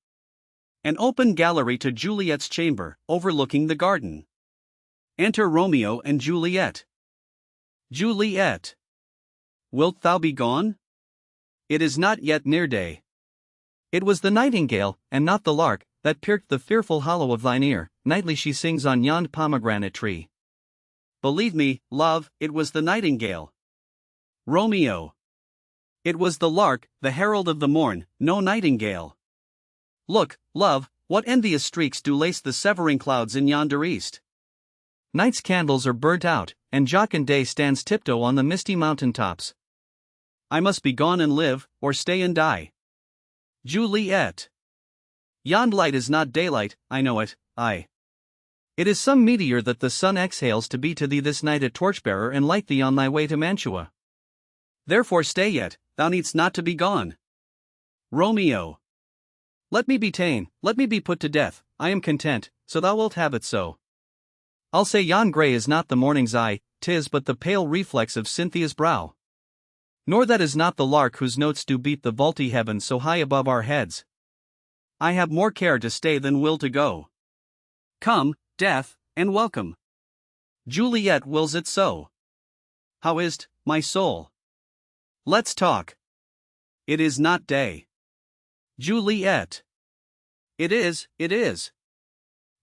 An open gallery to Juliet's chamber, overlooking the garden. Enter Romeo and Juliet. Juliet. Wilt thou be gone? It is not yet near day. It was the nightingale, and not the lark, that pierced the fearful hollow of thine ear. Nightly she sings on yond pomegranate tree. Believe me, love, it was the nightingale. Romeo. It was the lark, the herald of the morn, no nightingale. Look, love, what envious streaks do lace the severing clouds in yonder east. Night's candles are burnt out, and jocund day stands tiptoe on the misty mountain tops. I must be gone and live, or stay and die. Juliet. Yond light is not daylight, I know it, aye. It is some meteor that the sun exhales to be to thee this night a torchbearer and light thee on thy way to Mantua. Therefore stay yet, thou needst not to be gone. Romeo. Let me be ta'en, let me be put to death, I am content, so thou wilt have it so. I'll say yon grey is not the morning's eye, 'tis but the pale reflex of Cynthia's brow. Nor that is not the lark whose notes do beat the vaulty heaven so high above our heads. I have more care to stay than will to go. Come, death, and welcome. Juliet wills it so. How is't, my soul? Let's talk. It is not day. Juliet. It is.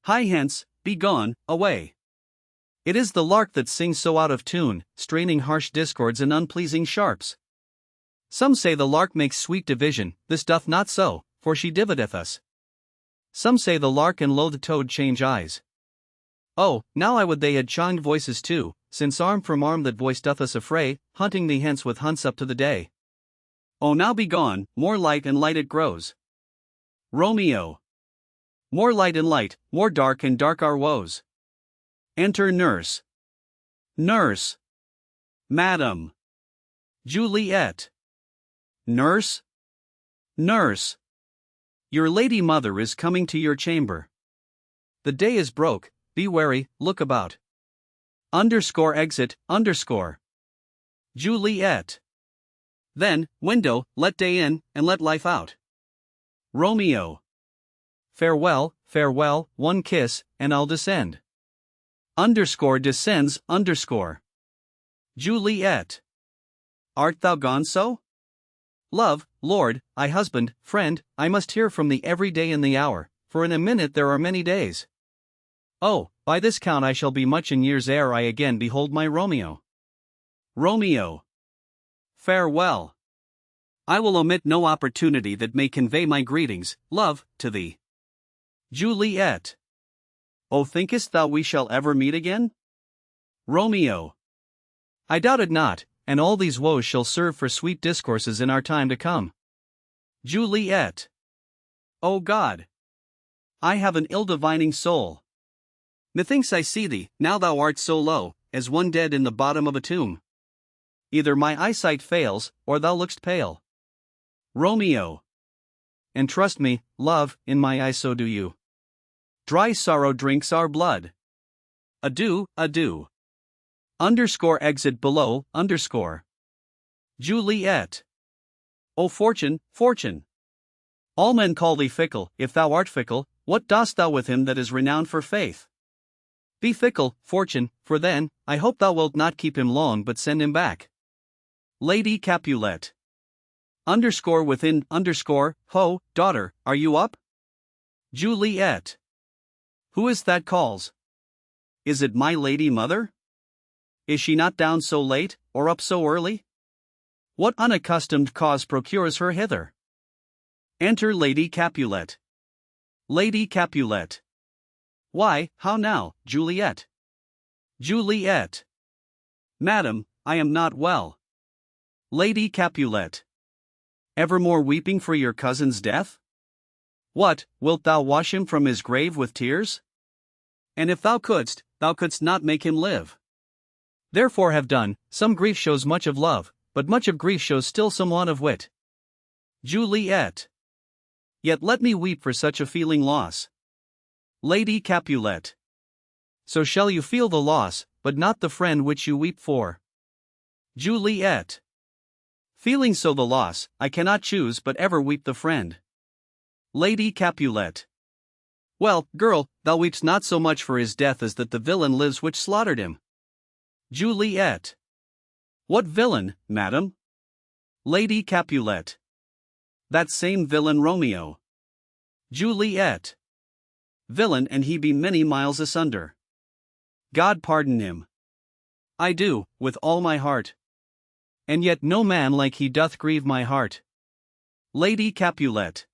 Hie hence, be gone, away. It is the lark that sings so out of tune, straining harsh discords and unpleasing sharps. Some say the lark makes sweet division, this doth not so, for she divideth us. Some say the lark and lo the toad change eyes. Oh, now I would they had changed voices too, since arm from arm that voice doth us affray, hunting thee hence with hunts up to the day. Oh now be gone, more light and light it grows. Romeo. More light and light, more dark and dark our woes. Enter nurse. Nurse. Madam. Juliet. Nurse? Nurse. Your lady mother is coming to your chamber. The day is broke, be wary, look about. Exit. Juliet. Then, window, let day in, and let life out. Romeo. Farewell, one kiss, and I'll descend. Descends. Juliet. Art thou gone so? Love, lord, husband, friend, I must hear from thee every day in the hour, for in a minute there are many days. Oh, by this count I shall be much in years ere I again behold my Romeo. Romeo. Farewell. I will omit no opportunity that may convey my greetings, love, to thee. Juliet. Oh, thinkest thou we shall ever meet again? Romeo. I doubt it not, and all these woes shall serve for sweet discourses in our time to come. Juliet. O God! I have an ill-divining soul. Methinks I see thee, now thou art so low, as one dead in the bottom of a tomb. Either my eyesight fails, or thou look'st pale. Romeo. And trust me, love, in my eyes so do you. Dry sorrow drinks our blood. Adieu. Exit below. Juliet. O fortune. All men call thee fickle. If thou art fickle, what dost thou with him that is renowned for faith? Be fickle, fortune, for then, I hope thou wilt not keep him long but send him back. Lady Capulet. Ho, daughter, are you up? Juliet. Who is that calls? Is it my lady mother? Is she not down so late, or up so early? What unaccustomed cause procures her hither? Enter Lady Capulet. Lady Capulet. Why, how now, Juliet? Juliet. Madam, I am not well. Lady Capulet. Evermore weeping for your cousin's death? What, wilt thou wash him from his grave with tears? And if thou couldst not make him live. Therefore have done, some grief shows much of love, but much of grief shows still some want of wit. Juliet. Yet let me weep for such a feeling loss. Lady Capulet. so shall you feel the loss, but not the friend which you weep for. Juliet. Feeling so the loss, I cannot choose but ever weep the friend. Lady Capulet. Well, girl, thou weepst not so much for his death as that the villain lives which slaughtered him. Juliet. What villain, madam? Lady Capulet. That same villain Romeo. Juliet. Villain, and he be many miles asunder. God pardon him. I do, with all my heart. And yet no man like he doth grieve my heart. Lady Capulet.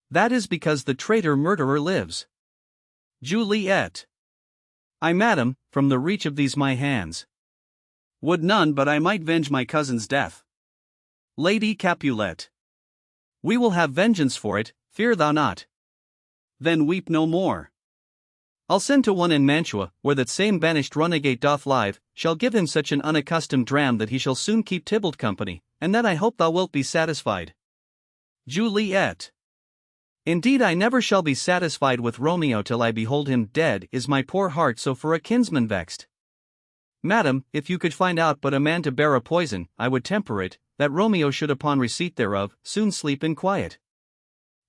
That is because the traitor murderer lives. Juliet. I, madam, from the reach of these my hands. Would none but I might venge my cousin's death. Lady Capulet. We will have vengeance for it, fear thou not. Then weep no more. I'll send to one in Mantua, where that same banished runagate doth live, shall give him such an unaccustomed dram that he shall soon keep Tybalt company, and then I hope thou wilt be satisfied. Juliet. Indeed I never shall be satisfied with Romeo till I behold him dead, is my poor heart so for a kinsman vexed. Madam, if you could find out but a man to bear a poison, I would temper it, that Romeo should upon receipt thereof, soon sleep in quiet.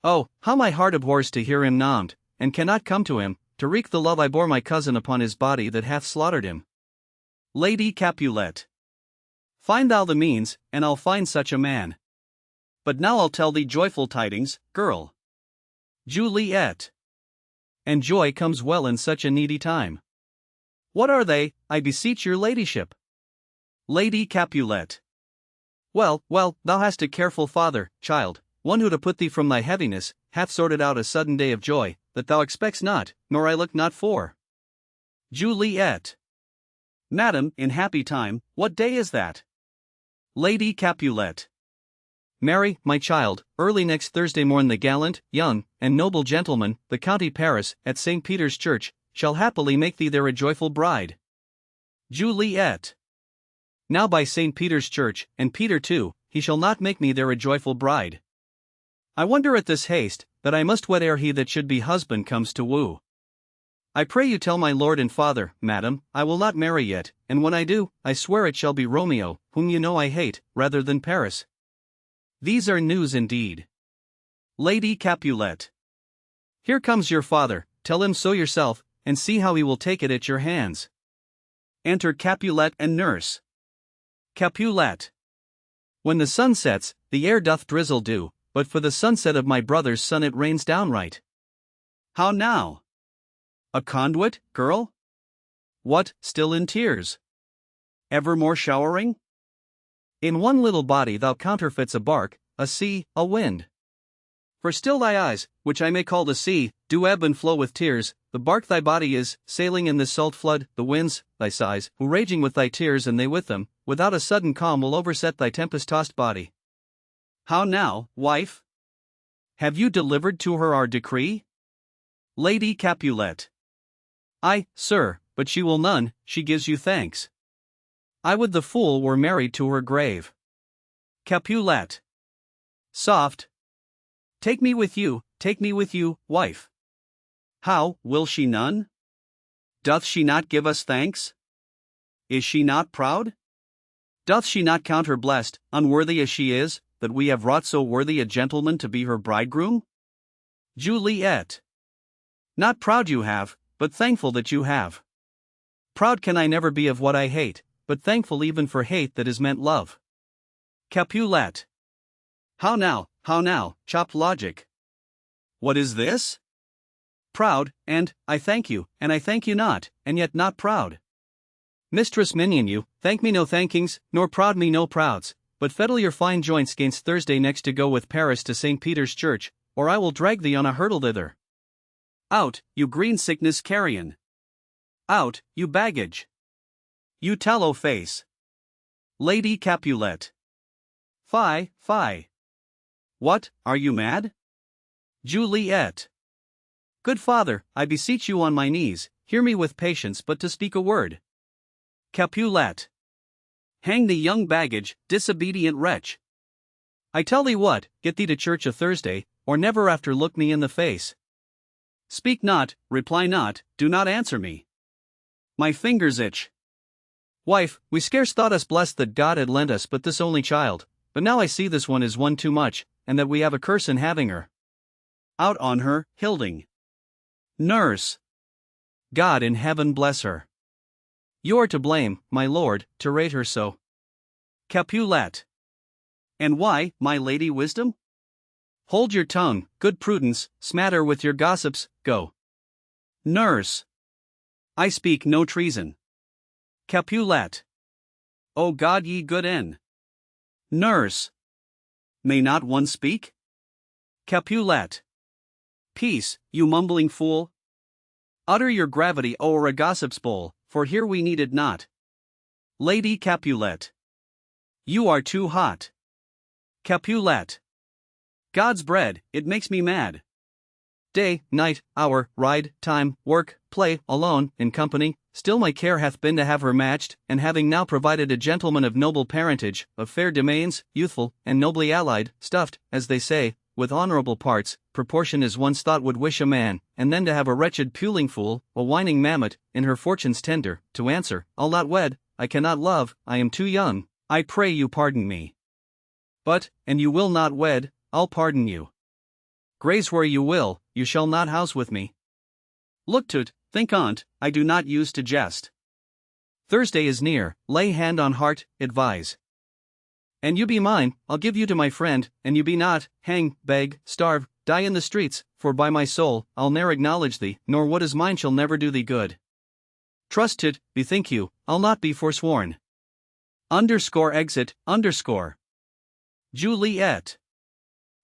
Oh, how my heart abhors to hear him named, and cannot come to him, to wreak the love I bore my cousin upon his body that hath slaughtered him. Lady Capulet. Find thou the means, and I'll find such a man. But now I'll tell thee joyful tidings, girl. Juliet. And joy comes well in such a needy time. What are they, I beseech your ladyship? Lady Capulet. Well, thou hast a careful father, child, one who to put thee from thy heaviness, hath sorted out a sudden day of joy, that thou expects not, nor I look not for. Juliet. Madam, in happy time, what day is that? Lady Capulet. Marry, my child, early next Thursday morn the gallant, young, and noble gentleman, the County Paris, at St. Peter's Church, shall happily make thee there a joyful bride. Juliet. Now by St. Peter's Church, and Peter too, he shall not make me there a joyful bride. I wonder at this haste, that I must wed ere he that should be husband comes to woo. I pray you tell my lord and father, madam, I will not marry yet, and when I do, I swear it shall be Romeo, whom you know I hate, rather than Paris. These are news indeed. Lady Capulet. Here comes your father, tell him so yourself, and see how he will take it at your hands. Enter Capulet and nurse. Capulet. When the sun sets, the air doth drizzle dew, but for the sunset of my brother's son it rains downright. How now? A conduit, girl? What, still in tears? Evermore showering? In one little body thou counterfeits a bark, a sea, a wind. For still thy eyes, which I may call the sea, do ebb and flow with tears, the bark thy body is, sailing in this salt flood, the winds, thy sighs, who raging with thy tears and they with them, without a sudden calm will overset thy tempest-tossed body. How now, wife? Have you delivered to her our decree? Lady Capulet. Aye, sir, but she will none, she gives you thanks. I would the fool were married to her grave. Capulet. Soft. Take me with you, wife. How, will she none? Doth she not give us thanks? Is she not proud? Doth she not count her blessed, unworthy as she is, that we have wrought so worthy a gentleman to be her bridegroom? Juliet. Not proud you have, but thankful that you have. Proud can I never be of what I hate, but thankful even for hate that is meant love. Capulet. How now, chopped logic. What is this? Proud, and, I thank you, and I thank you not, and yet not proud. Mistress minion you, thank me no thankings, nor proud me no prouds, but feddle your fine joints gainst Thursday next to go with Paris to St. Peter's Church, or I will drag thee on a hurdle thither. Out, you green sickness carrion. Out, you baggage. You tallow face. Lady Capulet. Fie. What, are you mad? Juliet. Good father, I beseech you on my knees, hear me with patience but to speak a word. Capulet. Hang the young baggage, disobedient wretch. I tell thee what, get thee to church a Thursday, or never after look me in the face. Speak not, reply not, do not answer me. My fingers itch. Wife, we scarce thought us blessed that God had lent us but this only child, but now I see this one is one too much, and that we have a curse in having her. Out on her, Hilding. Nurse. God in heaven bless her. You are to blame, my lord, to rate her so. Capulet. And why, my lady Wisdom? Hold your tongue, good Prudence, smatter with your gossips, go. Nurse. I speak no treason. Capulet. O God ye good N. Nurse. May not one speak? Capulet. Peace, you mumbling fool. Utter your gravity o'er a gossip's bowl, for here we need it not. Lady Capulet. You are too hot. Capulet. God's bread, it makes me mad. Day, night, hour, ride, time, work, play, alone, in company, still my care hath been to have her matched, and having now provided a gentleman of noble parentage, of fair domains, youthful, and nobly allied, stuffed, as they say, with honorable parts, proportion as one's thought would wish a man, and then to have a wretched puling fool, a whining mammet, in her fortune's tender, to answer, I'll not wed, I cannot love, I am too young, I pray you pardon me. But, and you will not wed, I'll pardon you. Graze where you will, you shall not house with me. Look to't, think on't, I do not use to jest. Thursday is near, lay hand on heart, advise. And you be mine, I'll give you to my friend, and you be not, hang, beg, starve, die in the streets, for by my soul, I'll ne'er acknowledge thee, nor what is mine shall never do thee good. Trust it, bethink you, I'll not be forsworn. Exit. Juliet.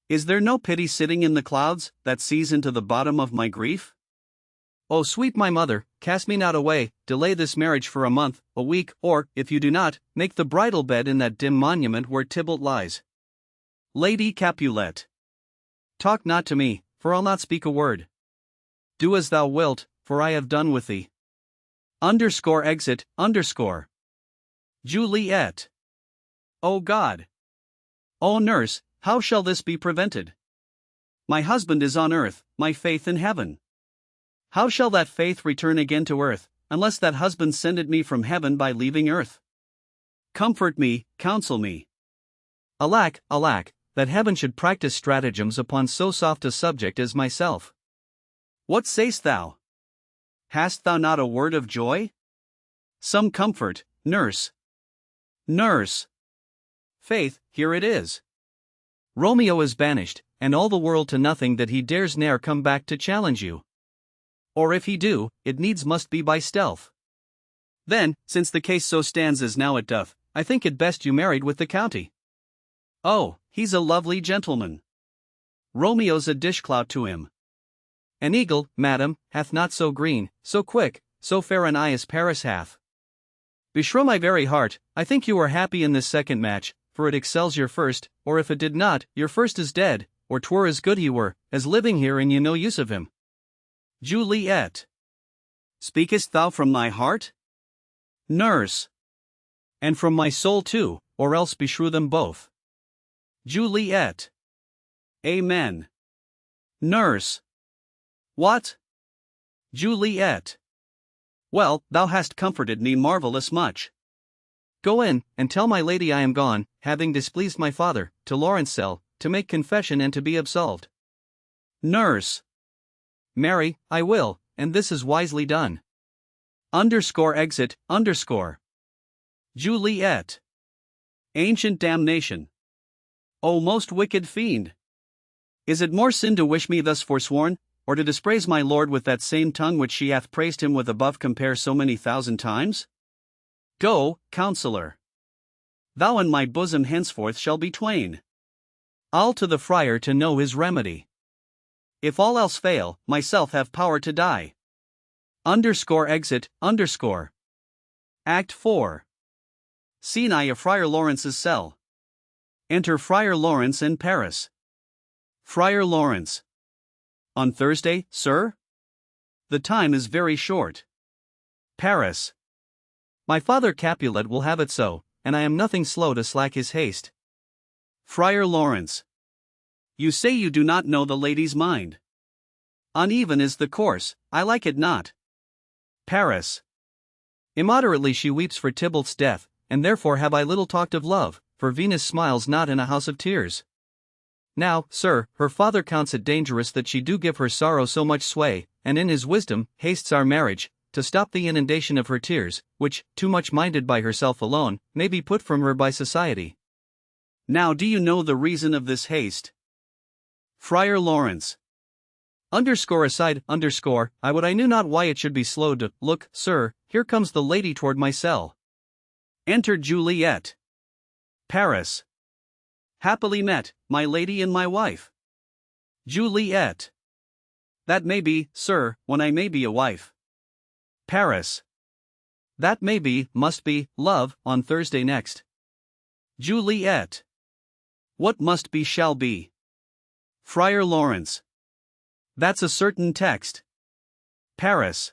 Is there no pity sitting in the clouds, that sees into the bottom of my grief? O sweet my mother, cast me not away, delay this marriage for a month, a week, or, if you do not, make the bridal bed in that dim monument where Tybalt lies. Lady Capulet. Talk not to me, for I'll not speak a word. Do as thou wilt, for I have done with thee. Exit. Juliet. O God. O nurse, how shall this be prevented? My husband is on earth, my faith in heaven. How shall that faith return again to earth, unless that husband send it me from heaven by leaving earth? Comfort me, counsel me. Alack, that heaven should practice stratagems upon so soft a subject as myself. What sayst thou? Hast thou not a word of joy? Some comfort, nurse. Nurse. Faith, here it is. Romeo is banished, and all the world to nothing that he dares ne'er come back to challenge you. Or if he do, it needs must be by stealth. Then, since the case so stands as now it doth, I think it best you married with the county. Oh, he's a lovely gentleman. Romeo's a dishclout to him. An eagle, madam, hath not so green, so quick, so fair an eye as Paris hath. Beshrew my very heart, I think you are happy in this second match, for it excels your first, or if it did not, your first is dead, or 'twere as good he were, as living here and you no use of him. Juliet. Speakest thou from thy heart? Nurse. And from my soul too, or else beshrew them both. Juliet. Amen. Nurse. What? Juliet. Well, thou hast comforted me marvellous much. Go in, and tell my lady I am gone, having displeased my father, to Lawrence cell, to make confession and to be absolved. Nurse. Marry, I will, and this is wisely done. Exit. Juliet. Ancient damnation. O most wicked fiend! Is it more sin to wish me thus forsworn, or to dispraise my lord with that same tongue which she hath praised him with above compare so many thousand times? Go, counselor. Thou and my bosom henceforth shall be twain. I'll to the friar to know his remedy. If all else fail, myself have power to die. Exit. Act 4. Scene I of Friar Lawrence's cell. Enter Friar Lawrence in Paris. Friar Lawrence. On Thursday, sir? The time is very short. Paris. My father Capulet will have it so, and I am nothing slow to slack his haste. Friar Lawrence. You say you do not know the lady's mind. Uneven is the course, I like it not. Paris. Immoderately she weeps for Tybalt's death, and therefore have I little talked of love, for Venus smiles not in a house of tears. Now, sir, her father counts it dangerous that she do give her sorrow so much sway, and in his wisdom hastes our marriage, to stop the inundation of her tears, which, too much minded by herself alone, may be put from her by society. Now do you know the reason of this haste? Friar Lawrence. Aside, I would I knew not why it should be slow to, look, sir, here comes the lady toward my cell. Enter Juliet. Paris. Happily met, my lady and my wife. Juliet. That may be, sir, when I may be a wife. Paris. That may be, must be, love, on Thursday next. Juliet. What must be shall be. Friar Lawrence. That's a certain text. Paris.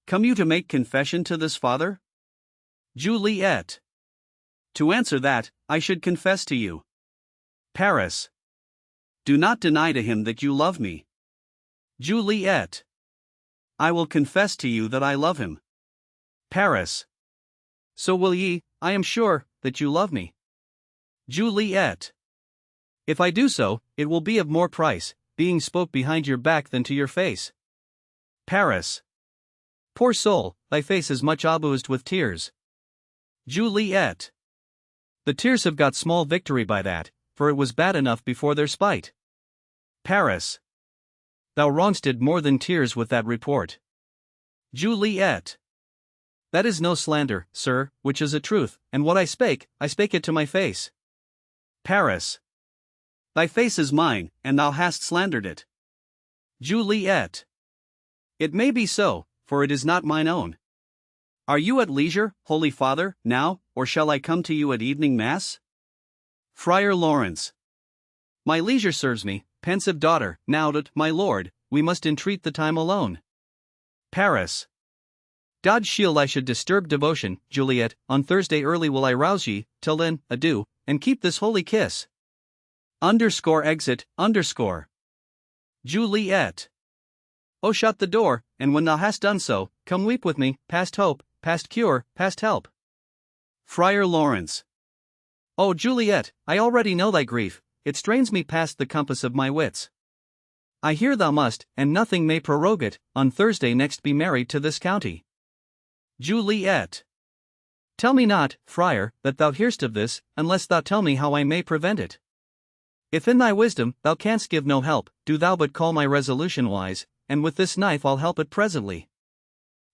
Come you to make confession to this father? Juliet. To answer that, I should confess to you. Paris. Do not deny to him that you love me. Juliet. I will confess to you that I love him. Paris. So will ye, I am sure, that you love me. Juliet. If I do so, it will be of more price, being spoke behind your back than to your face. Paris. Poor soul, thy face is much abused with tears. Juliet. The tears have got small victory by that, for it was bad enough before their spite. Paris. Thou wrongstest more than tears with that report. Juliet. That is no slander, sir, which is a truth, and what I spake it to my face. Paris. Thy face is mine, and thou hast slandered it. Juliet. It may be so, for it is not mine own. Are you at leisure, Holy Father, now, or shall I come to you at evening mass? Friar Lawrence. My leisure serves me, pensive daughter, now that, my lord, we must entreat the time alone. Paris. God shield I should disturb devotion, Juliet, on Thursday early will I rouse ye, till then, adieu, and keep this holy kiss. Exit. Juliet. Oh, shut the door, and when thou hast done so, come weep with me, past hope, past cure, past help. Friar Lawrence. Oh, Juliet, I already know thy grief, it strains me past the compass of my wits. I hear thou must, and nothing may prorogue it, on Thursday next be married to this county. Juliet. Tell me not, friar, that thou hear'st of this, unless thou tell me how I may prevent it. If in thy wisdom thou canst give no help, do thou but call my resolution wise, and with this knife I'll help it presently.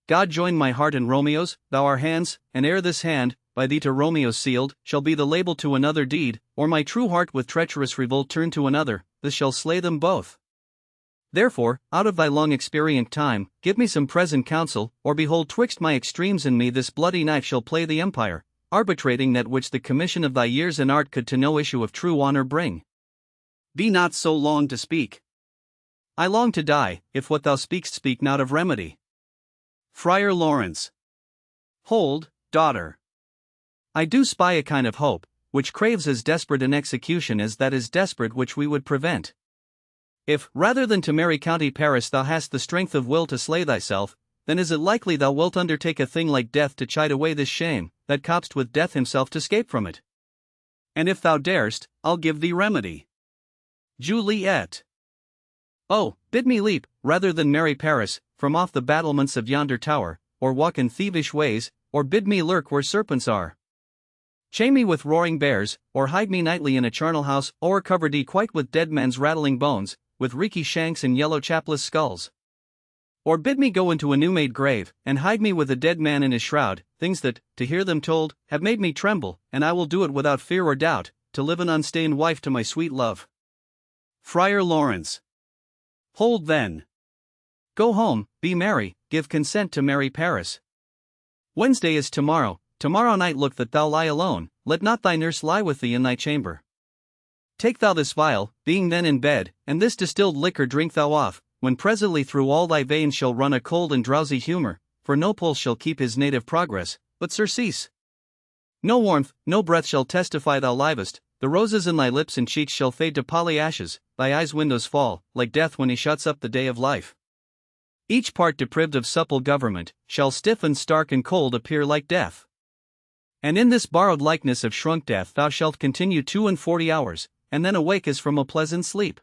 God join my heart and Romeo's, thou our hands, and ere this hand, by thee to Romeo sealed, shall be the label to another deed, or my true heart with treacherous revolt turn to another, this shall slay them both. Therefore, out of thy long experient time, give me some present counsel, or behold twixt my extremes and me this bloody knife shall play the empire, arbitrating that which the commission of thy years and art could to no issue of true honor bring. Be not so long to speak. I long to die, if what thou speak'st speak not of remedy. Friar Lawrence. Hold, daughter. I do spy a kind of hope, which craves as desperate an execution as that is desperate which we would prevent. If, rather than to marry County Paris thou hast the strength of will to slay thyself, then is it likely thou wilt undertake a thing like death to chide away this shame, that copst with death himself to scape from it. And if thou darest, I'll give thee remedy. Juliet. Oh, bid me leap, rather than marry Paris, from off the battlements of yonder tower, or walk in thievish ways, or bid me lurk where serpents are. Chain me with roaring bears, or hide me nightly in a charnel house, or cover thee quite with dead men's rattling bones, with reeky shanks and yellow chapless skulls. Or bid me go into a new-made grave, and hide me with a dead man in his shroud, things that, to hear them told, have made me tremble, and I will do it without fear or doubt, to live an unstained wife to my sweet love. Friar Lawrence. Hold then. Go home, be merry, give consent to marry Paris. Wednesday is tomorrow night look that thou lie alone, let not thy nurse lie with thee in thy chamber. Take thou this vial, being then in bed, and this distilled liquor drink thou off, when presently through all thy veins shall run a cold and drowsy humor, for no pulse shall keep his native progress, but surcease. No warmth, no breath shall testify thou livest, the roses in thy lips and cheeks shall fade to poly ashes, thy eyes' windows fall, like death when he shuts up the day of life. Each part deprived of supple government, shall stiff and stark and cold appear like death. And in this borrowed likeness of shrunk death thou shalt continue 42 hours, and then awake as from a pleasant sleep.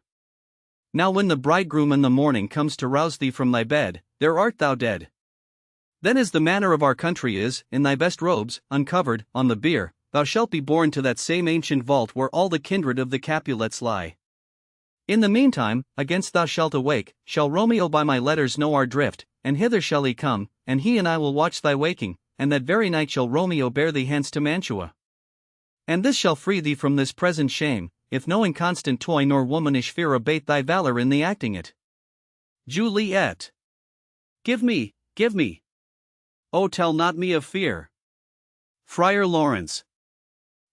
Now when the bridegroom in the morning comes to rouse thee from thy bed, there art thou dead. Then as the manner of our country is, in thy best robes, uncovered, on the bier, thou shalt be borne to that same ancient vault where all the kindred of the Capulets lie. In the meantime, against thou shalt awake, shall Romeo by my letters know our drift, and hither shall he come, and he and I will watch thy waking, and that very night shall Romeo bear thee hence to Mantua. And this shall free thee from this present shame, if no inconstant toy nor womanish fear abate thy valor in the acting it. Juliet. Give me. Oh, tell not me of fear. Friar Lawrence.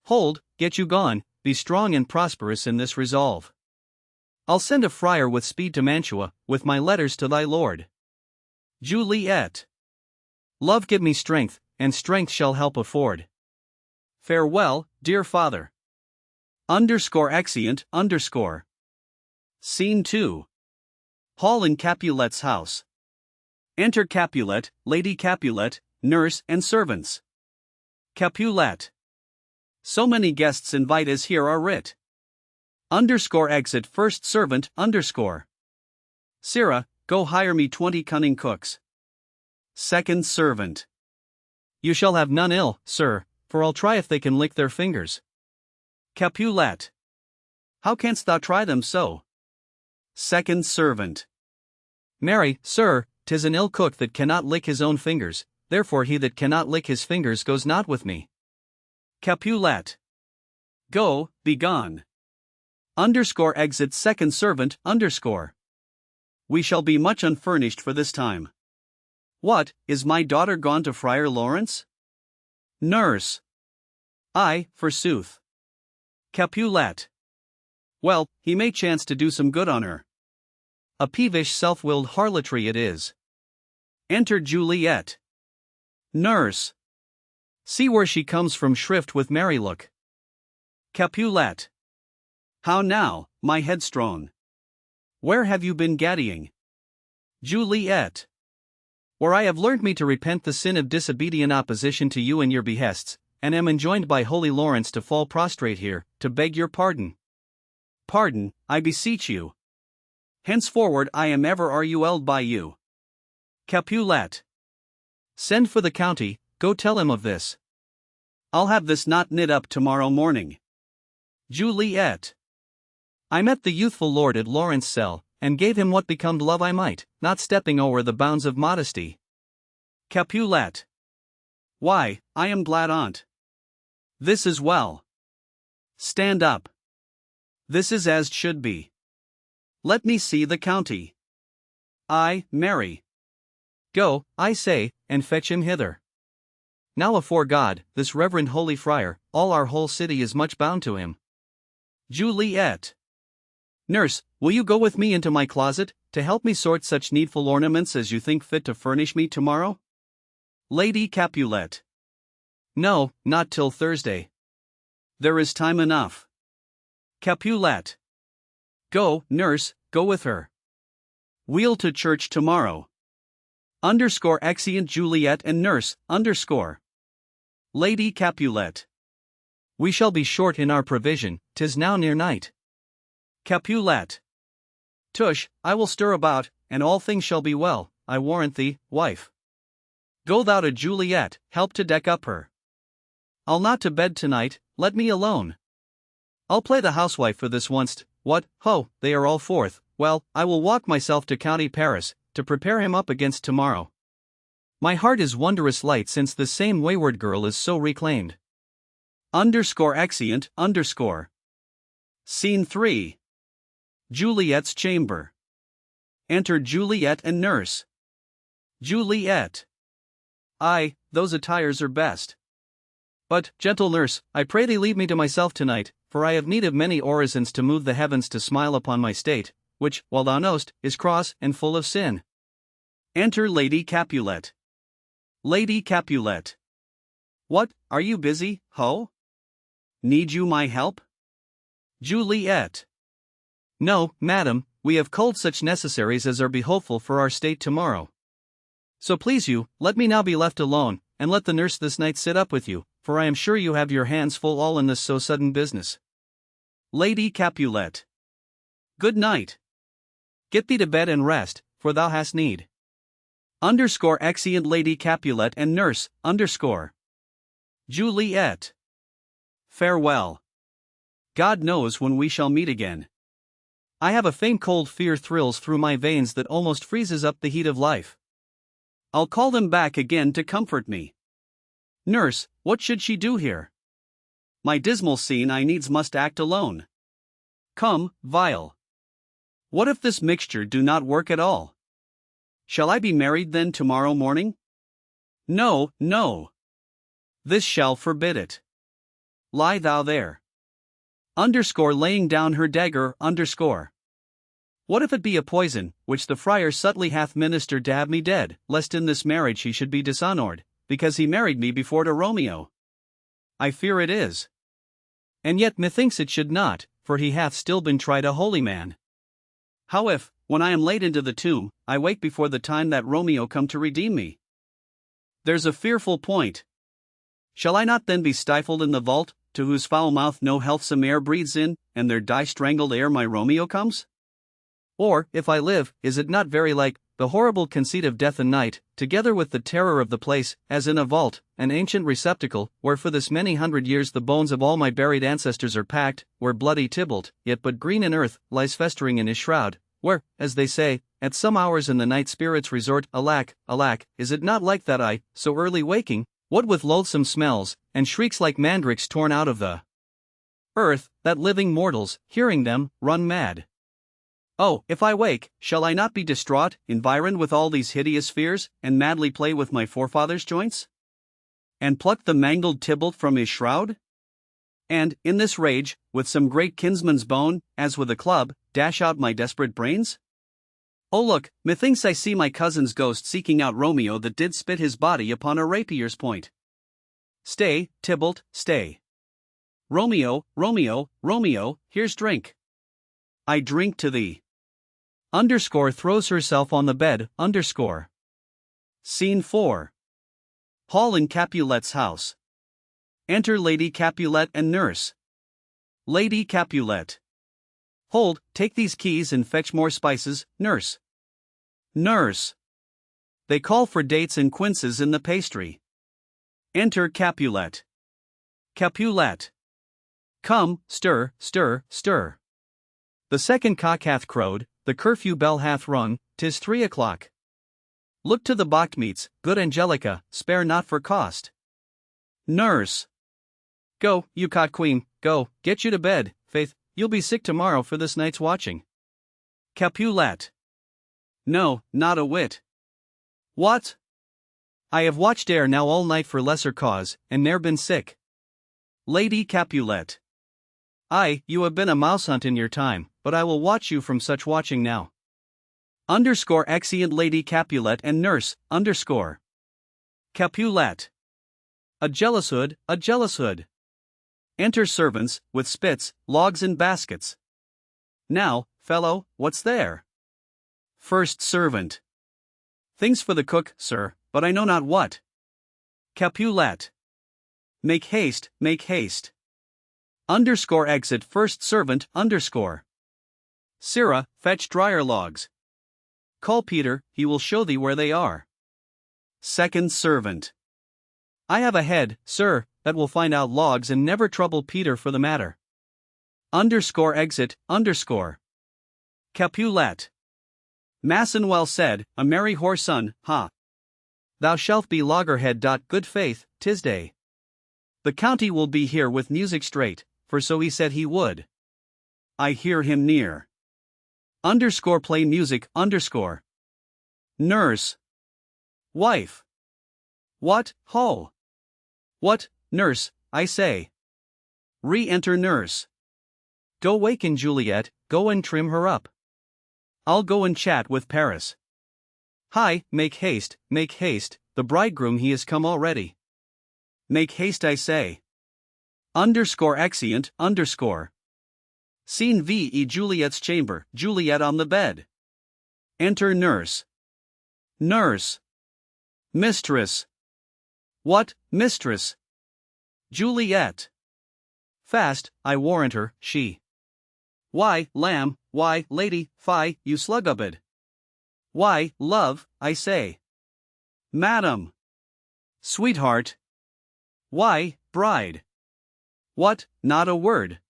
Hold, get you gone, be strong and prosperous in this resolve. I'll send a friar with speed to Mantua, with my letters to thy lord. Juliet. Love give me strength, and strength shall help afford. Farewell, dear father. Exeunt. Scene 2. Hall in Capulet's house. Enter Capulet, Lady Capulet, nurse and servants. Capulet. So many guests invite as here are writ. Exit first servant. Sirrah, go hire me 20 cunning cooks. Second servant. You shall have none ill, sir, for I'll try if they can lick their fingers. Capulet. How canst thou try them so? Second servant. Marry, sir, 'tis an ill cook that cannot lick his own fingers, therefore he that cannot lick his fingers goes not with me. Capulet. Go, be gone. Exit second servant. We shall be much unfurnished for this time. What, is my daughter gone to Friar Lawrence? Nurse. Aye, forsooth. Capulet. Well, he may chance to do some good on her. A peevish self-willed harlotry it is. Enter Juliet. Nurse. See where she comes from shrift with merry look. Capulet. How now, my headstrong? Where have you been gaddying? Juliet. Where I have learnt me to repent the sin of disobedient opposition to you and your behests, and am enjoined by holy Lawrence to fall prostrate here, to beg your pardon. Pardon, I beseech you. Henceforward I am ever RUL'd by you. Capulet. Send for the county, go tell him of this. I'll have this knot knit up tomorrow morning. Juliet. I met the youthful lord at Lawrence cell, and gave him what becomed love I might, not stepping o'er the bounds of modesty. Capulet. Why, I am glad on't. This is well. Stand up. This is as should be. Let me see the county. Aye, marry. Go, I say, and fetch him hither. Now afore God, this reverend holy friar, all our whole city is much bound to him. Juliet. Nurse, will you go with me into my closet, to help me sort such needful ornaments as you think fit to furnish me tomorrow? Lady Capulet. No, not till Thursday. There is time enough. Capulet. Go, nurse, go with her. Wheel to church tomorrow. Exeunt Juliet and nurse. Lady Capulet. We shall be short in our provision, 'tis now near night. Capulet. Tush, I will stir about, and all things shall be well, I warrant thee, wife. Go thou to Juliet, help to deck up her. I'll not to bed tonight, let me alone. I'll play the housewife for this once. What, ho, they are all forth. Well, I will walk myself to County Paris, to prepare him up against tomorrow. My heart is wondrous light since the same wayward girl is so reclaimed. Exeunt. Scene 3. Juliet's chamber. Enter Juliet and nurse. Juliet. Aye, those attires are best. But, gentle nurse, I pray thee leave me to myself tonight, for I have need of many orisons to move the heavens to smile upon my state, which, while thou know'st, is cross and full of sin. Enter Lady Capulet. Lady Capulet. What, are you busy, ho? Need you my help? Juliet. No, madam, we have culled such necessaries as are behopeful for our state tomorrow. So please you, let me now be left alone, and let the nurse this night sit up with you, for I am sure you have your hands full all in this so sudden business. Lady Capulet. Good night. Get thee to bed and rest, for thou hast need. Exeunt Lady Capulet and nurse, Juliet. Farewell. God knows when we shall meet again. I have a faint cold fear thrills through my veins that almost freezes up the heat of life. I'll call them back again to comfort me. Nurse, what should she do here? My dismal scene I needs must act alone. Come, vial. What if this mixture do not work at all? Shall I be married then tomorrow morning? No, no. This shall forbid it. Lie thou there. Laying down her dagger, What if it be a poison, which the friar subtly hath ministered to have me dead, lest in this marriage he should be dishonored, because he married me before to Romeo? I fear it is. And yet methinks it should not, for he hath still been tried a holy man. How if, when I am laid into the tomb, I wake before the time that Romeo come to redeem me? There's a fearful point. Shall I not then be stifled in the vault, to whose foul mouth no healthsome air breathes in, and there die strangled ere my Romeo comes? Or, if I live, is it not very like the horrible conceit of death and night, together with the terror of the place, as in a vault, an ancient receptacle, where for this many hundred years the bones of all my buried ancestors are packed, where bloody Tybalt, yet but green in earth, lies festering in his shroud, where, as they say, at some hours in the night spirits resort, alack, alack, is it not like that I, so early waking, what with loathsome smells, and shrieks like mandrakes torn out of the earth, that living mortals, hearing them, run mad? Oh, if I wake, shall I not be distraught, environed with all these hideous fears, and madly play with my forefathers' joints? And pluck the mangled Tybalt from his shroud? And, in this rage, with some great kinsman's bone, as with a club, dash out my desperate brains? Oh look, methinks I see my cousin's ghost seeking out Romeo that did spit his body upon a rapier's point. Stay, Tybalt, stay. Romeo, Romeo, Romeo, here's drink. I drink to thee. Throws herself on the bed, Scene 4. Hall in Capulet's house. Enter Lady Capulet and nurse. Lady Capulet. Hold, take these keys and fetch more spices, nurse. Nurse. They call for dates and quinces in the pastry. Enter Capulet. Capulet. Come, stir, stir, stir. The second cock hath crowed, the curfew bell hath rung, 'tis 3 o'clock. Look to the bocked meats, good Angelica, spare not for cost. Nurse. Go, you cock queen, go, get you to bed, faith, you'll be sick tomorrow for this night's watching. Capulet. No, not a whit. What? I have watched ere now all night for lesser cause, and ne'er been sick. Lady Capulet. Aye, you have been a mouse hunt in your time, but I will watch you from such watching now. Exeunt Lady Capulet and nurse, Capulet. A jealous hood, a jealous hood. Enter servants, with spits, logs and baskets. Now, fellow, what's there? First servant. Things for the cook, sir, but I know not what. Capulet. Make haste, make haste. Exit first servant, Sirrah, fetch dryer logs. Call Peter, he will show thee where they are. Second servant. I have a head, sir, that will find out logs and never trouble Peter for the matter. Exit, Capulet. Masson well said, a merry whoreson, ha. Thou shalt be loggerhead. Good faith, 'tis day. The county will be here with music straight, for so he said he would. I hear him near. Play music, Nurse. Wife. What, ho? What, nurse, I say. Re-enter nurse. Go waken Juliet, go and trim her up. I'll go and chat with Paris. Hi, make haste, the bridegroom he is come already. Make haste I say. Exeunt, Scene VE Juliet's chamber, Juliet on the bed. Enter nurse. Nurse. Mistress. What, mistress? Juliet. Fast, I warrant her, she. Why, lamb, why, lady, fie, you slugabid. Why, love, I say. Madam. Sweetheart. Why, bride. What, not a word.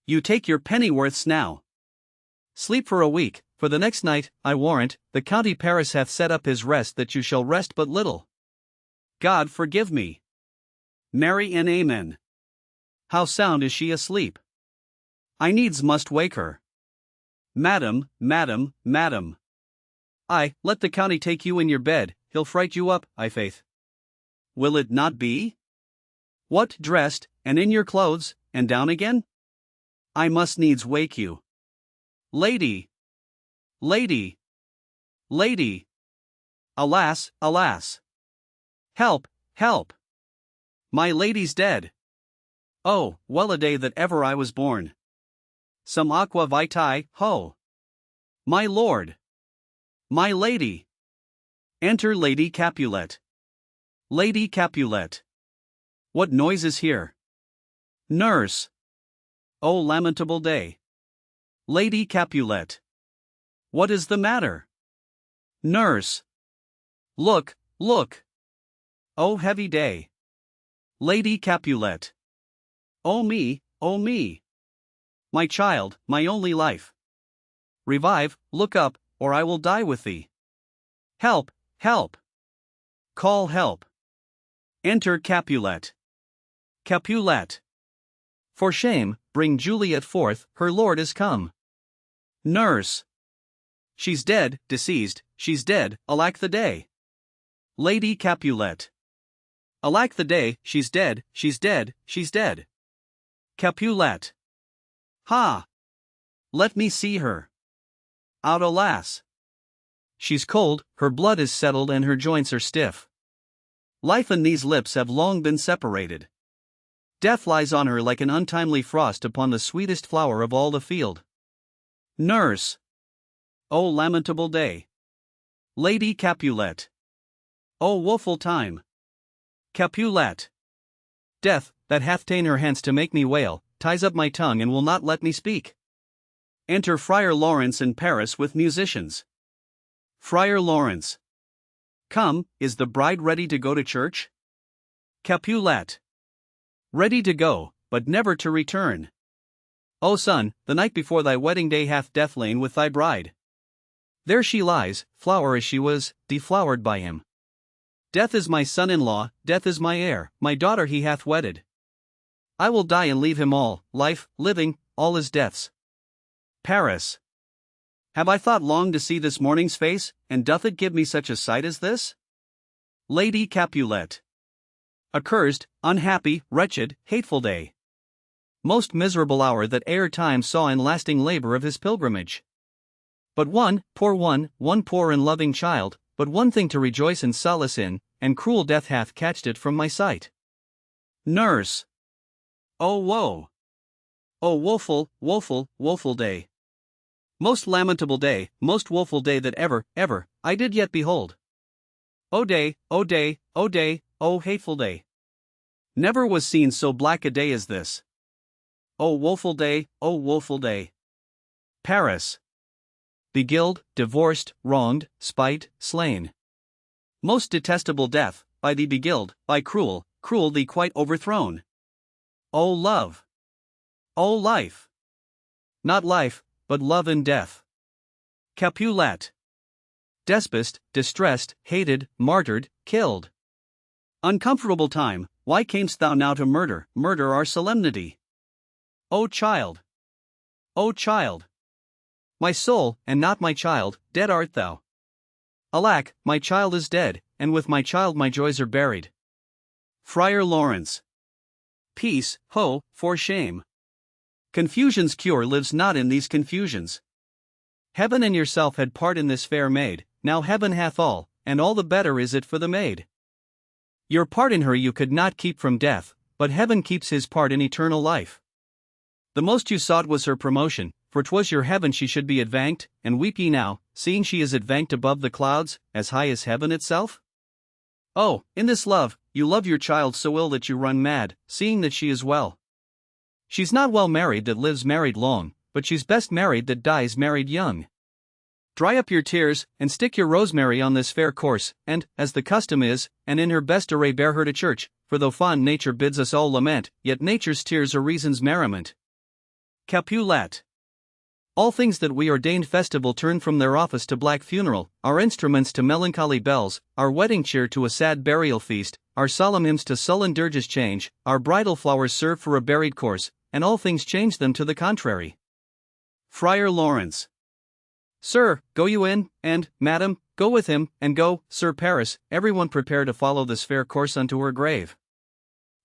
You take your pennyworths now. Sleep for a week, for the next night, I warrant, the county Paris hath set up his rest that you shall rest but little. God forgive me. Mary and Amen. How sound is she asleep? I needs must wake her. Madam, madam, madam. Aye, let the county take you in your bed, he'll fright you up, I faith. Will it not be? What, dressed, and in your clothes, and down again? I must needs wake you. Lady! Lady! Lady! Alas, alas! Help, help! My lady's dead! Oh, well a day that ever I was born! Some aqua vitae, ho! My lord! My lady! Enter Lady Capulet. Lady Capulet. What noise is here? Nurse. O lamentable day. Lady Capulet. What is the matter? Nurse. Look, look. O heavy day. Lady Capulet. O me, O me. My child, my only life. Revive, look up, or I will die with thee. Help, help. Call help. Enter Capulet. Capulet. For shame, bring Juliet forth, her lord is come. Nurse. She's dead, deceased, she's dead, alack the day. Lady Capulet. Alack the day, she's dead, she's dead, she's dead. Capulet. Ha! Let me see her. Out alas! She's cold, her blood is settled and her joints are stiff. Life and these lips have long been separated. Death lies on her like an untimely frost upon the sweetest flower of all the field. Nurse. O lamentable day. Lady Capulet. O woeful time. Capulet. Death, that hath ta'en her hence to make me wail, ties up my tongue and will not let me speak. Enter Friar Lawrence in Paris with musicians. Friar Lawrence. Come, is the bride ready to go to church? Capulet. Ready to go, but never to return. O son, the night before thy wedding day hath death lain with thy bride. There she lies, flower as she was, deflowered by him. Death is my son-in-law, death is my heir, my daughter he hath wedded. I will die and leave him all, life, living, all is death's. Paris. Have I thought long to see this morning's face, and doth it give me such a sight as this? Lady Capulet. Accursed, unhappy, wretched, hateful day. Most miserable hour that e'er time saw in lasting labor of his pilgrimage. But one poor and loving child, but one thing to rejoice and solace in, and cruel death hath catched it from my sight. Nurse. O woe! O woeful, woeful, woeful day! Most lamentable day, most woeful day that ever, I did yet behold. O day, O day, O day, O hateful day! Never was seen so black a day as this. O woeful day, O woeful day! Paris. Beguiled, divorced, wronged, spite, slain. Most detestable death, by thee beguiled, by cruel thee quite overthrown. O love! O life! Not life, but love and death. Capulet. Despist, distressed, hated, martyred, killed. Uncomfortable time, why camest thou now to murder our solemnity? O child! O child! My soul, and not my child, dead art thou. Alack, my child is dead, and with my child my joys are buried. Friar Lawrence. Peace, ho, for shame. Confusion's cure lives not in these confusions. Heaven and yourself had part in this fair maid, now heaven hath all, and all the better is it for the maid. Your part in her you could not keep from death, but heaven keeps his part in eternal life. The most you sought was her promotion, for 'twas your heaven she should be advanced, and weep ye now, seeing she is advanced above the clouds, as high as heaven itself? Oh, in this love, you love your child so ill that you run mad, seeing that she is well. She's not well married that lives married long, but she's best married that dies married young. Dry up your tears, and stick your rosemary on this fair corse, and, as the custom is, and in her best array bear her to church, for though fond nature bids us all lament, yet nature's tears are reason's merriment. Capulet. All things that we ordained festival turn from their office to black funeral, our instruments to melancholy bells, our wedding cheer to a sad burial feast, our solemn hymns to sullen dirges change, our bridal flowers serve for a buried corse, and all things change them to the contrary. Friar Lawrence. Sir, go you in, and, madam, go with him, and go, Sir Paris, everyone prepare to follow this fair course unto her grave.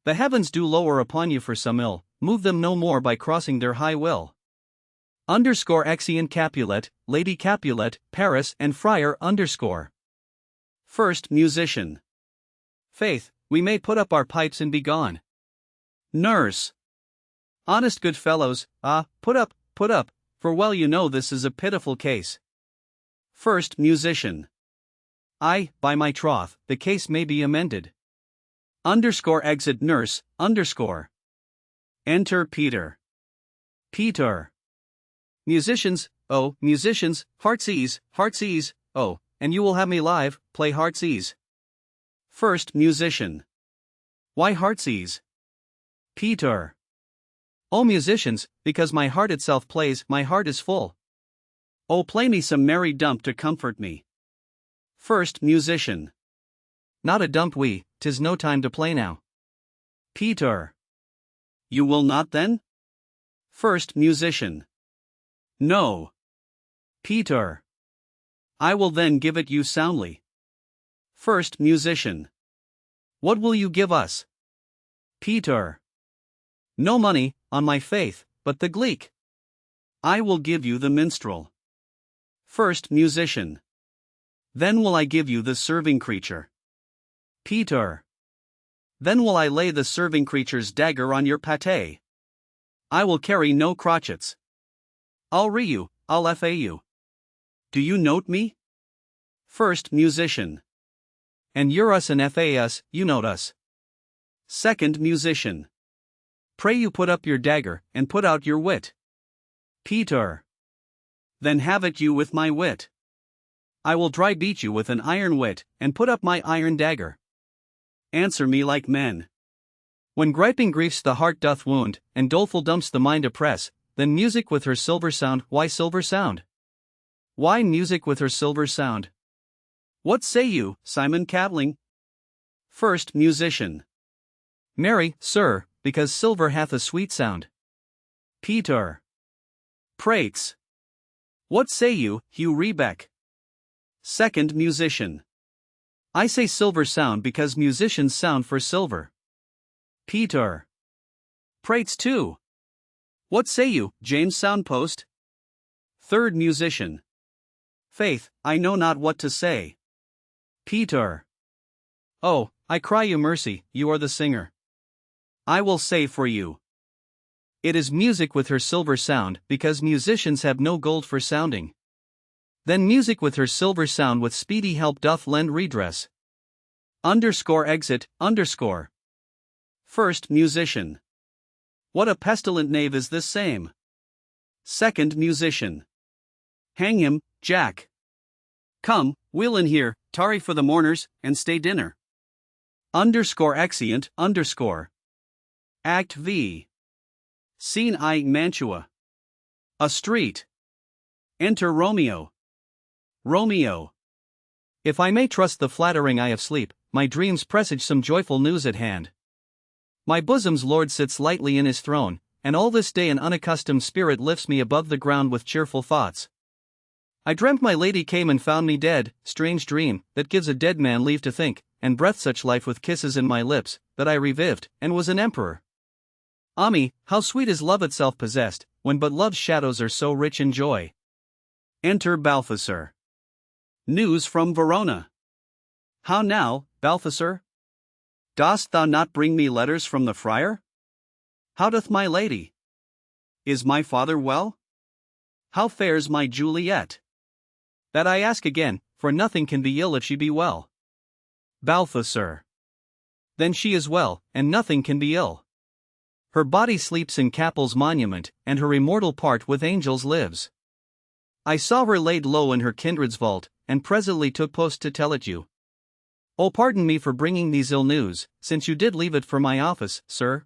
The heavens do lower upon you for some ill, move them no more by crossing their high will. Exeunt Capulet, Lady Capulet, Paris, and Friar. First Musician. Faith, we may put up our pipes and be gone. Nurse. Honest good fellows, put up, for well you know this is a pitiful case. First Musician. Ay, by my troth, the case may be amended. Exit nurse, Enter Peter. Peter. Musicians, oh, musicians, heart's ease, oh, and you will have me live, play heart's ease. First Musician. Why heart's ease? Peter. Oh musicians, because my heart itself plays, my heart is full. Oh play me some merry dump to comfort me. First Musician. Not a dump 'tis no time to play now. Peter. You will not then? First Musician. No. Peter. I will then give it you soundly. First Musician. What will you give us? Peter. No money, on my faith, but the gleek. I will give you the minstrel. First Musician. Then will I give you the serving creature. Peter. Then will I lay the serving creature's dagger on your pate. I will carry no crotchets. I'll re you, I'll fa you. Do you note me? First Musician. And you're us and fa us, you note us. Second Musician. Pray you put up your dagger, and put out your wit. Peter. Then have it you with my wit. I will dry beat you with an iron wit, and put up my iron dagger. Answer me like men. When griping griefs the heart doth wound, and doleful dumps the mind oppress, then music with her silver sound. Why silver sound? Why music with her silver sound? What say you, Simon Catling? First Musician. Marry, sir, because silver hath a sweet sound. Peter. Prates. What say you, Hugh Rebeck? Second Musician. I say silver sound because musicians sound for silver. Peter. Prates too. What say you, James Soundpost? Third Musician. Faith, I know not what to say. Peter. Oh, I cry you mercy, you are the singer. I will say for you. It is music with her silver sound, because musicians have no gold for sounding. Then music with her silver sound with speedy help doth lend redress. Exit. First Musician. What a pestilent knave is this same. Second Musician. Hang him, Jack. Come, we'll in here, tarry for the mourners, and stay dinner. Exeunt. Act V. Scene I. Mantua. A street. Enter Romeo. Romeo. If I may trust the flattering eye of sleep, my dreams presage some joyful news at hand. My bosom's lord sits lightly in his throne, and all this day an unaccustomed spirit lifts me above the ground with cheerful thoughts. I dreamt my lady came and found me dead, strange dream, that gives a dead man leave to think, and breathed such life with kisses in my lips, that I revived, and was an emperor. Ah me, how sweet is love itself possessed, when but love's shadows are so rich in joy. Enter Balthasar. News from Verona. How now, Balthasar? Dost thou not bring me letters from the friar? How doth my lady? Is my father well? How fares my Juliet? That I ask again, for nothing can be ill if she be well. Balthasar. Then she is well, and nothing can be ill. Her body sleeps in Capel's monument, and her immortal part with angels lives. I saw her laid low in her kindred's vault, and presently took post to tell it you. Oh, pardon me for bringing these ill news, since you did leave it for my office, sir.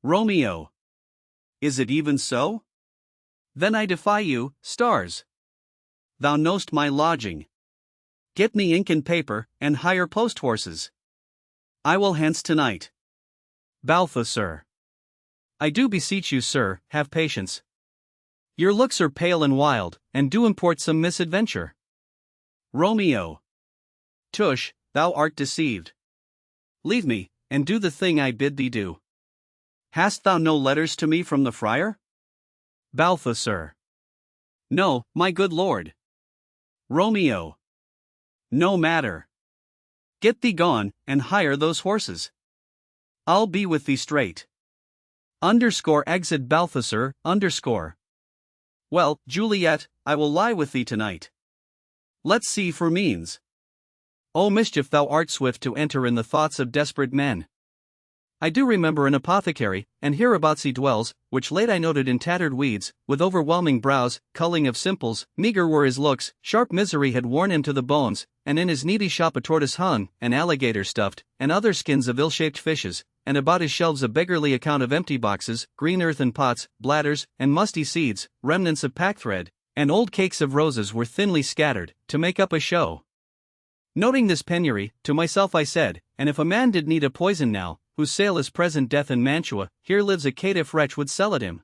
Romeo. Is it even so? Then I defy you, stars. Thou know'st my lodging. Get me ink and paper, and hire post horses. I will hence tonight. Balthasar. I do beseech you, sir, have patience. Your looks are pale and wild, and do import some misadventure. Romeo. Tush, thou art deceived. Leave me, and do the thing I bid thee do. Hast thou no letters to me from the friar? Balthasar. No, my good lord. Romeo. No matter. Get thee gone, and hire those horses. I'll be with thee straight. Exit Balthasar, Well, Juliet, I will lie with thee tonight. Let's see for means. O mischief, thou art swift to enter in the thoughts of desperate men. I do remember an apothecary, and hereabouts he dwells, which late I noted in tattered weeds, with overwhelming brows, culling of simples, meager were his looks, sharp misery had worn him to the bones, and in his needy shop a tortoise hung, an alligator stuffed, and other skins of ill-shaped fishes, and about his shelves a beggarly account of empty boxes, green earthen pots, bladders, and musty seeds, remnants of packthread, and old cakes of roses were thinly scattered, to make up a show. Noting this penury, to myself I said, and if a man did need a poison now, whose sale is present death in Mantua, here lives a caitiff wretch would sell it him.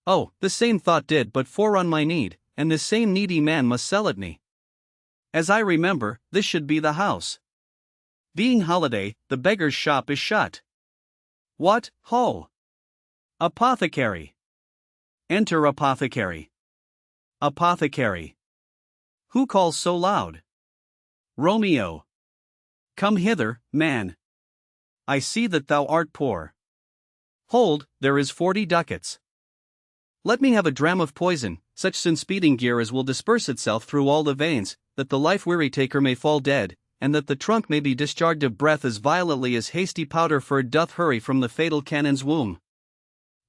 Oh, the same thought did but forerun my need, and this same needy man must sell it me. As I remember, this should be the house. Being holiday, the beggar's shop is shut. What, ho! Apothecary. Enter apothecary. Apothecary. Who calls so loud? Romeo. Come hither, man. I see that thou art poor. Hold, there is 40 ducats. Let me have a dram of poison, such sin-speeding gear as will disperse itself through all the veins, that the life-weary taker may fall dead, and that the trunk may be discharged of breath as violently as hasty powder-furred doth hurry from the fatal cannon's womb.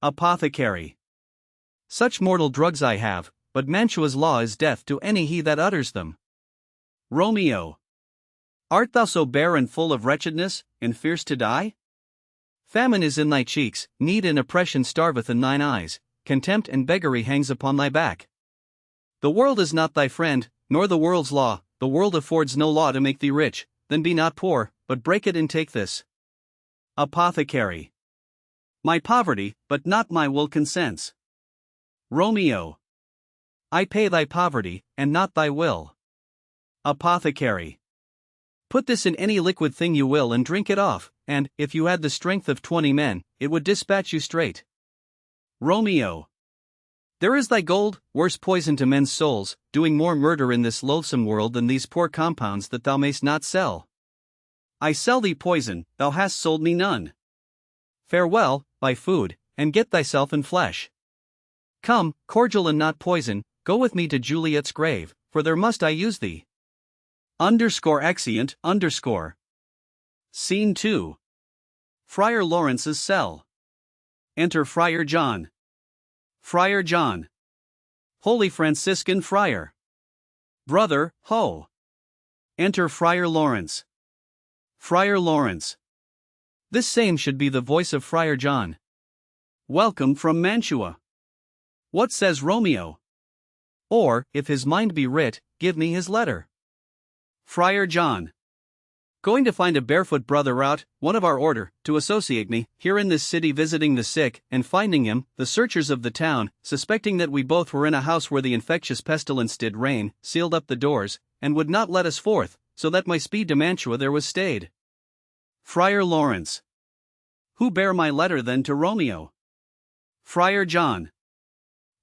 Apothecary. Such mortal drugs I have, but Mantua's law is death to any he that utters them. Romeo. Art thou so bare and full of wretchedness, and fierce to die? Famine is in thy cheeks, need and oppression starveth in thine eyes, contempt and beggary hangs upon thy back. The world is not thy friend, nor the world's law, the world affords no law to make thee rich, then be not poor, but break it and take this. Apothecary. My poverty, but not my will consents. Romeo. I pay thy poverty, and not thy will. Apothecary. Put this in any liquid thing you will and drink it off, and, if you had the strength of 20 men, it would dispatch you straight. Romeo. There is thy gold, worse poison to men's souls, doing more murder in this loathsome world than these poor compounds that thou mayst not sell. I sell thee poison, thou hast sold me none. Farewell, buy food, and get thyself in flesh. Come, cordial and not poison, go with me to Juliet's grave, for there must I use thee. Exeunt. Scene 2. Friar Lawrence's cell. Enter Friar John. Friar John. Holy Franciscan Friar. Brother, ho! Enter Friar Lawrence. Friar Lawrence. This same should be the voice of Friar John. Welcome from Mantua. What says Romeo? Or, if his mind be writ, give me his letter. Friar John. Going to find a barefoot brother out, one of our order, to associate me, here in this city visiting the sick, and finding him, the searchers of the town, suspecting that we both were in a house where the infectious pestilence did reign, sealed up the doors, and would not let us forth, so that my speed to Mantua there was stayed. Friar Lawrence. Who bare my letter then to Romeo? Friar John.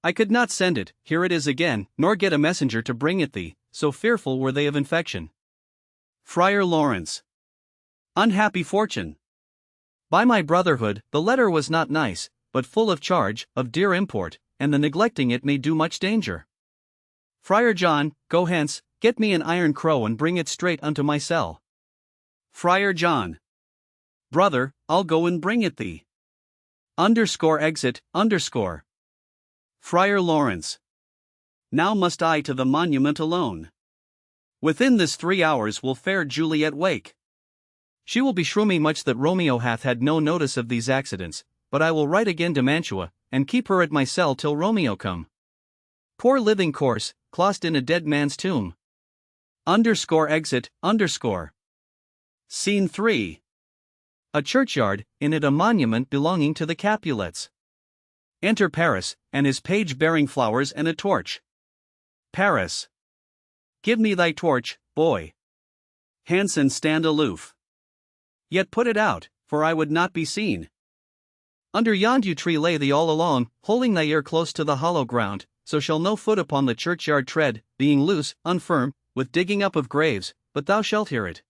I could not send it, here it is again, nor get a messenger to bring it thee, so fearful were they of infection. Friar Lawrence. Unhappy fortune! By my brotherhood, the letter was not nice, but full of charge, of dear import, and the neglecting it may do much danger. Friar John, go hence, get me an iron crow and bring it straight unto my cell. Friar John. Brother, I'll go and bring it thee. Exit. Friar Lawrence. Now must I to the monument alone. Within this 3 hours will fair Juliet wake. She will beshrew me much that Romeo hath had no notice of these accidents, but I will write again to Mantua, and keep her at my cell till Romeo come. Poor living corse, clost in a dead man's tomb. Exit. Scene 3. A churchyard, in it a monument belonging to the Capulets. Enter Paris, and his page bearing flowers and a torch. Paris. Give me thy torch, boy. Hanson, stand aloof. Yet put it out, for I would not be seen. Under yond yew tree lay thee all along, holding thy ear close to the hollow ground, so shall no foot upon the churchyard tread, being loose, unfirm, with digging up of graves, but thou shalt hear it.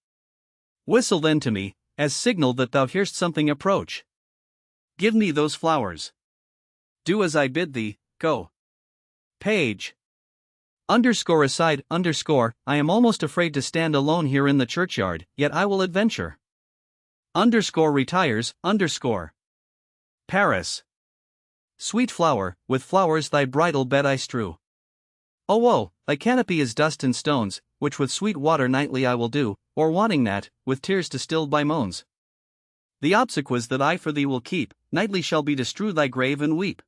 Whistle then to me, as signal that thou hear'st something approach. Give me those flowers. Do as I bid thee, go. Page. Aside, I am almost afraid to stand alone here in the churchyard, yet I will adventure. Retires, Paris. Sweet flower, with flowers thy bridal bed I strew. Oh woe, thy canopy is dust and stones, which with sweet water nightly I will do, or wanting that, with tears distilled by moans. The obsequies that I for thee will keep, nightly shall be to strew thy grave and weep.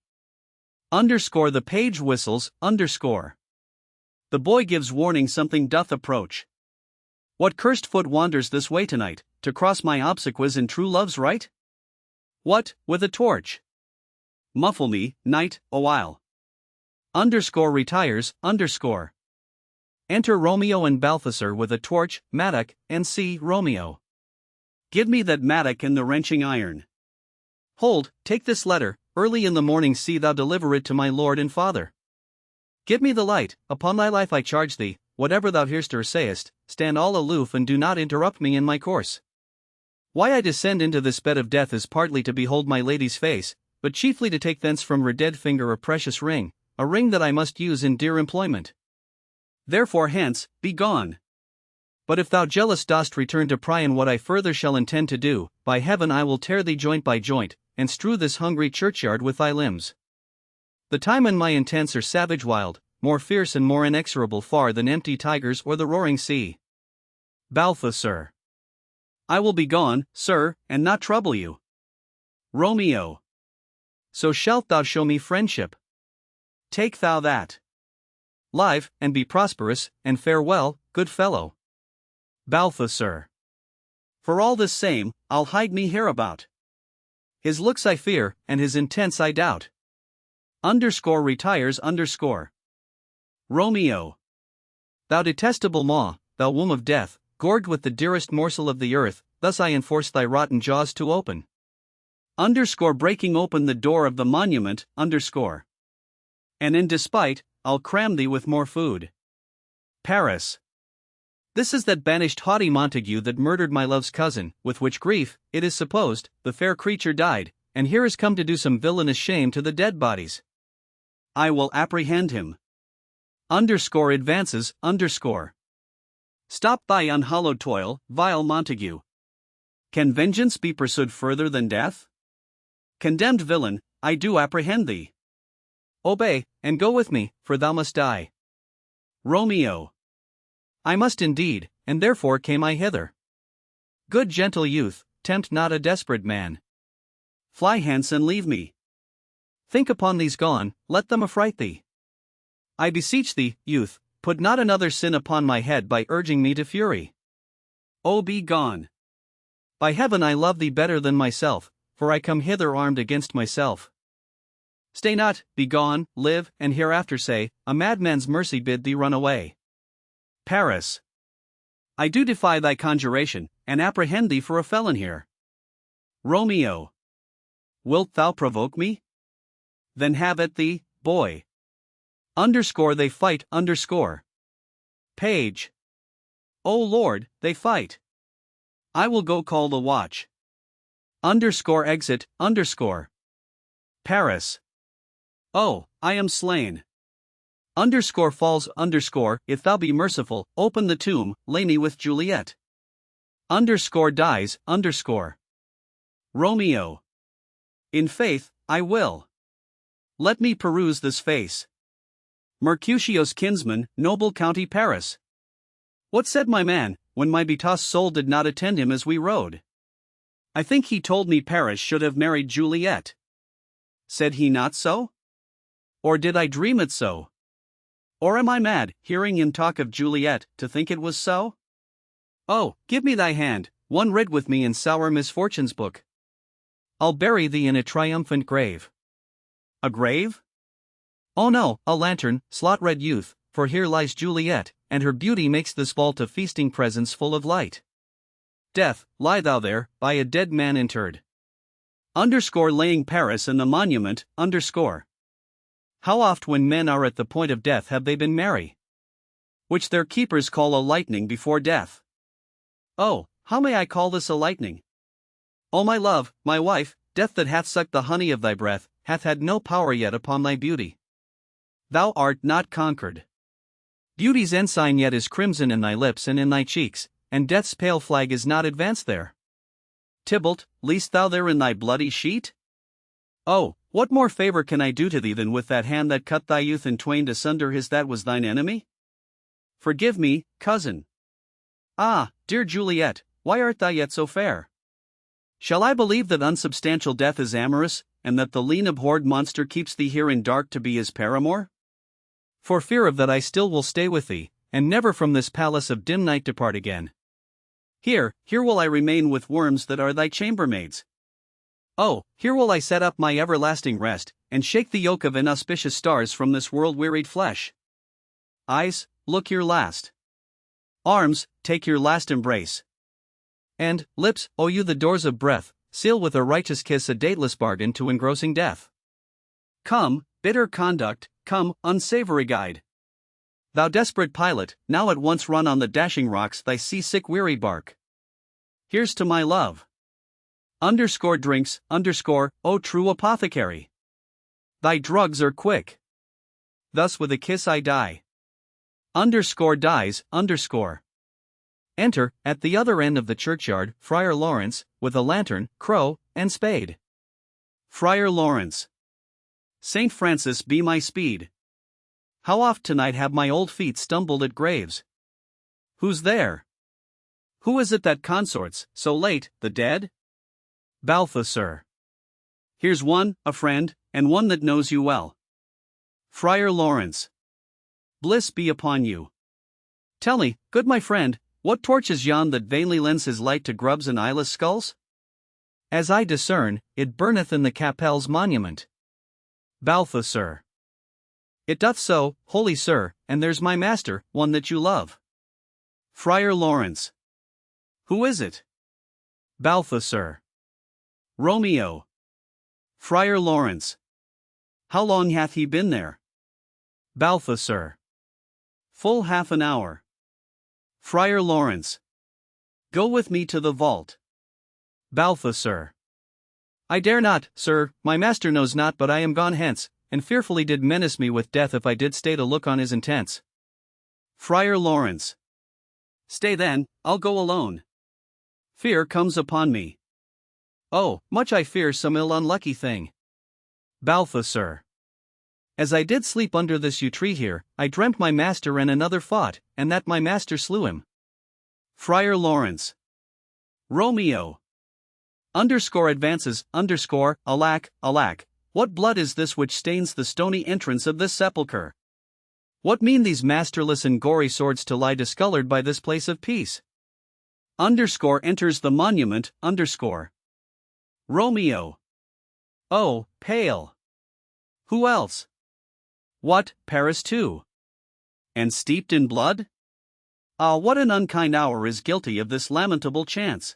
The page whistles, The boy gives warning something doth approach. What cursed foot wanders this way tonight, to cross my obsequies in true love's right? What, with a torch? Muffle me, night, awhile. Retires, Enter Romeo and Balthazar with a torch, mattock, and see, Romeo. Give me that mattock and the wrenching iron. Hold, take this letter, early in the morning see thou deliver it to my lord and father. Give me the light, upon thy life I charge thee, whatever thou hearst or sayest, stand all aloof and do not interrupt me in my course. Why I descend into this bed of death is partly to behold my lady's face, but chiefly to take thence from her dead finger a precious ring, a ring that I must use in dear employment. Therefore hence, be gone. But if thou jealous dost return to pry in what I further shall intend to do, by heaven I will tear thee joint by joint, and strew this hungry churchyard with thy limbs. The time and my intents are savage wild, more fierce and more inexorable far than empty tigers or the roaring sea. Balthazar. I will be gone, sir, and not trouble you. Romeo. So shalt thou show me friendship. Take thou that. Live, and be prosperous, and farewell, good fellow. Balthazar. For all this same, I'll hide me hereabout. His looks I fear, and his intents I doubt. Retires. Romeo. Thou detestable maw, thou womb of death, gorged with the dearest morsel of the earth, thus I enforce thy rotten jaws to open. Breaking open the door of the monument, And in despite, I'll cram thee with more food. Paris. This is that banished haughty Montague that murdered my love's cousin, with which grief, it is supposed, the fair creature died, and here is come to do some villainous shame to the dead bodies. I will apprehend him. Advances, Stop thy unhallowed toil, vile Montague. Can vengeance be pursued further than death? Condemned villain, I do apprehend thee. Obey, and go with me, for thou must die. Romeo. I must indeed, and therefore came I hither. Good gentle youth, tempt not a desperate man. Fly hence and leave me. Think upon these gone, let them affright thee. I beseech thee, youth, put not another sin upon my head by urging me to fury. O be gone. By heaven I love thee better than myself, for I come hither armed against myself. Stay not, be gone, live, and hereafter say, a madman's mercy bid thee run away. Paris. I do defy thy conjuration, and apprehend thee for a felon here. Romeo. Wilt thou provoke me? Then have at thee, boy. They fight, Page. O Lord, they fight. I will go call the watch. Exit, Paris. Oh, I am slain. Underscore falls underscore, if thou be merciful, open the tomb, lay me with Juliet. Underscore dies underscore. Romeo. In faith, I will. Let me peruse this face. Mercutio's kinsman, noble county Paris. What said my man, when my betossed soul did not attend him as we rode? I think he told me Paris should have married Juliet. Said he not so? Or did I dream it so? Or am I mad, hearing him talk of Juliet, to think it was so? Oh, give me thy hand, one read with me in sour misfortune's book. I'll bury thee in a triumphant grave. A grave? Oh no, a lantern, slot-red youth, for here lies Juliet, and her beauty makes this vault of feasting presence full of light. Death, lie thou there, by a dead man interred. Underscore laying Paris in the monument, underscore. How oft when men are at the point of death have they been merry? Which their keepers call a lightning before death. Oh, how may I call this a lightning? O my love, my wife, death that hath sucked the honey of thy breath, hath had no power yet upon thy beauty. Thou art not conquered. Beauty's ensign yet is crimson in thy lips and in thy cheeks, and death's pale flag is not advanced there. Tybalt, least thou there in thy bloody sheet? Oh, what more favor can I do to thee than with that hand that cut thy youth in twain to sunder his that was thine enemy? Forgive me, cousin. Ah, dear Juliet, why art thou yet so fair? Shall I believe that unsubstantial death is amorous, and that the lean abhorred monster keeps thee here in dark to be his paramour? For fear of that I still will stay with thee, and never from this palace of dim night depart again. Here will I remain with worms that are thy chambermaids. Oh, here will I set up my everlasting rest, and shake the yoke of inauspicious stars from this world-wearied flesh. Eyes, look your last. Arms, take your last embrace. And, lips, O you the doors of breath, seal with a righteous kiss a dateless bargain to engrossing death. Come, bitter conduct, come, unsavory guide. Thou desperate pilot, now at once run on the dashing rocks thy sea-sick weary bark. Here's to my love. Underscore drinks, underscore, O true apothecary. Thy drugs are quick. Thus with a kiss I die. Underscore dies, underscore. Enter, at the other end of the churchyard, Friar Lawrence, with a lantern, crow, and spade. Friar Lawrence. Saint Francis be my speed. How oft tonight have my old feet stumbled at graves? Who's there? Who is it that consorts, so late, the dead? Balthasar. Here's one, a friend, and one that knows you well. Friar Lawrence. Bliss be upon you. Tell me, good my friend, what torch is yon that vainly lends his light to grubs and eyeless skulls? As I discern, it burneth in the Capel's monument. Balthasar. It doth so, holy sir, and there's my master, one that you love. Friar Lawrence. Who is it? Balthasar. Romeo. Friar Lawrence. How long hath he been there? Balthasar. Full half an hour. Friar Lawrence. Go with me to the vault. Balthasar. I dare not, sir, my master knows not but I am gone hence, and fearfully did menace me with death if I did stay to look on his intents. Friar Lawrence. Stay then, I'll go alone. Fear comes upon me. Oh, much I fear some ill unlucky thing. Balthasar. As I did sleep under this yew tree here, I dreamt my master and another fought, and that my master slew him. Friar Lawrence. Romeo. Underscore advances, underscore, alack, alack, what blood is this which stains the stony entrance of this sepulchre? What mean these masterless and gory swords to lie discolored by this place of peace? Underscore enters the monument, underscore. Romeo. Oh, pale. Who else? What, Paris too? And steeped in blood? Ah, what an unkind hour is guilty of this lamentable chance.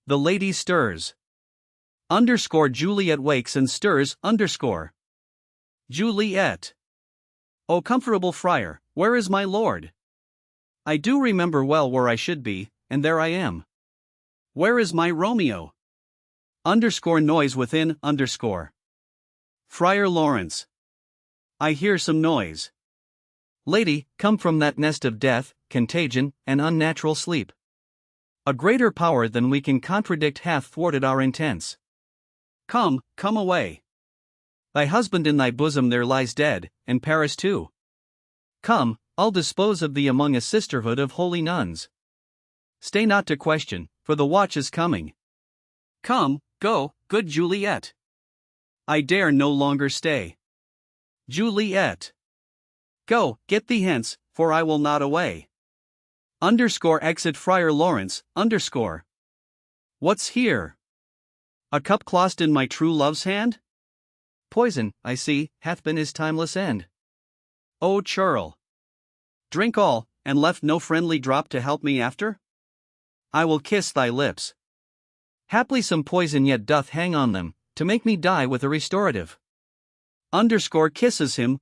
The lady stirs. Underscore Juliet wakes and stirs, underscore. Juliet. O comfortable friar, where is my lord? I do remember well where I should be, and there I am. Where is my Romeo? Underscore noise within, underscore. Friar Lawrence. I hear some noise. Lady, come from that nest of death, contagion, and unnatural sleep. A greater power than we can contradict hath thwarted our intents. Come away. Thy husband in thy bosom there lies dead, and Paris too. Come, I'll dispose of thee among a sisterhood of holy nuns. Stay not to question, for the watch is coming. Come, go, good Juliet. I dare no longer stay. Juliet. Go, get thee hence, for I will not away. Exit Friar Lawrence, What's here? A cup clost in my true love's hand? Poison, I see, hath been his timeless end. O churl! Drink all, and left no friendly drop to help me after? I will kiss thy lips. Haply some poison yet doth hang on them, to make me die with a restorative. Kisses him,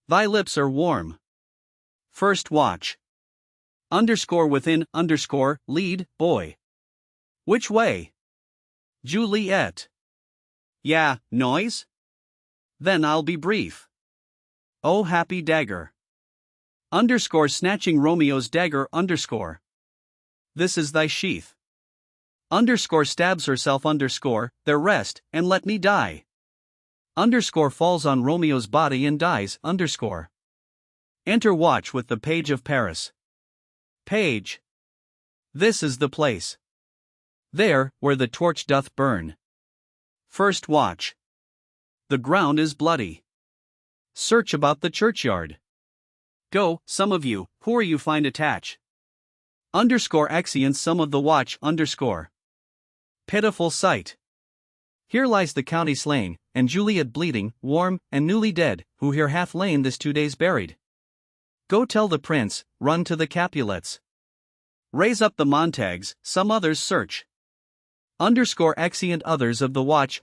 Thy lips are warm. First watch. Within, lead, boy. Which way? Juliet. Yeah, noise? Then I'll be brief. Oh happy dagger. Snatching Romeo's dagger, This is thy sheath. Stabs herself, there rest, and let me die. Falls on Romeo's body and dies, Enter watch with the page of Paris. Page. This is the place. There, where the torch doth burn. First watch. The ground is bloody. Search about the churchyard. Go, some of you, who're you find attach. Exeunt some of the watch, Pitiful sight. Here lies the county slain, and Juliet bleeding, warm, and newly dead, who here hath lain this 2 days buried. Go tell the prince, run to the Capulets. Raise up the Montagues, some others search. Exeunt others of the watch,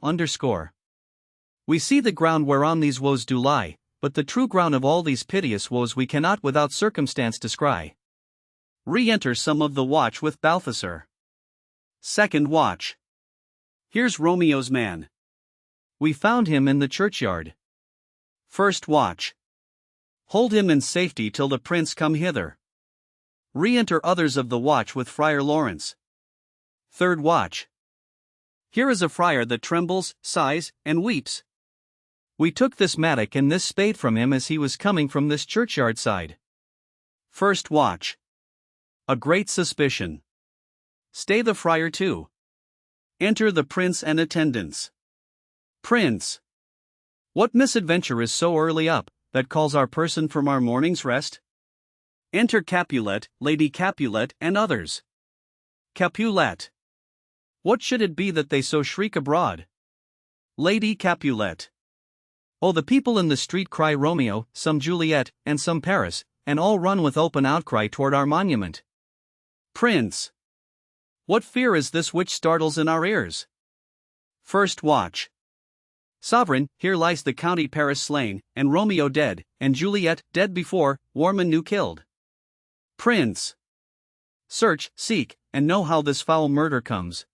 We see the ground whereon these woes do lie, but the true ground of all these piteous woes we cannot without circumstance descry. Re-enter some of the watch with Balthasar. Second watch. Here's Romeo's man. We found him in the churchyard. First watch. Hold him in safety till the prince come hither. Re-enter others of the watch with Friar Lawrence. Third watch. Here is a friar that trembles, sighs, and weeps. We took this mattock and this spade from him as he was coming from this churchyard side. First watch. A great suspicion. Stay the friar too. Enter the prince and attendants. Prince. What misadventure is so early up, that calls our person from our morning's rest? Enter Capulet, Lady Capulet, and others. Capulet. What should it be that they so shriek abroad? Lady Capulet. Oh, the people in the street cry Romeo, some Juliet, and some Paris, and all run with open outcry toward our monument. Prince. What fear is this which startles in our ears? First watch. Sovereign, here lies the county Paris slain, and Romeo dead, and Juliet dead before, warm and new killed. Prince. Search, seek, and know how this foul murder comes.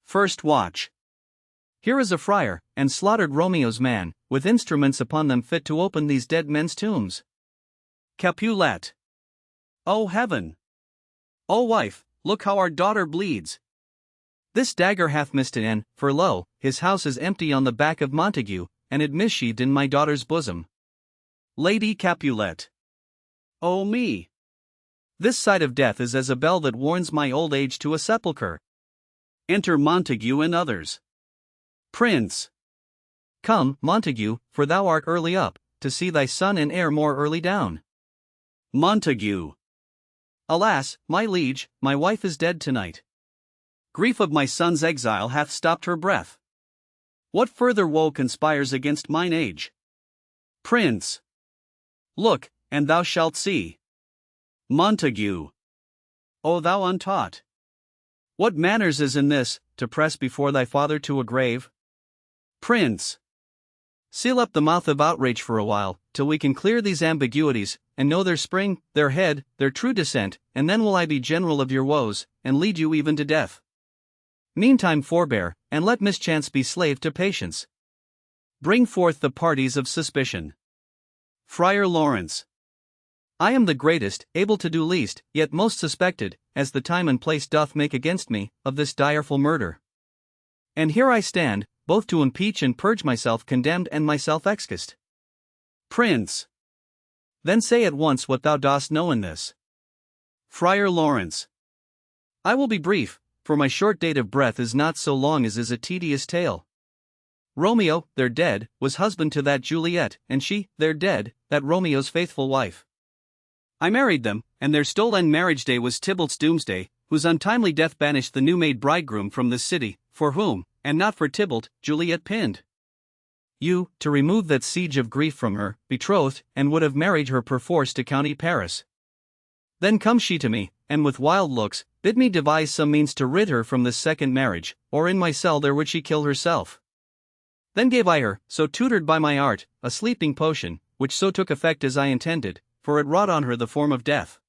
First watch. Here is a friar, and slaughtered Romeo's man, with instruments upon them fit to open these dead men's tombs. Capulet. O heaven! O wife, look how our daughter bleeds. This dagger hath missed an end, for lo, his house is empty on the back of Montague, and it missheathed in my daughter's bosom. Lady Capulet. O me! This sight of death is as a bell that warns my old age to a sepulchre. Enter Montague and others. Prince. Come, Montague, for thou art early up, to see thy son and heir more early down. Montague. Alas, my liege, my wife is dead tonight. Grief of my son's exile hath stopped her breath. What further woe conspires against mine age? Prince. Look, and thou shalt see. Montague. O thou untaught! What manners is in this, to press before thy father to a grave? Prince. Seal up the mouth of outrage for a while, till we can clear these ambiguities, and know their spring, their head, their true descent, and then will I be general of your woes, and lead you even to death. Meantime forbear, and let mischance be slave to patience. Bring forth the parties of suspicion. Friar Lawrence. I am the greatest, able to do least, yet most suspected, as the time and place doth make against me, of this direful murder. And here I stand, both to impeach and purge myself condemned and myself excused. Prince. Then say at once what thou dost know in this. Friar Lawrence. I will be brief, for my short date of breath is not so long as is a tedious tale. Romeo, their dead, was husband to that Juliet, and she, their dead, that Romeo's faithful wife. I married them, and their stolen marriage day was Tybalt's doomsday, whose untimely death banished the new-made bridegroom from this city, for whom, and not for Tybalt, Juliet pined. You, to remove that siege of grief from her, betrothed, and would have married her perforce to county Paris. Then comes she to me, and with wild looks, bid me devise some means to rid her from this second marriage, or in my cell there would she kill herself. Then gave I her, so tutored by my art, a sleeping potion, which so took effect as I intended, for it wrought on her the form of death.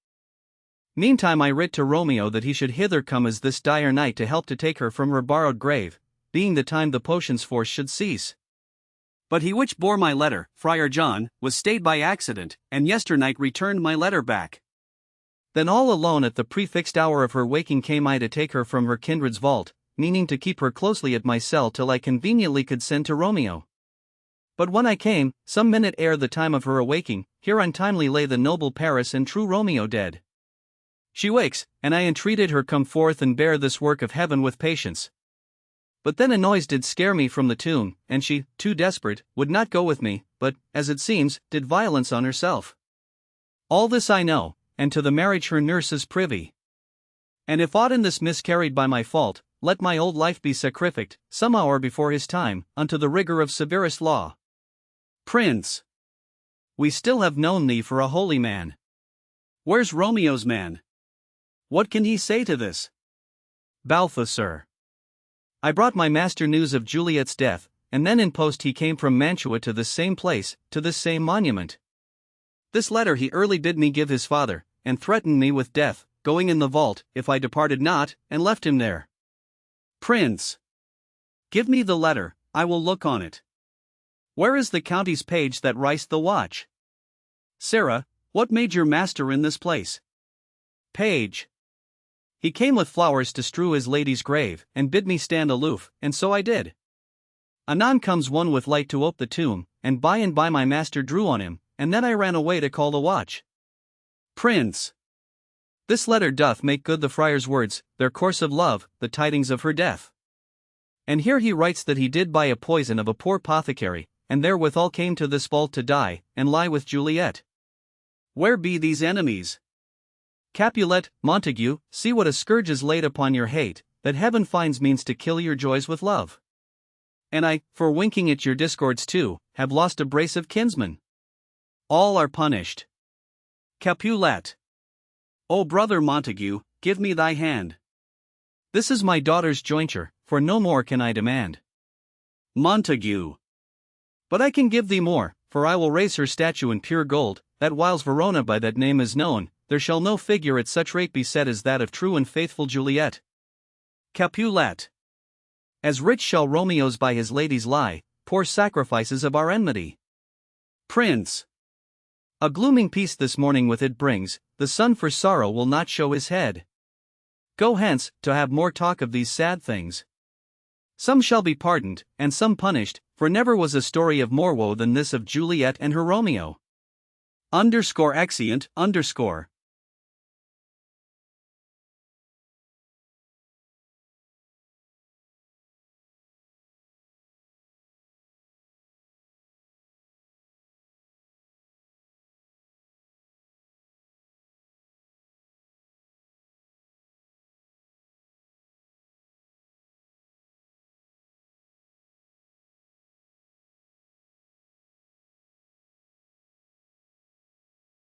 Meantime I writ to Romeo that he should hither come as this dire night to help to take her from her borrowed grave, being the time the potion's force should cease. But he which bore my letter, Friar John, was stayed by accident, and yesternight returned my letter back. Then all alone at the prefixed hour of her waking came I to take her from her kindred's vault, meaning to keep her closely at my cell till I conveniently could send to Romeo. But when I came, some minute ere the time of her awaking, here untimely lay the noble Paris and true Romeo dead. She wakes, and I entreated her come forth and bear this work of heaven with patience. But then a noise did scare me from the tomb, and she, too desperate, would not go with me, but, as it seems, did violence on herself. All this I know, and to the marriage her nurse is privy. And if aught in this miscarried by my fault, let my old life be sacrificed, some hour before his time, unto the rigor of severest law. Prince. We still have known thee for a holy man. Where's Romeo's man? What can he say to this? Balthasar. I brought my master news of Juliet's death, and then in post he came from Mantua to this same place, to this same monument. This letter he early bid me give his father, and threatened me with death, going in the vault, if I departed not, and left him there. Prince. Give me the letter, I will look on it. Where is the county's page that riced the watch? Sarah, what made your master in this place? Page. He came with flowers to strew his lady's grave, and bid me stand aloof, and so I did. Anon comes one with light to ope the tomb, and by my master drew on him, and then I ran away to call the watch. Prince. This letter doth make good the friar's words, their course of love, the tidings of her death. And here he writes that he did buy a poison of a poor apothecary, and therewithal came to this vault to die, and lie with Juliet. Where be these enemies? Capulet, Montague, see what a scourge is laid upon your hate, that heaven finds means to kill your joys with love. And I, for winking at your discords too, have lost a brace of kinsmen. All are punished. Capulet. O brother Montague, give me thy hand. This is my daughter's jointure, for no more can I demand. Montague. But I can give thee more, for I will raise her statue in pure gold, that whiles Verona by that name is known, there shall no figure at such rate be set as that of true and faithful Juliet. Capulet. As rich shall Romeo's by his ladies lie, poor sacrifices of our enmity. Prince. A glooming peace this morning with it brings, the sun for sorrow will not show his head. Go hence, to have more talk of these sad things. Some shall be pardoned, and some punished, for never was a story of more woe than this of Juliet and her Romeo. _exeunt_.